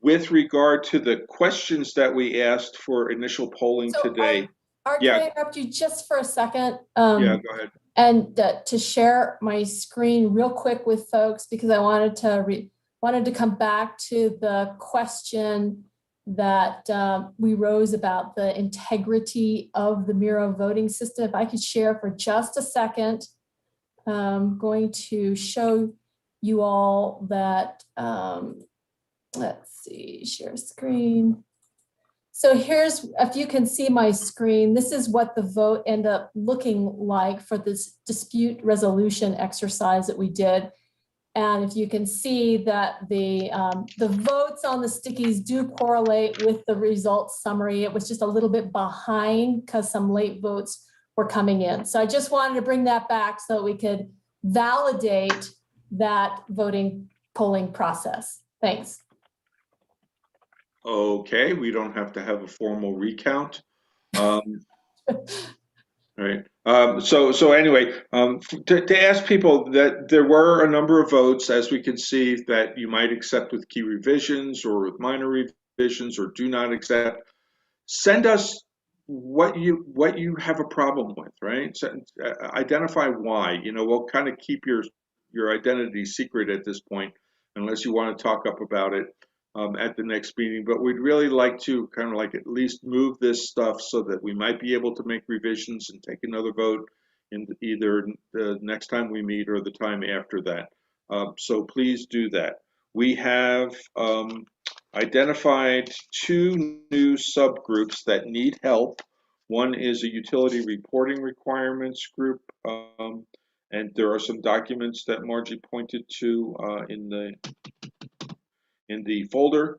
With regard to the questions that we asked for initial polling today. Can I interrupt you just for a second? Yeah, go ahead. And to share my screen real quick with folks, because I wanted to come back to the question that we rose about the integrity of the Miro voting system. If I could share for just a second, I'm going to show you all that, let's see, share screen. So here's, if you can see my screen, this is what the vote ended up looking like for this dispute resolution exercise that we did. And if you can see that the votes on the stickies do correlate with the results summary. It was just a little bit behind because some late votes were coming in. So I just wanted to bring that back so we could validate that polling process. Thanks. Okay, we don't have to have a formal recount. All right. So anyway, to ask people that there were a number of votes, as we can see, that you might accept with key revisions or with minor revisions or do not accept. Send us what you have a problem with, right? So, identify why. We'll kind of keep your identity secret at this point, unless you want to talk up about it at the next meeting. But we'd really like to kind of like at least move this stuff so that we might be able to make revisions and take another vote in either the next time we meet or the time after that. So please do that. We have identified 2 new subgroups that need help. One is a utility reporting requirements group, and there are some documents that Margie pointed to in the folder.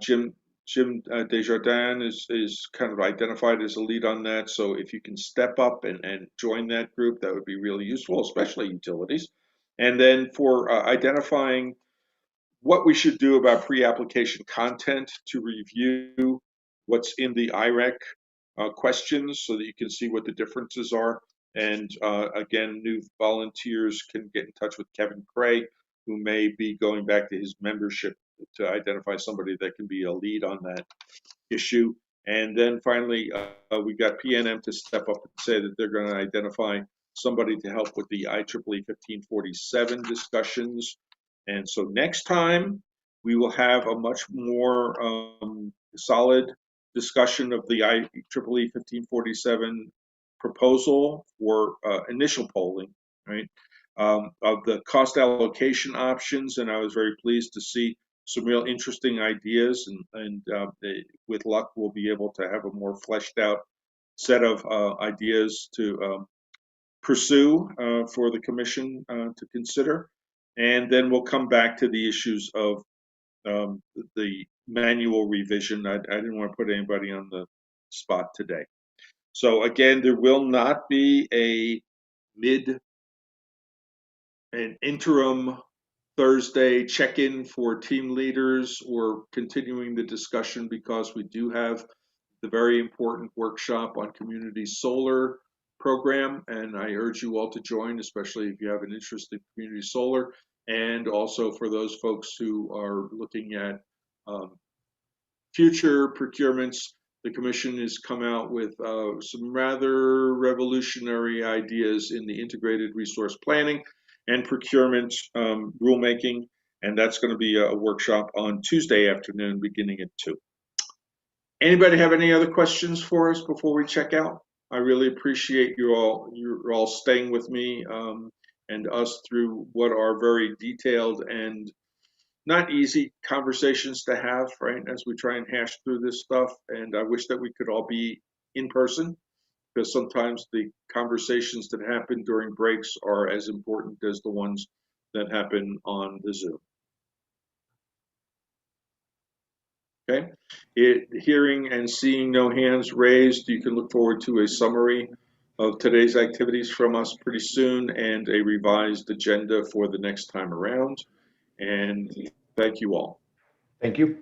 Jim Desjardins is kind of identified as a lead on that. So if you can step up and join that group, that would be really useful, especially utilities. And then for identifying what we should do about pre-application content, to review what's in the IREC questions so that you can see what the differences are. And again, new volunteers can get in touch with Kevin Cray, who may be going back to his membership to identify somebody that can be a lead on that issue. And then finally, we got PNM to step up and say that they're going to identify somebody to help with the IEEE 1547 discussions. And so next time we will have a much more solid discussion of the IEEE 1547 proposal for initial polling, right? Of the cost allocation options, and I was very pleased to see some real interesting ideas, and with luck, we'll be able to have a more fleshed out set of ideas to pursue for the commission to consider. And then we'll come back to the issues of the manual revision. I didn't want to put anybody on the spot today. So again, there will not be an interim Thursday check-in for team leaders or continuing the discussion, because we do have the very important workshop on community solar program, and I urge you all to join, especially if you have an interest in community solar, and also for those folks who are looking at future procurements. The commission has come out with some rather revolutionary ideas in the integrated resource planning and procurement rulemaking, and that's going to be a workshop on Tuesday afternoon beginning at 2. Anybody have any other questions for us before we check out? I really appreciate you're all staying with me and us through what are very detailed and not easy conversations to have, right, as we try and hash through this stuff. And I wish that we could all be in person, because sometimes the conversations that happen during breaks are as important as the ones that happen on the Zoom. Okay, hearing and seeing no hands raised, you can look forward to a summary of today's activities from us pretty soon and a revised agenda for the next time around. And thank you all. Thank you.